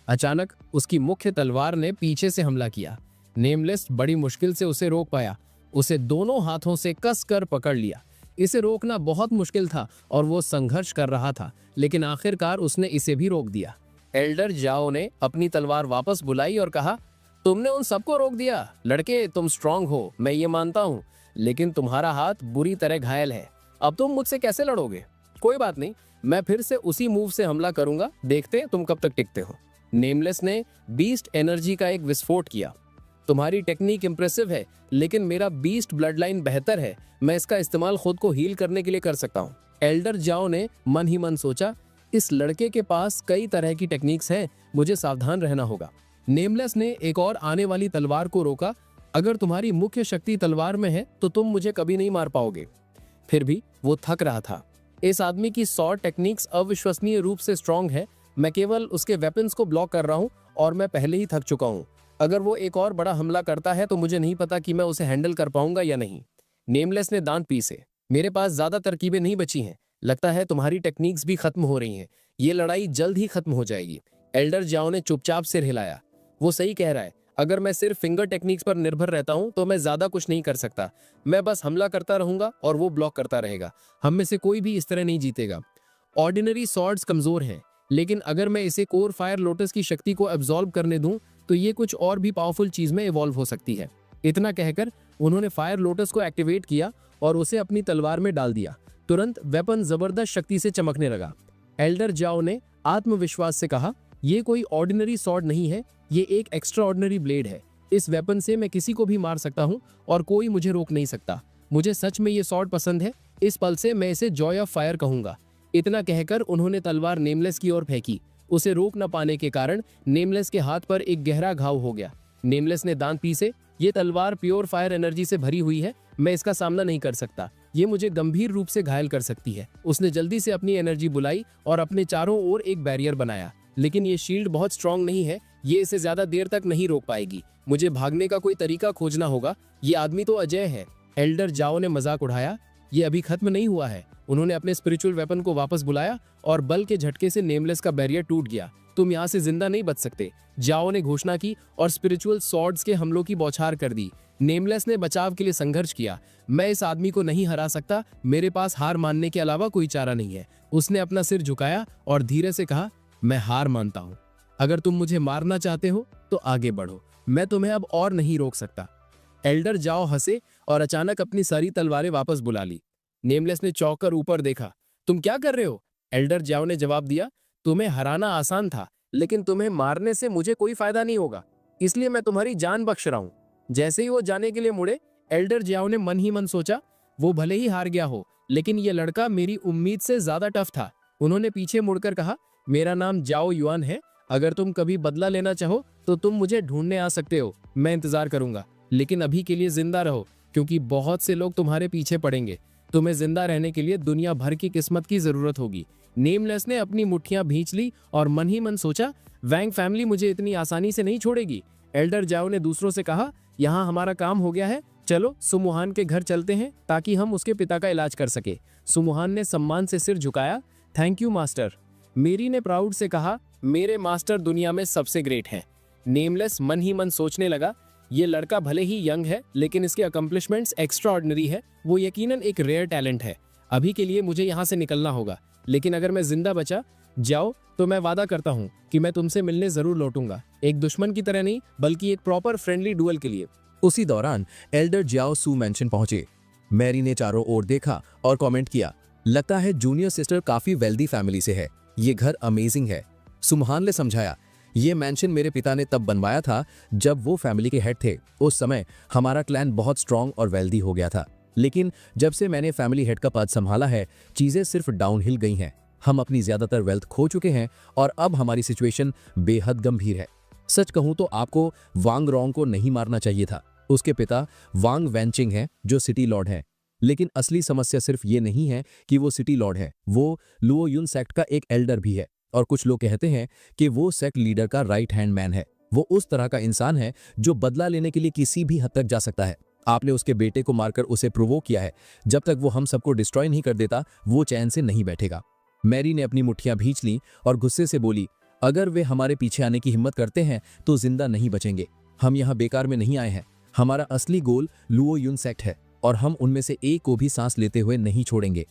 अचानक उसकी मुख्य तलवार ने पीछे से हमला किया। नेमलेस बड़ी मुश्किल से उसे रोक पाया। उसे दोनों हाथों से कसकर पकड़ लिया। इसे रोकना बहुत मुश्किल था और वो संघर्ष कर रहा था, लेकिन आखिरकार उसने इसे भी रोक दिया। एल्डर ज्याओ ने अपनी तलवार वापस बुलाई और कहा, तुमने उन सबको रोक दिया। लड़के, तुम स्ट्रांग हो, मैं ये मानता हूँ, लेकिन तुम्हारा हाथ बुरी तरह घायल है। अब तुम मुझसे कैसे लड़ोगे? कोई बात नहीं, मैं फिर से उसी मूव से हमला करूंगा। देखते तुम कब तक टिकते हो। नेमलेस ने बीस्ट एनर्जी का एक विस्फोट किया। तुम्हारी टेक्निक इंप्रेसिव है, लेकिन मेरा बीस्ट ब्लड लाइन बेहतर है। मैं इसका इस्तेमाल खुद को हील करने के लिए कर सकता हूँ। एल्डर जाओ ने मन ही मन सोचा, इस लड़के के पास कई तरह की टेक्निक्स हैं, मुझे सावधान रहना होगा। नेमलेस ने एक और आने वाली तलवार को रोका, अगर तुम्हारी मुख्य शक्ति तलवार में है तो तुम मुझे कभी नहीं मार पाओगे। फिर भी वो थक रहा था। इस आदमी की सॉर्ड टेक्निक्स अविश्वसनीय रूप से स्ट्रांग है। मैं केवल उसके वेपन्स को ब्लॉक कर रहा हूँ और मैं पहले ही थक चुका हूँ। अगर वो एक और बड़ा हमला करता है तो मुझे नहीं पता कि मैं उसे हैंडल कर पाऊंगा या नहीं। नेमलेस ने दांत पीसे। मेरे पास ज्यादा तरकीबें नहीं बची हैं। लगता है तुम्हारी टेक्निक्स भी खत्म हो रही हैं। ये लड़ाई जल्द ही खत्म हो जाएगी। एल्डर जाओ ने चुपचाप सिर हिलाया। वो सही कह रहा है। अगर मैं सिर्फ फिंगर टेक्निक्स पर निर्भर रहता हूं तो मैं ज्यादा कुछ नहीं कर सकता। मैं बस हमला करता रहूंगा और वो ब्लॉक करता रहेगा। हम में से कोई भी इस तरह नहीं जीतेगा। ऑर्डिनरी सॉर्ड्स कमजोर हैं, लेकिन अगर मैं इसे कोर फायर लोटस की शक्ति को एब्जॉर्ब करने दूं तो ये कुछ और भी पावरफुल चीज में इवॉल्व हो सकती है। इतना कहकर उन्होंने फायर लोटस को एक्टिवेट किया और उसे अपनी तलवार में डाल दिया। तुरंत वेपन जबरदस्त शक्ति से चमकने लगा। एल्डर जाओ ने आत्मविश्वास से कहा, ये कोई ऑर्डिनरी सॉर्ड नहीं है, ये एक एक्स्ट्रा ऑर्डिनरी ब्लेड है। इस वेपन से मैं किसी को भी मार सकता हूँ और कोई मुझे रोक नहीं सकता। मुझे सच में ये सॉर्ड पसंद है। इस पल से मैं इसे जॉय ऑफ फायर कहूंगा। इतना कहकर उन्होंने तलवार नेमलेस की ओर फेंकी। उसे रोक न पाने के कारण नेमलेस के हाथ पर एक गहरा घाव हो गया। नेमलेस ने दांत पीसे। ये तलवार प्योर फायर एनर्जी से भरी हुई है। मैं इसका सामना नहीं कर सकता। ये मुझे गंभीर रूप से घायल कर सकती है। उसने जल्दी से अपनी एनर्जी बुलाई और अपने चारों ओर एक बैरियर बनाया। लेकिन ये शील्ड बहुत स्ट्रांग नहीं है। ये इसे ज्यादा देर तक नहीं रोक पाएगी। मुझे भागने का कोई तरीका खोजना होगा। ये आदमी तो अजय है। एल्डर जाओ ने मजाक उड़ाया। ये अभी खत्म नहीं हुआ है। उन्होंने अपने स्पिरिचुअल वेपन को वापस बुलाया और बल के झटके से नेमलेस का बैरियर टूट गया। तुम यहाँ से जिंदा नहीं बच सकते, जाओ ने घोषणा की और स्पिरिचुअल सॉर्ड्स के हमलों की बौछार कर दी। नेमलेस ने बचाव के लिए संघर्ष किया। मैं इस आदमी को नहीं हरा सकता। मेरे पास हार मानने के अलावा कोई चारा नहीं है। उसने अपना सिर झुकाया और धीरे से कहा, मैं हार मानता हूँ। अगर तुम मुझे मारना चाहते हो तो आगे बढ़ो। मैं तुम्हें अब और नहीं रोक सकता। एल्डर जाओ हंसे और अचानक अपनी सारी तलवारें वापस बुला ली। नेमलेस ने चौंक कर ऊपर देखा। तुम क्या कर रहे हो? एल्डर जाओ ने जवाब दिया, तुम्हें हराना आसान था, लेकिन तुम्हें मारने से मुझे कोई फायदा नहीं होगा, इसलिए मैं तुम्हारी जान बख्श रहा हूं। जैसे ही वो जाने के लिए मुड़े, एल्डर जाओ ने मन ही मन सोचा, वो भले ही हार गया हो, लेकिन ये लड़का मेरी उम्मीद से ज्यादा टफ था। उन्होंने पीछे मुड़कर कहा, मेरा नाम जाओ युआन है। अगर तुम कभी बदला लेना चाहो तो तुम मुझे ढूंढने आ सकते हो। मैं इंतजार करूंगा, लेकिन अभी के लिए जिंदा रहो, क्योंकि बहुत से लोग तुम्हारे पीछे पड़ेंगे। तुम्हें जिंदा रहने के लिए दुनिया भर की किस्मत की जरूरत होगी। नेमलेस ने अपनी मुट्ठियां भींच ली और मन ही मन सोचा, वैंग फैमिली मुझे इतनी आसानी से नहीं छोड़ेगी। एल्डर जाओ ने दूसरों से कहा, यहाँ हमारा काम हो गया है, चलो सुमुहान के घर चलते हैं ताकि हम उसके पिता का इलाज कर सके। सुमुहान ने सम्मान से सिर झुकाया। Thank you master. मेरी ने प्राउड से कहा, मेरे मास्टर दुनिया में सबसे ग्रेट हैं। नेमलेस मन ही मन सोचने लगा, ये लड़का भले ही यंग है, लेकिन इसके अकम्पलिशमेंट्स एक्स्ट्रा ऑर्डिनरी है। वो यकीनन एक रेयर टैलेंट है। अभी के लिए मुझे यहाँ से निकलना होगा, लेकिन अगर मैं जिंदा बचा जाओ तो मैं वादा करता हूँ कि मैं तुमसे मिलने जरूर लौटूंगा। एक दुश्मन की तरह नहीं, बल्कि एक प्रॉपर फ्रेंडली डुअल के लिए। उसी दौरान एल्डर जाओ सू मैंशन पहुंचे। मैरी ने चारों ओर देखा और कमेंट किया, लगता है जूनियर सिस्टर काफी वेल्दी फैमिली से है। ये घर अमेजिंग है। सुमहान ने समझाया, ये मैंशन मेरे पिता ने तब बनवाया था जब वो फैमिली के हेड थे। उस समय हमारा क्लैन बहुत स्ट्रांग और वेल्दी हो गया था, लेकिन जब से मैंने फैमिली हेड का पद संभाला है, चीजें सिर्फ डाउनहिल गई हैं। हम अपनी ज्यादातर वेल्थ खो चुके हैं और अब हमारी सिचुएशन बेहद गंभीर है। सच कहूं तो आपको वांग रोंग को नहीं मारना चाहिए था। उसके पिता वांग वैनचिंग हैं, जो सिटी लॉर्ड हैं। लेकिन असली समस्या सिर्फ ये नहीं है कि वो सिटी लॉर्ड है, वो लुओ युन सेक्ट का एक एल्डर भी है। और कुछ लोग कहते हैं कि वो सेक्ट लीडर का राइट हैंड मैन है। वो उस तरह का इंसान है जो बदला लेने के लिए किसी भी हद तक जा सकता है। आपने उसके बेटे को मारकर उसे प्रोवोक किया है। जब तक वो हम सबको डिस्ट्रॉय नहीं कर देता, वो चैन से नहीं बैठेगा। मैरी ने अपनी मुट्ठियां भींच ली और गुस्से से बोली, अगर वे हमारे पीछे आने की हिम्मत करते हैं तो जिंदा नहीं बचेंगे। हम यहाँ बेकार में नहीं आए हैं। हमारा असली गोल लुओ युन सेक्ट है और हम उनमें से एक को भी सांस लेते हुए नहीं छोड़ेंगे।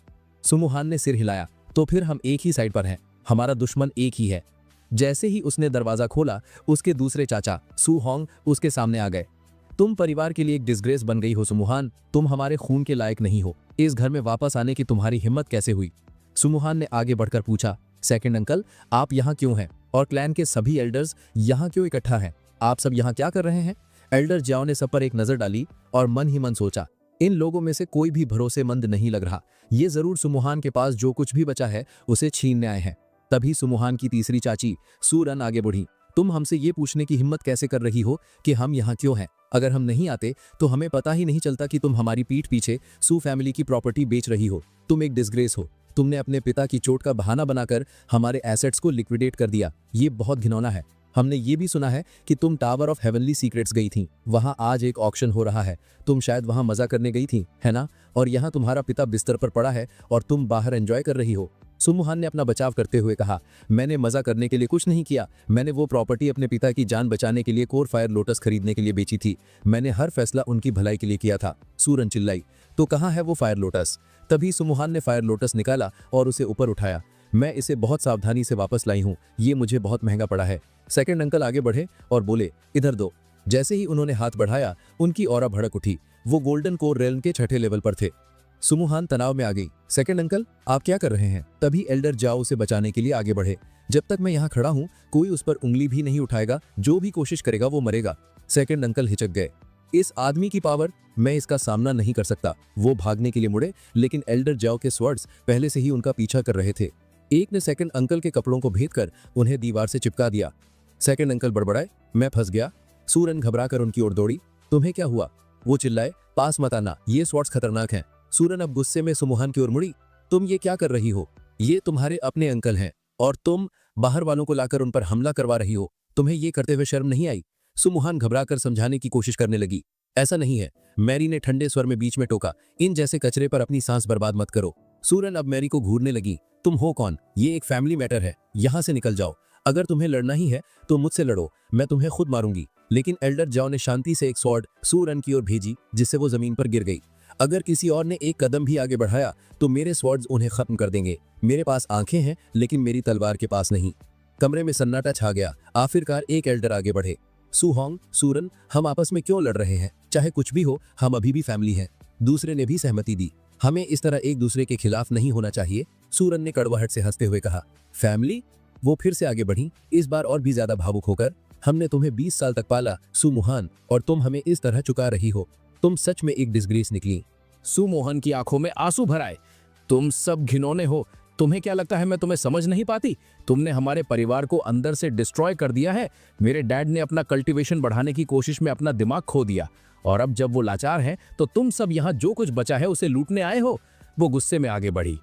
सुमुहान ने सिर हिलाया, तो फिर हम एक ही साइड पर हैं। हमारा दुश्मन एक ही है। जैसे ही उसने दरवाजा खोला, उसके दूसरे चाचा सू होंग उसके सामने आ गए। तुम परिवार के लिए एक डिसग्रेस बन गई हो सुमुहान। तुम हमारे खून के लायक नहीं हो। इस घर में वापस आने की तुम्हारी हिम्मत कैसे हुई? सुमुहान ने आगे बढ़कर पूछा, सेकंड अंकल, आप यहाँ क्यों हैं? और क्लैन के सभी एल्डर्स यहाँ क्यों इकट्ठा हैं? आप सब यहाँ क्या कर रहे हैं? एल्डर जाओ ने सब पर एक नजर डाली और मन ही मन सोचा, इन लोगों में से कोई भी भरोसेमंद नहीं लग रहा। ये जरूर सुमुहान के पास जो कुछ भी बचा है उसे छीनने आए हैं। तभी सुमुहान की तीसरी चाची सूरन आगे बढ़ी। तुम हमसे ये पूछने की हिम्मत कैसे कर रही हो कि हम यहाँ क्यों हैं? अगर हम नहीं आते तो हमें पता ही नहीं चलता कि तुम हमारी पीठ पीछे सू फैमिली की प्रॉपर्टी बेच रही हो। तुम एक डिस्ग्रेस हो। तुमने अपने पिता की चोट का बहाना बनाकर हमारे एसेट्स को लिक्विडेट कर दिया। ये बहुत घिनौना है। हमने ये भी सुना है कि तुम टावर ऑफ हेवनली सीक्रेट्स गई थी। वहां आज एक ऑक्शन हो रहा है। तुम शायद वहां मजा करने गई थी, है ना? और यहाँ तुम्हारा पिता बिस्तर पर पड़ा है और तुम बाहर एंजॉय कर रही हो। सुमुहान ने अपना बचाव करते हुए कहा, मैंने मजा करने के लिए कुछ नहीं किया। मैंने वो प्रॉपर्टी अपने पिता की जान बचाने के लिए कोर फायर लोटस खरीदने के लिए बेची थी। मैंने हर फैसला उनकी भलाई के लिए किया था। सूरन चिल्लाई, तो कहाँ है वो फायर लोटस? तभी सुमुहान ने फायर लोटस निकाला और उसे ऊपर उठाया। मैं इसे बहुत सावधानी से वापस लाई हूँ। ये मुझे बहुत महंगा पड़ा है। सेकंड अंकल आगे बढ़े और बोले, इधर दो। जैसे ही उन्होंने हाथ बढ़ाया, उनकी ऑरा भड़क उठी। वो गोल्डन कोर रेल्म के छठे लेवल पर थे। सुमुहान तनाव में आ गई। सेकंड अंकल, आप क्या कर रहे हैं? तभी एल्डर जाओ उसे बचाने के लिए आगे बढ़े। जब तक मैं यहाँ खड़ा हूँ कोई उस पर उंगली भी नहीं उठाएगा। जो भी कोशिश करेगा वो मरेगा। सेकंड अंकल हिचक गए। इस आदमी की पावर, मैं इसका सामना नहीं कर सकता। वो भागने के लिए मुड़े, लेकिन एल्डर जाओ के स्वर्ड्स पहले से ही उनका पीछा कर रहे थे। एक ने सेकंड अंकल के कपड़ों को भेद कर उन्हें दीवार से चिपका दिया। सेकंड अंकल बड़बड़ाए, मैं फंस गया। सूरन घबराकर उनकी ओर दौड़ी। तुम्हें क्या हुआ? वो चिल्लाए, पास मत आना, ये स्वॉर्ड्स खतरनाक हैं। सूरन अब गुस्से में सुमुहान की ओर मुड़ी। तुम ये क्या कर रही हो? ये तुम्हारे अपने अंकल हैं और तुम बाहर वालों को लाकर उन पर हमला करवा रही हो। तुम्हें ये करते हुए शर्म नहीं आई? सुमुहान घबराकर समझाने की कोशिश करने लगी। ऐसा नहीं है, मैरी ने ठंडे स्वर में बीच में टोका। इन जैसे कचरे पर अपनी सांस बर्बाद मत करो। सूरन अब मैरी को घूरने लगी। तुम हो कौन? ये एक फैमिली मैटर है, यहाँ से निकल जाओ। अगर तुम्हें लड़ना ही है तो मुझसे लड़ो, मैं तुम्हें खुद मारूंगी। लेकिन एल्डर जाओ ने शांति से एक स्वॉर्ड सूरन की ओर भेजी, जिससे वो जमीन पर गिर गई। अगर किसी और ने एक कदम भी आगे बढ़ाया तो मेरे स्वॉर्ड्स उन्हें खत्म कर देंगे। मेरे पास आंखें हैं लेकिन मेरी तलवार के पास नहीं। कमरे में सन्नाटा छा गया। आखिरकार एक एल्डर आगे बढ़े। सुहोंग, सूरन, हम आपस में क्यों लड़ रहे हैं? चाहे कुछ भी हो, हम अभी भी फैमिली हैं। दूसरे ने भी सहमति दी। हमें इस तरह एक दूसरे के खिलाफ नहीं होना चाहिए। सूरन ने कड़वाहट से हंसते हुए कहा। फैमिली? वो फिर से आगे बढ़ी, इस बार और भी ज्यादा भावुक होकर। हमने तुम्हें 20 साल तक पाला सुमुहान, और तुम हमें इस तरह चुका रही हो। तुम सच में एक डिस्ग्रेस निकली। सुमोहन की आंखों में आंसू भर आए। तुम सब घिनौने हो। तुम्हें क्या लगता है मैं तुम्हें समझ नहीं पाती? तुमने हमारे परिवार को अंदर से डिस्ट्रॉय कर दिया है। मेरे डैड ने अपना कल्टीवेशन बढ़ाने की कोशिश में अपना दिमाग खो दिया, और अब जब वो लाचार हैं तो तुम सब यहाँ जो कुछ बचा है उसे लूटने आए हो। वो गुस्से में आगे बढ़ी।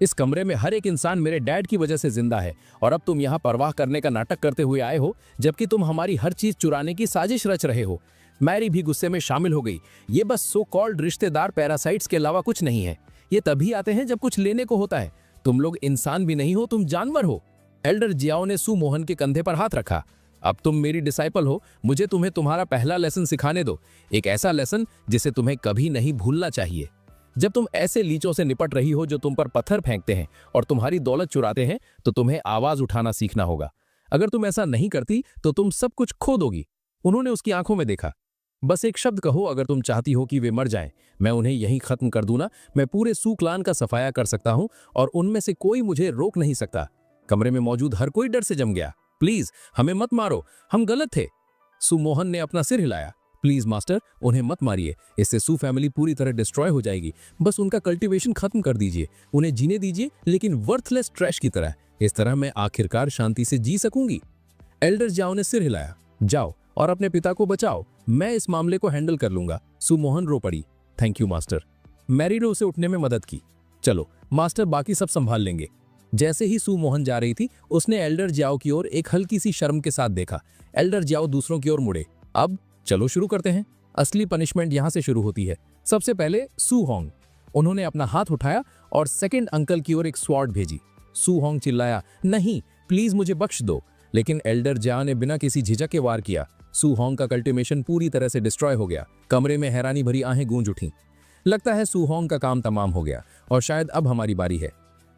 इस कमरे में हर एक इंसान मेरे डैड की वजह से जिंदा है, और अब तुम यहाँ परवाह करने का नाटक करते हुए आए हो, जबकि तुम हमारी हर चीज चुराने की साजिश रच रहे हो। मैरी भी गुस्से में शामिल हो गई। ये बस सो कॉल्ड रिश्तेदार पैरासाइट्स के अलावा कुछ नहीं है। ये तभी आते हैं जब कुछ लेने को होता है। तुम लोग इंसान भी नहीं हो, तुम जानवर हो। एल्डर जियाओ ने सू मोहन के कंधे पर हाथ रखा। अब तुम मेरी डिसाइपल हो, मुझे तुम्हें तुम्हारा पहला लेसन सिखाने दो। एक ऐसा लेसन जिसे तुम्हें कभी नहीं भूलना चाहिए। जब तुम ऐसे लीचों से निपट रही हो जो तुम पर पत्थर फेंकते हैं और तुम्हारी दौलत चुराते हैं, तो तुम्हें आवाज उठाना सीखना होगा। अगर तुम ऐसा नहीं करती तो तुम सब कुछ खो दोगी। उन्होंने उसकी आंखों में देखा। बस एक शब्द कहो, अगर तुम चाहती हो कि वे मर जाएं, मैं उन्हें यहीं खत्म कर दूं ना। मैं पूरे सू क्लान का सफाया कर सकता हूं और उनमें से कोई मुझे रोक नहीं सकता। कमरे में मौजूद हर कोई डर से जम गया। प्लीज हमें मत मारो, हम गलत थे। सुमोहन ने अपना सिर हिलाया। प्लीज मास्टर, उन्हें मत मारिए, इससे सू फैमिली पूरी तरह डिस्ट्रॉय हो जाएगी। बस उनका कल्टीवेशन खत्म कर दीजिए, उन्हें जीने दीजिए, लेकिन वर्थलेस ट्रैश की तरह। इस तरह मैं आखिरकार शांति से जी सकूंगी। एल्डर जाओ ने सिर हिलाया। जाओ और अपने पिता को बचाओ, मैं इस मामले को हैंडल कर लूंगा। सुमोहन रो पड़ी। Thank you master. मैरी ने उसे उठने में मदद की। चलो मास्टर, बाकी सब संभाल लेंगे। जैसे ही सू मोहन जा रही थी, उसने एल्डर जाओ की ओर एक हल्की सी शर्म के साथ देखा। एल्डर जाओ दूसरों की ओर मुड़े। अब चलो शुरू करते हैं। असली पनिशमेंट यहां से शुरू होती है। सबसे पहले सू होंग। उन्होंने अपना हाथ उठाया और सेकंड अंकल की ओर एक स्वॉर्ड भेजी। सू होंग चिल्लाया, नहीं प्लीज मुझे बख्श दो। लेकिन एल्डर जाओ ने बिना किसी झिझक के वार किया। सू होंग का कल्टीमेशन पूरी तरह से डिस्ट्रॉय हो गया। कमरे में हैरानी भरी आहें गूंज उठीं। लगता है सू होंग का काम तमाम हो गया और शायद अब हमारी बारी है।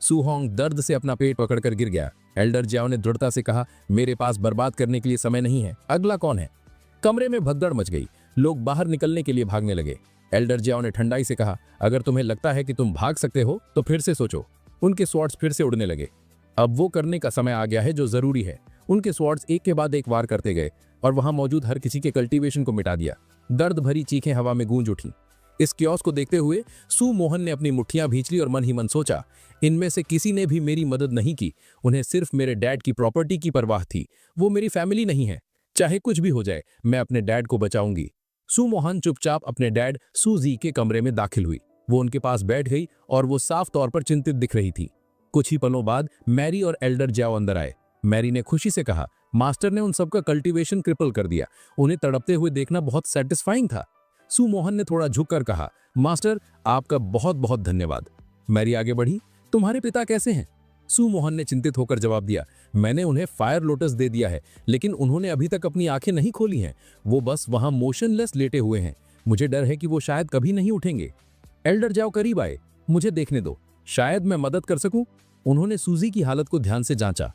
सू होंग दर्द से अपना पेट पकड़कर गिर गया। एल्डर जाओ ने दृढ़ता से कहा, मेरे पास बर्बाद करने के लिए समय नहीं है। अगला कौन है? कमरे में भगदड़ मच गई। लोग बाहर निकलने के लिए भागने लगे। एल्डर जाओ ने ठंडाई से कहा, अगर तुम्हें लगता है कि तुम भाग सकते हो तो फिर से सोचो। उनके स्वॉर्ड्स फिर से उड़ने लगे। अब वो करने का समय आ गया है जो जरूरी है। उनके स्वॉर्ड्स एक के बाद एक वार करते गए और वहां मौजूद हर किसी के कल्टीवेशन को मिटा दिया। दर्द भरी चीखें हवा में गूंज उठी। इस कियोस्क को देखते हुए सू मोहन ने अपनी मुट्ठियां भींच ली और मन ही मन सोचा, इनमें से किसी ने भी मेरी मदद नहीं की। उन्हें सिर्फ मेरे डैड की प्रॉपर्टी की परवाह थी। वो मेरी फैमिली नहीं है। चाहे कुछ भी हो जाए, मैं अपने डैड को बचाऊंगी। सू मोहन चुपचाप अपने डैड सूजी के कमरे में दाखिल हुई। वो उनके पास बैठ गई और वो साफ तौर पर चिंतित दिख रही थी। कुछ ही पलों बाद मैरी और एल्डर जाओ अंदर आए। मैरी ने खुशी से कहा, मास्टर ने उन सबका कल्टीवेशन क्रिपल कर दिया। उन्हें तड़पते हुए देखना बहुत सेटिस्फाइंग था। सू मोहन ने थोड़ा झुककर कहा, मास्टर आपका बहुत बहुत धन्यवाद। मैरी आगे बढ़ी, तुम्हारे पिता कैसे हैं? सू मोहन ने चिंतित होकर जवाब दिया, मैंने उन्हें फायर लोटस दे दिया है, लेकिन उन्होंने अभी तक अपनी आंखें नहीं खोली हैं। वो बस वहां मोशनलेस लेटे हुए हैं। मुझे डर है कि वो शायद कभी नहीं उठेंगे। एल्डर जाओ करीब आए, मुझे देखने दो, शायद मैं मदद कर सकूं। उन्होंने सूजी की हालत को ध्यान से जांचा।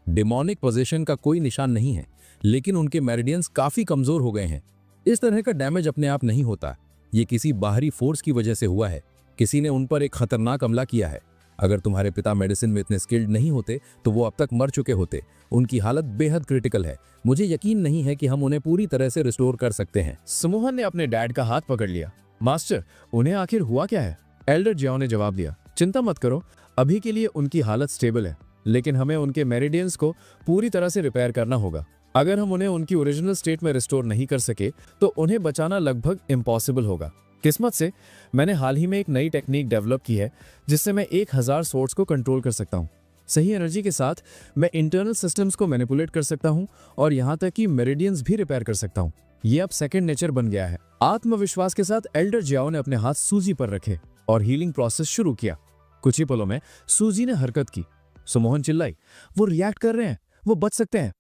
डिमोनिक पोजीशन का कोई निशान नहीं है, लेकिन उनके मेरिडियंस काफी कमजोर हो गए हैं। इस तरह का डैमेज अपने आप नहीं होता, ये किसी बाहरी फोर्स की वजह से हुआ है। किसी ने उन पर एक खतरनाक हमला किया है। अगर तुम्हारे पिता मेडिसिन में इतने स्किल्ड नहीं होते तो वो अब तक मर चुके होते। उनकी हालत बेहद क्रिटिकल है। मुझे यकीन नहीं है कि हम उन्हें पूरी तरह से रिस्टोर कर सकते हैं। सुमोहन ने अपने डैड का हाथ पकड़ लिया। मास्टर, उन्हें आखिर हुआ क्या है? एल्डर जियाओ ने जवाब दिया, चिंता मत करो, अभी के लिए उनकी हालत स्टेबल है, लेकिन हमें उनके मेरिडियंस को पूरी तरह से रिपेयर करना होगा। अगर हम उन्हें उनकी ओरिजिनल स्टेट में रिस्टोर नहीं कर सके तो उन्हें बचाना लगभग इम्पॉसिबल होगा। किस्मत से मैंने हाल ही में एक नई टेक्निक डेवलप की है जिससे मैं 1000 सोर्स को कंट्रोल कर सकता हूँ। सही एनर्जी के साथ मैं इंटरनल सिस्टम्स को मैनिपुलेट कर सकता हूँ और यहाँ तक कि मेरिडियंस भी रिपेयर कर सकता हूँ। ये अब सेकंड नेचर बन गया है। आत्मविश्वास के साथ एल्डर जियाओ ने अपने हाथ सूजी पर रखे और हीलिंग प्रोसेस शुरू किया। कुछ ही पलों में सूजी ने हरकत की। सुमोहन चिल्लाई, वो रिएक्ट कर रहे हैं, वो बच सकते हैं।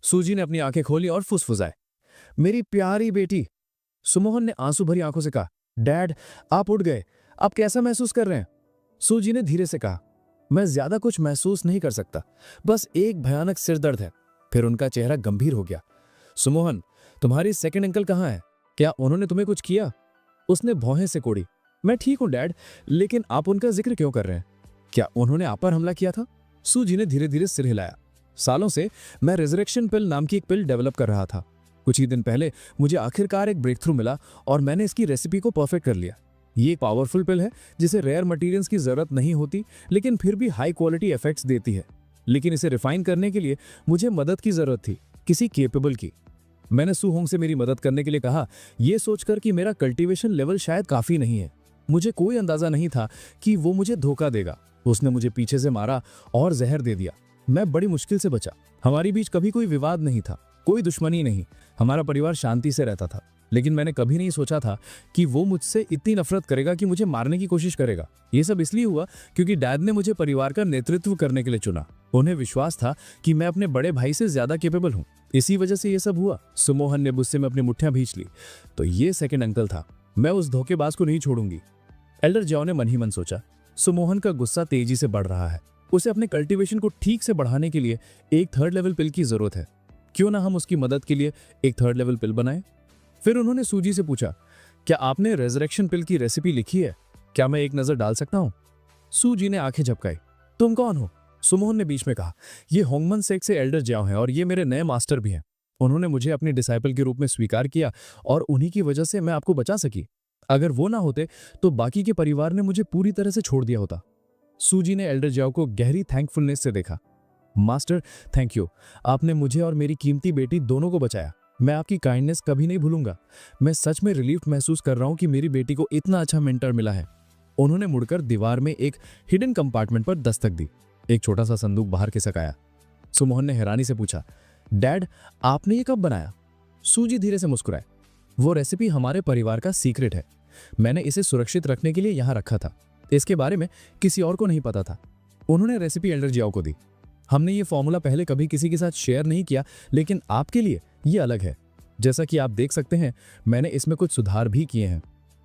सूजी ने अपनी आंखें खोली और फुसफुसाए, मेरी प्यारी बेटी। सुमोहन ने आंसू भरी आंखों से कहा, डैड आप उठ गए, आप कैसा महसूस कर रहे हैं? सूजी ने धीरे से कहा, मैं ज्यादा कुछ महसूस नहीं कर सकता, बस एक भयानक सिर दर्द है। फिर उनका चेहरा गंभीर हो गया। सुमोहन, तुम्हारी सेकंड अंकल कहाँ है? क्या उन्होंने तुम्हें कुछ किया? उसने भौहें से कोड़ी। मैं ठीक हूं डैड, लेकिन आप उनका जिक्र क्यों कर रहे हैं? क्या उन्होंने आप पर हमला किया था? सूजी ने धीरे धीरे सिर हिलाया। सालों से मैं रिजरेक्शन पिल नाम की एक पिल डेवलप कर रहा था। कुछ ही दिन पहले मुझे आखिरकार एक ब्रेक थ्रू मिला और मैंने इसकी रेसिपी को परफेक्ट कर लिया। ये एक पावरफुल पिल है जिसे रेयर मटेरियल्स की जरूरत नहीं होती, लेकिन फिर भी हाई क्वालिटी इफेक्ट्स देती है। लेकिन इसे रिफाइन करने के लिए मुझे मदद की जरूरत थी, किसी केपेबल की। मैंने सू होंग से मेरी मदद करने के लिए कहा, यह सोचकर कि मेरा कल्टीवेशन लेवल शायद काफी नहीं है। मुझे कोई अंदाजा नहीं था कि वो मुझे धोखा देगा। उसने मुझे पीछे से मारा और जहर दे दिया। मैं बड़ी मुश्किल से बचा। हमारे बीच कभी कोई विवाद नहीं था, कोई दुश्मनी नहीं। हमारा परिवार शांति से रहता था। लेकिन मैंने कभी नहीं सोचा था कि वो मुझसे इतनी नफरत करेगा कि मुझे मारने की कोशिश करेगा। ये सब इसलिए हुआ क्योंकि डैड ने मुझे परिवार का नेतृत्व करने के लिए चुना। उन्हें विश्वास था कि मैं अपने बड़े भाई से ज्यादा कैपेबल हूँ। इसी वजह से ये सब हुआ। सुमोहन ने गुस्से में अपनी मुट्ठियां भींच ली। तो ये सेकंड अंकल था। मैं उस धोखेबाज को नहीं छोड़ूंगी। एल्डर जाओ ने मन ही मन सोचा। सुमोहन का गुस्सा तेजी से बढ़ रहा है। उसे अपने कल्टीवेशन को ठीक से बढ़ाने के लिए एक थर्ड लेवल पिल की जरूरत है। क्यों ना हम उसकी मदद के लिए एक थर्ड लेवल पिल बनाएं? फिर उन्होंने सूजी से पूछा, क्या आपने रेजरेक्शन पिल की रेसिपी लिखी है? क्या मैं एक नजर डाल सकता हूं? सूजी ने आंखें झपकाई। तुम कौन हो? सुमोहन ने बीच में कहा, ये होंगमन सेक से एल्डर जाओ हैं और ये मेरे नए मास्टर भी हैं। उन्होंने मुझे अपने डिसाइपल के रूप में स्वीकार किया और उन्हीं की वजह से मैं आपको बचा सकी। अगर वो ना होते तो बाकी के परिवार ने मुझे पूरी तरह से छोड़ दिया होता। सूजी ने एल्डर जाओ को गहरी थैंकफुलनेस से देखा। Master, thank you. आपने मुझे और मेरी कीमती बेटी दोनों को बचाया। मैं आपकी काइंडनेस कभी नहीं भूलूंगा। मैं सच में रिलीफ महसूस कर रहा हूं कि मेरी बेटी को इतना अच्छा मेंटर मिला है। उन्होंने मुड़कर दीवार में एक हिडन कंपार्टमेंट पर दस्तक दी। एक छोटा सा संदूक बाहर खिसक आया। सुमोहन ने हैरानी से पूछा, डैड आपने ये कब बनाया? सूजी धीरे से मुस्कुराए। वो रेसिपी हमारे परिवार का सीक्रेट है। मैंने इसे सुरक्षित रखने के लिए यहाँ रखा था। इसके बारे में किसी और को नहीं पता था। उन्होंने रेसिपी एल्डर जियाओ को दी। हमने ये फॉर्मूला पहले कभी किसी के साथ शेयर नहीं किया, लेकिन आपके लिए ये अलग है। जैसा कि आप देख सकते हैं, मैंने इसमें कुछ सुधार भी किए हैं।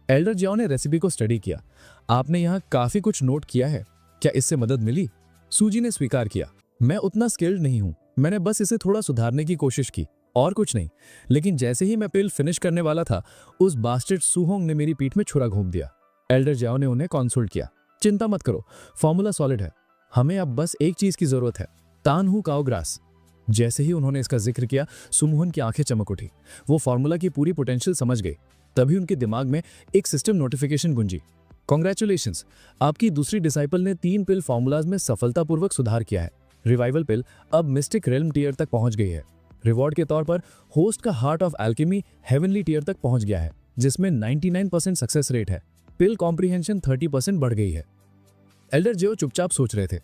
एल्डर जियाओ ने रेसिपी को स्टडी किया। आपने यहाँ काफी कुछ नोट किया है। क्या इससे मदद मिली? सूजी ने स्वीकार किया। मैं उतना स्किल्ड नहीं हूँ। मैंने बस इसे थोड़ा सुधारने की कोशिश की और कुछ नहीं। लेकिन जैसे ही मैं पिल फिनिश करने वाला था, उस बास्टर्ड सूहोंग ने मेरी पीठ में छुरा घोंप दिया। एल्डर जियाओ ने उन्हें कंसल्ट किया। चिंता मत करो, फॉर्मूला सॉलिड है। हमें अब बस एक चीज की जरूरत है, तानहू काओ ग्रास। जैसे ही उन्होंने इसका जिक्र किया, सुमोहन की आंखें चमक उठी। वो फॉर्मूला की पूरी पोटेंशियल समझ गई। तभी उनके दिमाग में एक सिस्टम नोटिफिकेशन गूंजी। कॉन्ग्रेचुलेशंस, आपकी दूसरी डिसाइपल ने 3 पिल फॉर्मूलाज में सफलतापूर्वक सुधार किया है। रिवाइवल पिल अब मिस्टिक रेल्म टियर तक पहुंच गई है। रिवॉर्ड के तौर पर होस्ट का heart of alchemy heavenly tier तक पहुंच गया है, जिसमें 99% सक्सेस रेट है। पिल कॉम्प्रिहेंशन 30% बढ़ गई है। एल्डर जियो चुपचाप सोच रहे थे,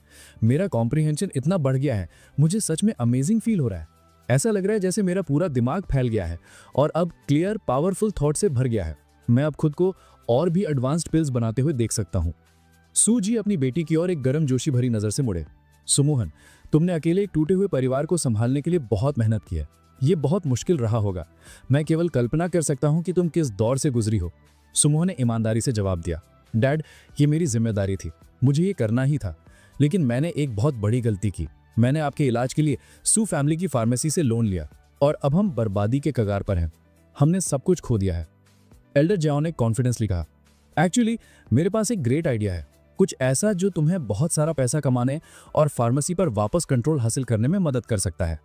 मेरा कॉम्प्रिहेंशन इतना बढ़ गया है, मुझे सच में अमेजिंग फील हो रहा है। ऐसा लग रहा है जैसे मेरा पूरा दिमाग फैल गया है और अब क्लियर पावरफुल थॉट से भर गया है। मैं अब खुद को और भी एडवांस्ड पिल्स बनाते हुए देख सकता हूँ। सू जी अपनी बेटी की ओर एक गर्म जोशी भरी नजर से मुड़े। सुमोहन, तुमने अकेले एक टूटे हुए परिवार को संभालने के लिए बहुत मेहनत की है। ये बहुत मुश्किल रहा होगा। मैं केवल कल्पना कर सकता हूँ कि तुम किस दौर से गुजरी हो। सुमोहन ने ईमानदारी से जवाब दिया, डैड, ये मेरी जिम्मेदारी थी, मुझे ये करना ही था, लेकिन मैंने एक बहुत बड़ी गलती की। मैंने आपके इलाज के लिए सू फैमिली की फार्मेसी से लोन लिया और अब हम बर्बादी के कगार पर हैं। हमने सब कुछ खो दिया है। एल्डर जाओ ने कॉन्फिडेंसली कहा, एक्चुअली मेरे पास एक ग्रेट आइडिया है, कुछ ऐसा जो तुम्हें बहुत सारा पैसा कमाने और फार्मेसी पर वापस कंट्रोल हासिल करने में मदद कर सकता है।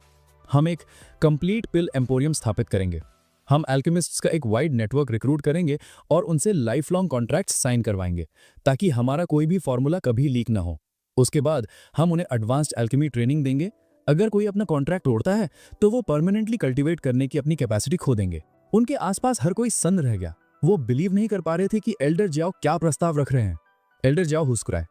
हम एक कंप्लीट पिल एम्पोरियम स्थापित करेंगे। हम एल्केमिस्ट्स का एक वाइड नेटवर्क रिक्रूट करेंगे और उनसे लाइफ लॉन्ग कॉन्ट्रैक्ट्स साइन करवाएंगे ताकि हमारा कोई भी फॉर्मूला कभी लीक ना हो। उसके बाद हम उन्हें एडवांस्ड एल्केमी ट्रेनिंग देंगे। अगर कोई अपना कॉन्ट्रैक्ट तोड़ता है तो वो परमानेंटली कल्टीवेट करने की अपनी कैपेसिटी खो देंगे। उनके आसपास हर कोई सन्न रह गया। वो बिलीव नहीं कर पा रहे थे कि एल्डर जाओ क्या प्रस्ताव रख रहे हैं। एल्डर जाओ मुस्कुराए,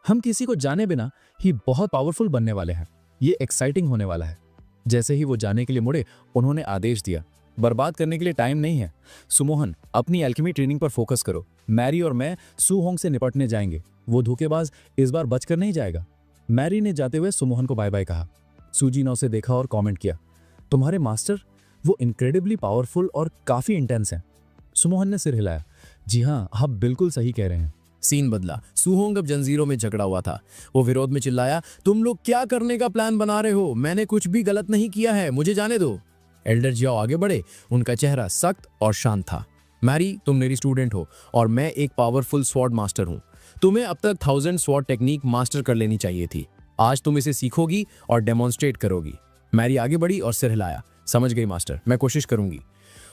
हम किसी को जाने बिना ही बहुत पावरफुल बनने वाले हैं। ये एक्साइटिंग होने वाला है। जैसे ही वो जाने के लिए मुड़े, उन्होंने आदेश दिया, बर्बाद करने के लिए टाइम नहीं है। सुमोहन, अपनी एल्केमी ट्रेनिंग पर फोकस करो। मैरी और मैं सू होंग से निपटने जाएंगे। वो धोखेबाज इस बार बचकर नहीं जाएगा। मैरी ने जाते हुए सुमोहन को बाय बाय कहा। सूजी ने उसे देखा और कमेंट किया, तुम्हारे मास्टर, वो इनक्रेडिबली पावरफुल और काफी इंटेंस हैं। सुमोहन ने सिर हिलाया, जी हाँ, आप बिल्कुल सही कह रहे हैं। सीन बदला। सूहोंग अब जंजीरों में जकड़ा हुआ था। वो विरोध में चिल्लाया, तुम लोग क्या करने का प्लान बना रहे हो? मैंने कुछ भी गलत नहीं किया है, मुझे जाने दो। एल्डर जियाओ आगे बढ़े। उनका चेहरा सख्त और शांत था। मैरी, तुम मेरी स्टूडेंट हो और मैं एक पावरफुल स्वॉर्ड मास्टर हूं। तुम्हें अब तक 1000 स्वॉर्ड टेक्निक मास्टर कर लेनी चाहिए थी। आज तुम इसे सीखोगी और डेमोन्स्ट्रेट करोगी। मैरी आगे बढ़ी और सिर हिलाया, समझ गई मास्टर, मैं कोशिश करूंगी।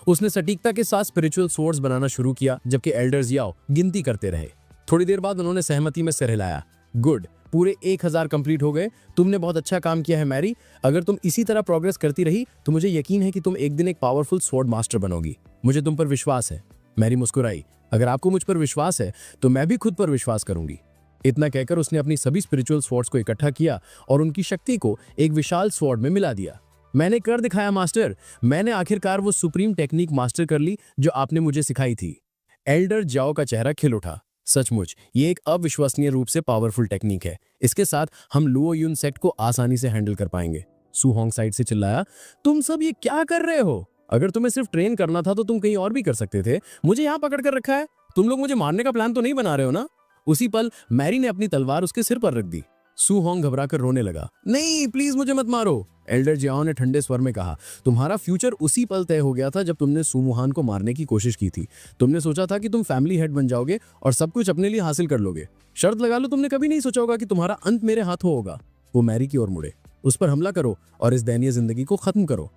उसने सटीकता के साथ स्पिरिचुअल स्वॉर्ड्स बनाना शुरू किया, जबकि एल्डर जियाओ गिनती करते रहे। थोड़ी देर बाद उन्होंने सहमति में सिर हिलाया। गुड, पूरे 1000 कंप्लीट हो गए। तुमने बहुत अच्छा काम किया है मैरी। अगर तुम इसी तरह प्रोग्रेस करती रही तो मुझे यकीन है कि तुम एक दिन एक पावरफुल स्वॉर्ड मास्टर बनोगी। मुझे तुम पर विश्वास है। मैरी मुस्कुराई, अगर आपको मुझ पर विश्वास है तो मैं भी खुद पर विश्वास करूंगी। इतना कहकर उसने अपनी सभी स्पिरिचुअल स्वॉर्ड्स को इकट्ठा किया और उनकी शक्ति को एक विशाल स्वॉर्ड में मिला दिया। मैंने कर दिखाया मास्टर, मैंने आखिरकार वो सुप्रीम टेक्निक मास्टर कर ली जो आपने मुझे सिखाई थी। एल्डर जाओ का चेहरा खिल उठा। सचमुच ये एक अविश्वसनीय रूप से पावरफुल टेक्निक है। इसके साथ हम लुओ यून सेक्ट को आसानी से हैंडल कर पाएंगे। सू होंग साइड से चिल्लाया, तुम सब ये क्या कर रहे हो? अगर तुम्हें सिर्फ ट्रेन करना था तो तुम कहीं और भी कर सकते थे। मुझे यहाँ पकड़ कर रखा है। तुम लोग मुझे मारने का प्लान तो नहीं बना रहे हो ना? उसी पल मैरी ने अपनी तलवार उसके सिर पर रख दी। सू होंग घबराकर रोने लगा। नहीं, प्लीज मुझे मत मारो। एल्डर जियाओ ने ठंडे स्वर में कहा, तुम्हारा फ्यूचर उसी पल तय हो गया था जब तुमने सुमुहान को मारने की कोशिश की थी। तुमने सोचा था कि तुम फैमिली हेड बन जाओगे और सब कुछ अपने लिए हासिल कर लोगे। शर्त लगा लो, तुमने कभी नहीं सोचा होगा कि तुम्हारा अंत मेरे हाथों होगा। वो मैरी की ओर मुड़े, उस पर हमला करो और इस दयनीय जिंदगी को खत्म करो।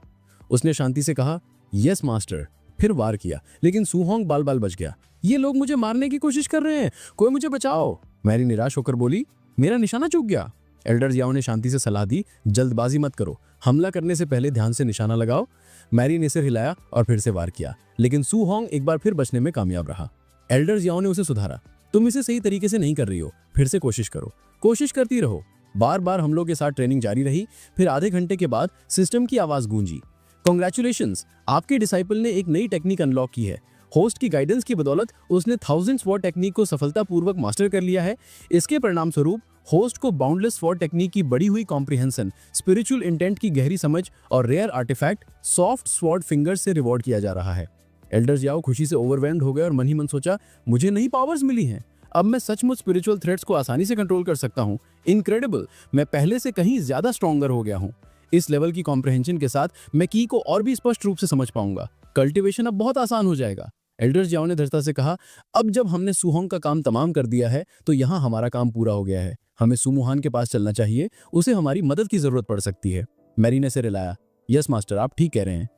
उसने शांति से कहा, यस मास्टर। फिर वार किया, लेकिन सू होंग बाल बाल बच गया। ये लोग मुझे मारने की कोशिश कर रहे हैं, कोई मुझे बचाओ। मैरी निराश होकर बोली, मेरा निशाना चूक गया। एल्डर जियाओ ने शांति से सलाह दी, जल्दबाजी मत करो, हमला करने से पहले ध्यान से निशाना लगाओ। मैरी ने सिर हिलाया और फिर से वार किया, लेकिन सू होंग एक बार फिर बचने में कामयाब रहा। एल्डर जियाओ ने उसे सुधारा, तुम इसे सही तरीके से नहीं कर रही हो, फिर से कोशिश करो, कोशिश करती रहो। बार बार हम लोग के साथ ट्रेनिंग जारी रही। फिर आधे घंटे के बाद सिस्टम की आवाज गूंजी, कांग्रेचुलेशंस, आपके डिसाइपल ने एक नई टेक्निक अनलॉक की है। होस्ट की गाइडेंस की बदौलत उसने 1000 स्वॉर्ड टेक्निक को सफलतापूर्वक मास्टर कर लिया है। इसके परिणाम स्वरूप होस्ट को बाउंडलेस स्वॉर्ड टेक्निक की बढ़ी हुई कॉम्प्रिहेंशन, स्पिरिचुअल इंटेंट की गहरी समझ और rare artifact soft sword fingers से रिवॉर्ड किया जा रहा है। एल्डर जियाओ खुशी से ओवरवेल्म्ड हो गए और मन ही मन सोचा, मुझे नई पावर्स मिली हैं। अब मैं सचमुच स्पिरिचुअल थ्रेट्स को आसानी से कंट्रोल कर सकता हूँ। इनक्रेडिबल, मैं पहले से कहीं ज्यादा स्ट्रॉन्गर हो गया हूँ। इस लेवल की कॉम्प्रिहेंशन के साथ मैं की को और भी स्पष्ट रूप से समझ पाऊंगा। कल्टीवेशन अब बहुत आसान हो जाएगा। एल्डर जियाओ ने दृढ़ता से कहा, अब जब हमने सुहोंग का काम तमाम कर दिया है तो यहाँ हमारा काम पूरा हो गया है। हमें सुमुहान के पास चलना चाहिए, उसे हमारी मदद की जरूरत पड़ सकती है। मैरी ने सिर हिलाया, यस मास्टर, आप ठीक कह रहे हैं।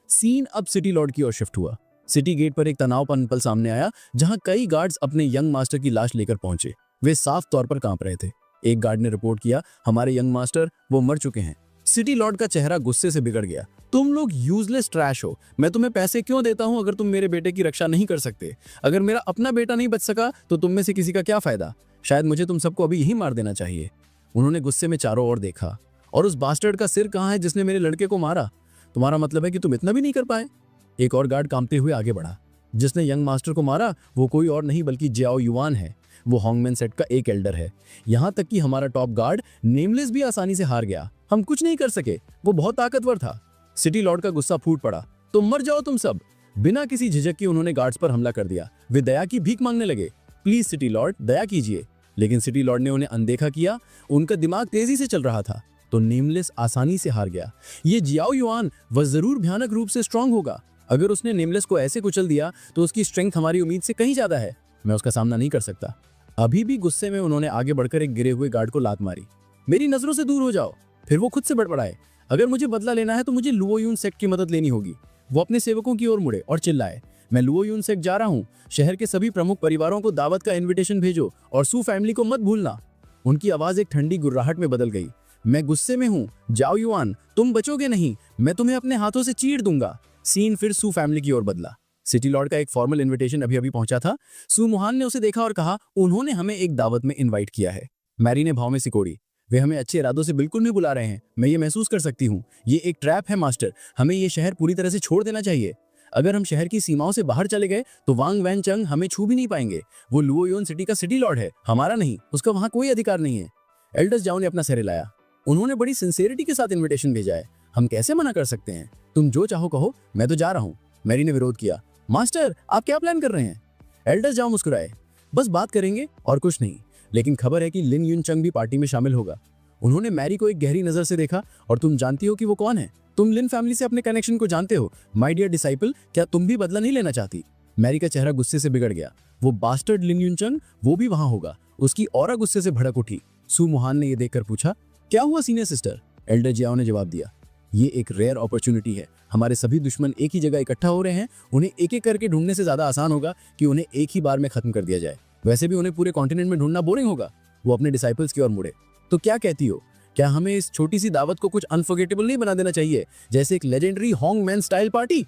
सीन अब सिटी लॉर्ड की ओर शिफ्ट हुआ। सिटी गेट पर एक तनावपूर्ण पल सामने आया जहां कई गार्ड्स अपने यंग मास्टर की लाश लेकर पहुंचे। वे साफ तौर पर कांप रहे थे। एक गार्ड ने रिपोर्ट किया, हमारे यंग मास्टर वो मर चुके हैं। सिटी लॉर्ड का चेहरा गुस्से से बिगड़ गया। तुम लोग यूजलेस ट्रैश हो। मैं तुम्हें पैसे क्यों देता हूं अगर तुम मेरे बेटे की रक्षा नहीं कर सकते? अगर मेरा अपना बेटा नहीं बच सका तो तुम में से किसी का क्या फायदा? शायद मुझे तुम सबको अभी यही मार देना चाहिए। उन्होंने गुस्से में चारों ओर देखा। और उस बास्टर्ड का सिर कहाँ है जिसने मेरे लड़के को मारा? तुम्हारा मतलब है कि तुम इतना भी नहीं कर पाए? एक और गार्ड कांपते हुए आगे बढ़ा। जिसने यंग मास्टर को मारा वो कोई और नहीं बल्कि जियाओ युआन है। वो हॉन्गमैन सेट का एक एल्डर है। यहाँ तक कि हमारा टॉप गार्ड नेमलेस भी आसानी से हार गया। हम कुछ नहीं कर सके। वो बहुत ताकतवर था। सिटी लॉर्ड का गुस्सा फूट पड़ा। तो मर जाओ तुम सब। बिना किसी झिझक के उन्होंने गार्ड्स पर हमला कर दिया। वे दया की भीख मांगने लगे। प्लीज सिटी लॉर्ड, दया कीजिए। लेकिन सिटी लॉर्ड ने उन्हें अनदेखा किया। उनका दिमाग तेजी से चल रहा था। तो नेमलेस आसानी से हार गया। ये जियाओ युआन वह जरूर भयानक रूप से स्ट्रांग होगा। अगर उसने नेमलेस को ऐसे कुचल दिया तो उसकी स्ट्रेंथ हमारी उम्मीद से कहीं ज्यादा है। मैं उसका सामना नहीं कर सकता। अभी भी गुस्से में उन्होंने आगे बढ़कर एक गिरे हुए गार्ड को लात मारी। मेरी नजरों से दूर हो जाओ। फिर वो खुद से बड़बड़ाए, अगर मुझे बदला लेना है तो मुझे लुओ यून सेक्ट की मदद लेनी होगी। वो अपने सेवकों की ओर मुड़े और चिल्लाए, मैं लुओ यून सेक्ट जा रहा हूँ। शहर के सभी प्रमुख परिवारों को दावत का इन्विटेशन भेजो और सू फैमिली को मत भूलना। उनकी आवाज एक ठंडी गुर्राहट में बदल गई। मैं गुस्से में हूँ। जाओ युआन, तुम बचोगे नहीं। मैं तुम्हें अपने हाथों से चीर दूंगा। सीन फिर सू फैमिली की ओर बदला। सिटी लॉर्ड का एक फॉर्मल इनविटेशन अभी पहुंचा था। सू मुहान ने उसे देखा और कहा, उन्होंने हमें एक दावत में इनवाइट किया है। मैरी ने भाव में सिकोड़ी, वे हमें अच्छे इरादों से बिल्कुल नहीं बुला रहे हैं। मैं ये महसूस कर सकती हूँ। ये एक ट्रैप है मास्टर। हमें ये शहर पूरी तरह से छोड़ देना चाहिए। अगर हम शहर की सीमाओं से बाहर चले गए तो वांग वैन चंग हमें छू भी नहीं पाएंगे। वो लुओ योन सिटी का सिटी लॉर्ड है, हमारा नहीं। उसका वहां कोई अधिकार नहीं है। एल्डर्स जाओ ने अपना सर हिलाया। उन्होंने बड़ी सिंसियरिटी के साथ इन्विटेशन भेजा है। हम कैसे मना कर सकते हैं? तुम जो चाहो कहो, मैं तो जा रहा हूँ। मैरी ने विरोध किया, मास्टर आप क्या प्लान कर रहे हैं? एल्डर्स जाओ मुस्कुराए, बस बात करेंगे और कुछ नहीं। लेकिन खबर है कि लिन यून चंग भी पार्टी में शामिल होगा। उन्होंने मैरी को एक गहरी नजर से देखा, और तुम जानती हो कि वो कौन है? तुम लिन फैमिली से अपने कनेक्शन को जानते हो। माय डियर डिसाइपल, क्या तुम भी बदला नहीं लेना चाहती? मैरी का चेहरा गुस्से से बिगड़ गया। वो बास्टर्ड लिन यून चंग, वो भी वहां होगा। उसकी ऑरा गुस्से से भड़क उठी। सू मुहान ने यह देखकर पूछा, क्या हुआ सीनियर सिस्टर? एल्डर जियाओ ने जवाब दिया, ये एक रेयर अपॉर्चुनिटी है। हमारे सभी दुश्मन एक ही जगह इकट्ठा हो रहे हैं। उन्हें एक एक करके ढूंढने से ज्यादा आसान होगा कि उन्हें एक ही बार में खत्म कर दिया जाए। वैसे भी उन्हें पूरे कॉन्टिनेंट में ढूंढना बोरिंग होगा। वो अपने डिसाइपल्स की ओर मुड़े, तो क्या कहती हो? क्या हमें इस छोटी सी दावत को कुछ अनफॉरगेटेबल नहीं बना देना चाहिए, जैसे एक लेजेंडरी हॉन्गमैन स्टाइल पार्टी?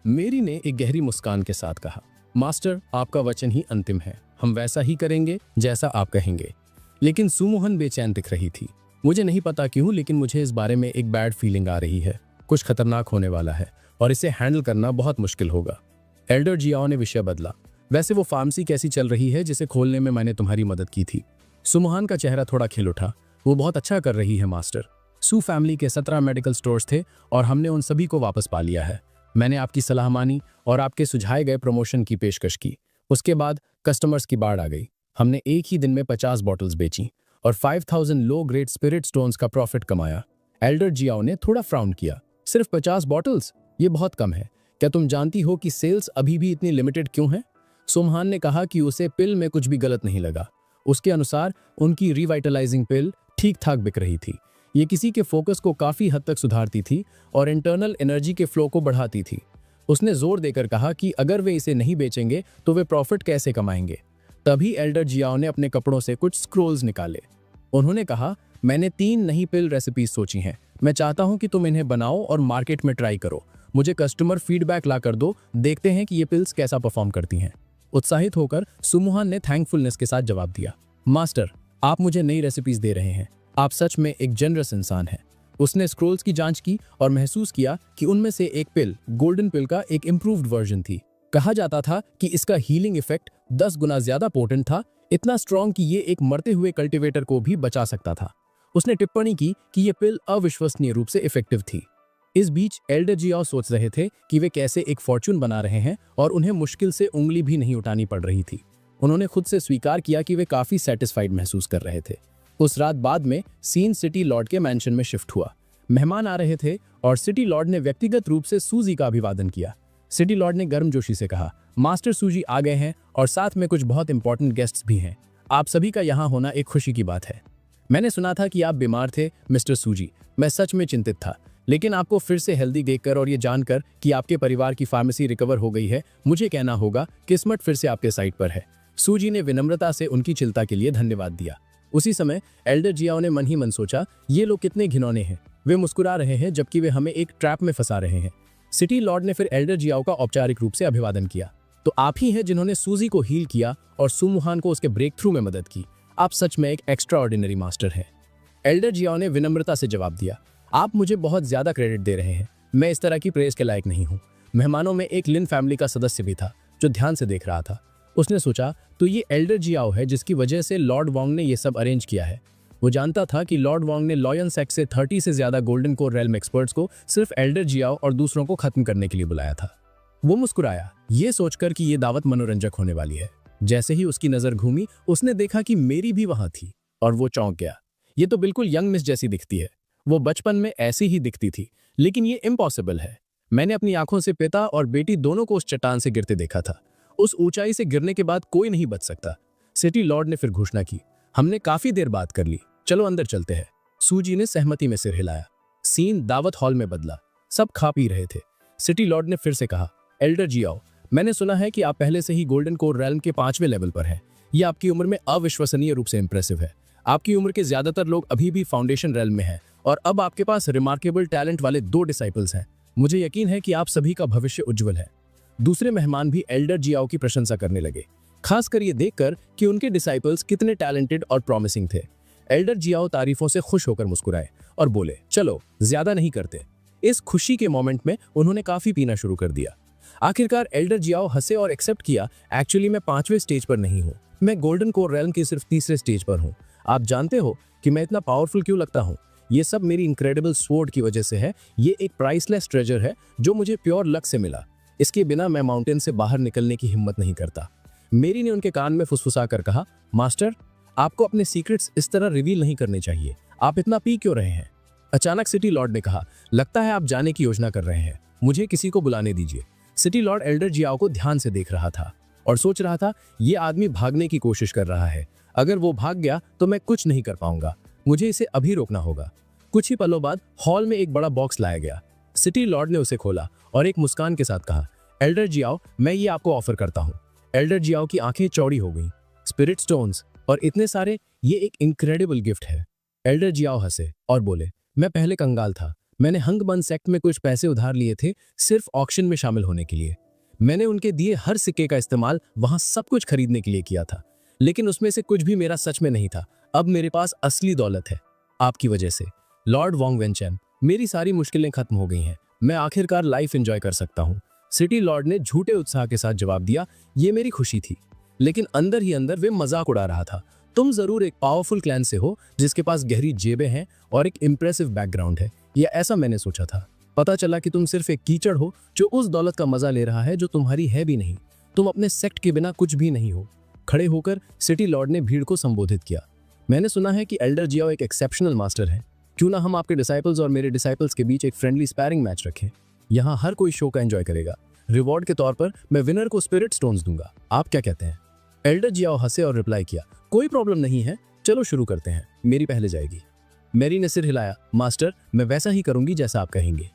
मेरी ने एक गहरी मुस्कान के साथ कहा, मास्टर आपका वचन ही अंतिम है। हम वैसा ही करेंगे जैसा आप कहेंगे। लेकिन सुमोहन बेचैन दिख रही थी। मुझे नहीं पता क्यों, लेकिन मुझे इस बारे में एक बैड फीलिंग आ रही है। कुछ खतरनाक होने वाला है और इसे हैंडल करना बहुत मुश्किल होगा। एल्डर जियाओ ने विषय बदला, वैसे वो फार्मेसी कैसी चल रही है जिसे खोलने में मैंने तुम्हारी मदद की थी? सुमोहन का चेहरा थोड़ा खिल उठा। वो बहुत अच्छा कर रही है मास्टर। सू फैमिली के 17 मेडिकल स्टोर्स थे और हमने उन सभी को वापस पा लिया है। मैंने आपकी सलाह मानी और आपके सुझाए गए प्रमोशन की पेशकश की। उसके बाद कस्टमर्स की बाढ़ आ गई। हमने एक ही दिन में 50 बॉटल्स बेची और 5000 लो ग्रेड स्पिरिट स्टोन्स का प्रॉफिट कमाया। एल्डर जियाओ ने थोड़ा फ्राउन किया, सिर्फ 50 बॉटल्स? ये बहुत कम है। क्या तुम जानती हो कि सेल्स अभी भी इतनी लिमिटेड क्यों है? सुमहान ने कहा कि उसे पिल में कुछ भी गलत नहीं लगा। उसके अनुसार उनकी रिवाइटलाइजिंग पिल ठीक ठाक बिक रही थी। ये किसी के फोकस को काफी हद तक सुधारती थी और इंटरनल एनर्जी के फ्लो को बढ़ाती थी। उसने जोर देकर कहा कि अगर वे इसे नहीं बेचेंगे तो वे प्रॉफिट कैसे कमाएंगे? तभी एल्डर जियाओ ने अपने कपड़ों से कुछ स्क्रोल्स निकाले। उन्होंने कहा, मैंने 3 नई पिल रेसिपीज सोची हैं। मैं चाहता हूं कि तुम इन्हें बनाओ और मार्केट में ट्राई करो। मुझे कस्टमर फीडबैक ला कर दो, देखते हैं कि ये पिल्स कैसा परफॉर्म करती हैं। उत्साहित होकर सुमुहान ने थैंकफुलनेस के साथ जवाब दिया, मास्टर आप मुझे नई रेसिपीज दे रहे हैं। आप सच में एक जनरस इंसान हैं। उसने स्क्रोल्स की जांच की और महसूस किया कि उनमें से एक पिल गोल्डन पिल का एक इम्प्रूव्ड वर्जन थी। कहा जाता था कि इसका हीलिंग इफेक्ट 10 गुना ज्यादा पोटेंट था, इतना स्ट्रॉन्ग कि ये एक मरते हुए कल्टीवेटर को भी बचा सकता था। उसने टिप्पणी की कि ये पिल अविश्वसनीय रूप से इफेक्टिव थी। इस बीच एल्डर जियाओ सोच रहे थे कि वे कैसे एक फॉर्च्यून बना रहे हैं और उन्हें मुश्किल से उंगली भी नहीं उठानी पड़ रही थी। उन्होंने खुद से स्वीकार किया कि वे काफी सेटिस्फाइड महसूस कर रहे थे। उस रात बाद में सीन सिटी लॉर्ड के मैंशन में शिफ्ट हुआ। मेहमान आ रहे थे और सिटी लॉर्ड ने व्यक्तिगत रूप से सूजी का अभिवादन किया। सिटी लॉर्ड ने गर्मजोशी से कहा, मास्टर सूजी आ गए हैं और साथ में कुछ बहुत इंपॉर्टेंट गेस्ट्स भी हैं। आप सभी का यहाँ होना एक खुशी की बात है। मैंने सुना था कि आप बीमार थे मिस्टर सूजी। मैं सच में चिंतित था। लेकिन आपको फिर से हेल्दी देखकर और ये जानकर कि आपके परिवार की फार्मेसी रिकवर हो गई है, मुझे कहना होगा किस्मत फिर से आपके साइड पर है। सूजी ने विनम्रता से उनकी चिंता के लिए धन्यवाद दिया। उसी समय एल्डर जियाओ ने मन ही मन सोचा, ये लोग कितने घिनौने हैं। वे मुस्कुरा रहे हैं जबकि वे हमें एक ट्रैप में फंसा रहे हैं। सिटी लॉर्ड ने फिर एल्डर जियाओ का औपचारिक रूप से अभिवादन किया। तो आप ही हैं जिन्होंने सूजी को हील किया और सुमुहान को उसके ब्रेक थ्रू में मदद की। आप सच में एक एक्स्ट्रा ऑर्डिनरी मास्टर हैं। एल्डर जियाओ ने विनम्रता से जवाब दिया, आप मुझे बहुत ज्यादा क्रेडिट दे रहे हैं। मैं इस तरह की प्रेज के लायक नहीं हूँ। मेहमानों में एक लिन फैमिली का सदस्य भी था जो ध्यान से देख रहा था। उसने सोचा, तो ये एल्डर जियाओ है जिसकी वजह से लॉर्ड वोंग ने यह सब अरेंज किया है। वो जानता था कि लॉर्ड वोंग ने लॉयन सेक्स से 30 से ज्यादा गोल्डन कोर रेल्म एक्सपर्ट्स को सिर्फ एल्डर जियाओ और दूसरों को खत्म करने के लिए बुलाया था। वो मुस्कुराया, ये सोचकर कि ये दावत मनोरंजक होने वाली है। जैसे ही उसकी नजर घूमी, उसने देखा कि मेरी भी वहां थी और वो चौंक गया। ये तो बिल्कुल यंग मिस जैसी दिखती है। वो बचपन में ऐसी ही दिखती थी, लेकिन ये इम्पॉसिबल है। मैंने अपनी आंखों से पिता और बेटी दोनों को उस चट्टान से गिरते देखा था। उस ऊंचाई से गिरने के बाद कोई नहीं बच सकता। सिटी लॉर्ड ने फिर घोषणा की, हमने काफी देर बात कर ली, चलो अंदर चलते हैं। सूजी ने सहमति में सिर हिलाया। सीन दावत हॉल में बदला। सब खा पी रहे थे। सिटी लॉर्ड ने फिर से कहा, एल्डर जियाओ, मैंने सुना है कि आप पहले से ही गोल्डन कोर रेल्म के 5वें लेवल पर हैं। यह आपकी उम्र में अविश्वसनीय रूप से इंप्रेसिव है। आपकी उम्र के ज्यादातर लोग अभी भी फाउंडेशन रेल्म में हैं और अब आपके पास रिमार्केबल टैलेंट वाले 2 डिसाइपल्स हैं। मुझे यकीन है कि आप सभी का भविष्य उज्जवल है। दूसरे मेहमान भी एल्डर जियाओ की प्रशंसा करने लगे, खासकर ये देखकर कि उनके डिसाइपल्स कितने टैलेंटेड और प्रॉमिसिंग थे। एल्डर जियाओ तारीफों से खुश होकर मुस्कुराए और बोले, चलो ज्यादा नहीं करते। इस खुशी के मोमेंट में उन्होंने काफी पीना शुरू कर दिया। आखिरकार एल्डर जियाओ हंसे और एक्सेप्ट किया, एक्चुअली मैं 5वें स्टेज पर नहीं हूँ, मैं गोल्डन कोर रेल्म के सिर्फ 3रे स्टेज पर हूँ। आप जानते हो कि मैं इतना पावरफुल क्यों लगता हूँ? ये सब मेरी इनक्रेडिबल स्वॉर्ड की वजह से है। ये एक प्राइसलेस ट्रेजर है जो मुझे प्योर लक से मिला। इसके बिना मैं माउंटेन से बाहर निकलने की हिम्मत नहीं करता। मेरी ने उनके कान में फुसफुसा कर कहा, मास्टर, आपको अपने सीक्रेट्स इस तरह रिवील नहीं करने चाहिए। आप इतना पी क्यों रहे हैं? अचानक सिटी लॉर्ड ने कहा, लगता है आप जाने की योजना कर रहे हैं। मुझे किसी को बुलाने दीजिए। सिटी लॉर्ड एल्डर जियाओ को ध्यान से देख रहा था और सोच रहा था, ये आदमी भागने की कोशिश कर रहा है। अगर वो भाग गया तो मैं कुछ नहीं कर पाऊंगा। मुझे इसे अभी रोकना होगा। कुछ ही पलों बाद हॉल में एक बड़ा बॉक्स लाया गया। सिटी लॉर्ड ने उसे खोला और एक मुस्कान के साथ कहा, एल्डर जियाओ, मैं ये आपको ऑफर करता हूँ। एल्डर जियाओ की आंखें चौड़ी हो गईं। स्पिरिट स्टोन्स और इतने सारे, ये एक इनक्रेडिबल गिफ्ट है। एल्डर जियाओ हंसे और बोले, मैं पहले कंगाल था। मैंने हंगबन सेक्ट में कुछ पैसे उधार लिए थे सिर्फ ऑक्शन में शामिल होने के लिए। मैंने उनके दिए हर सिक्के का इस्तेमाल वहां सब कुछ खरीदने के लिए किया था, लेकिन उसमें से कुछ भी मेरा सच में नहीं था। अब मेरे पास असली दौलत है आपकी वजह से। लॉर्ड वोंग वेनचेन, मेरी सारी मुश्किलें खत्म हो गई हैं। मैं आखिरकार लाइफ एंजॉय कर सकता हूँ। सिटी लॉर्ड ने झूठे उत्साह के साथ जवाब दिया, ये मेरी खुशी थी। लेकिन अंदर ही अंदर वे मजाक उड़ा रहा था। तुम जरूर एक पावरफुल क्लैन से हो जिसके पास गहरी जेबें हैं और एक इंप्रेसिव बैकग्राउंड है, या ऐसा मैंने सोचा था। पता चला कि तुम सिर्फ एक कीचड़ हो जो उस दौलत का मजा ले रहा है जो तुम्हारी है भी नहीं। तुम अपने सेक्ट के बिना कुछ भी नहीं हो। खड़े होकर सिटी लॉर्ड ने भीड़ को संबोधित किया, मैंने सुना है कि एल्डर जियाओ एक एक्सेप्शनल मास्टर है। क्यों ना हम आपके डिसाइपल्स और मेरे डिसाइपल्स के बीच एक फ्रेंडली स्पैरिंग मैच रखें। यहाँ हर कोई शो का एंजॉय करेगा। रिवॉर्ड के तौर पर मैं विनर को स्पिरिट स्टोन्स दूंगा। आप क्या कहते हैं? एल्डर जियाओ हंसे और रिप्लाई किया, कोई प्रॉब्लम नहीं है, चलो शुरू करते हैं। मेरी पहले जाएगी। मैरी ने सिर हिलाया, मास्टर, मैं वैसा ही करूंगी जैसा आप कहेंगे।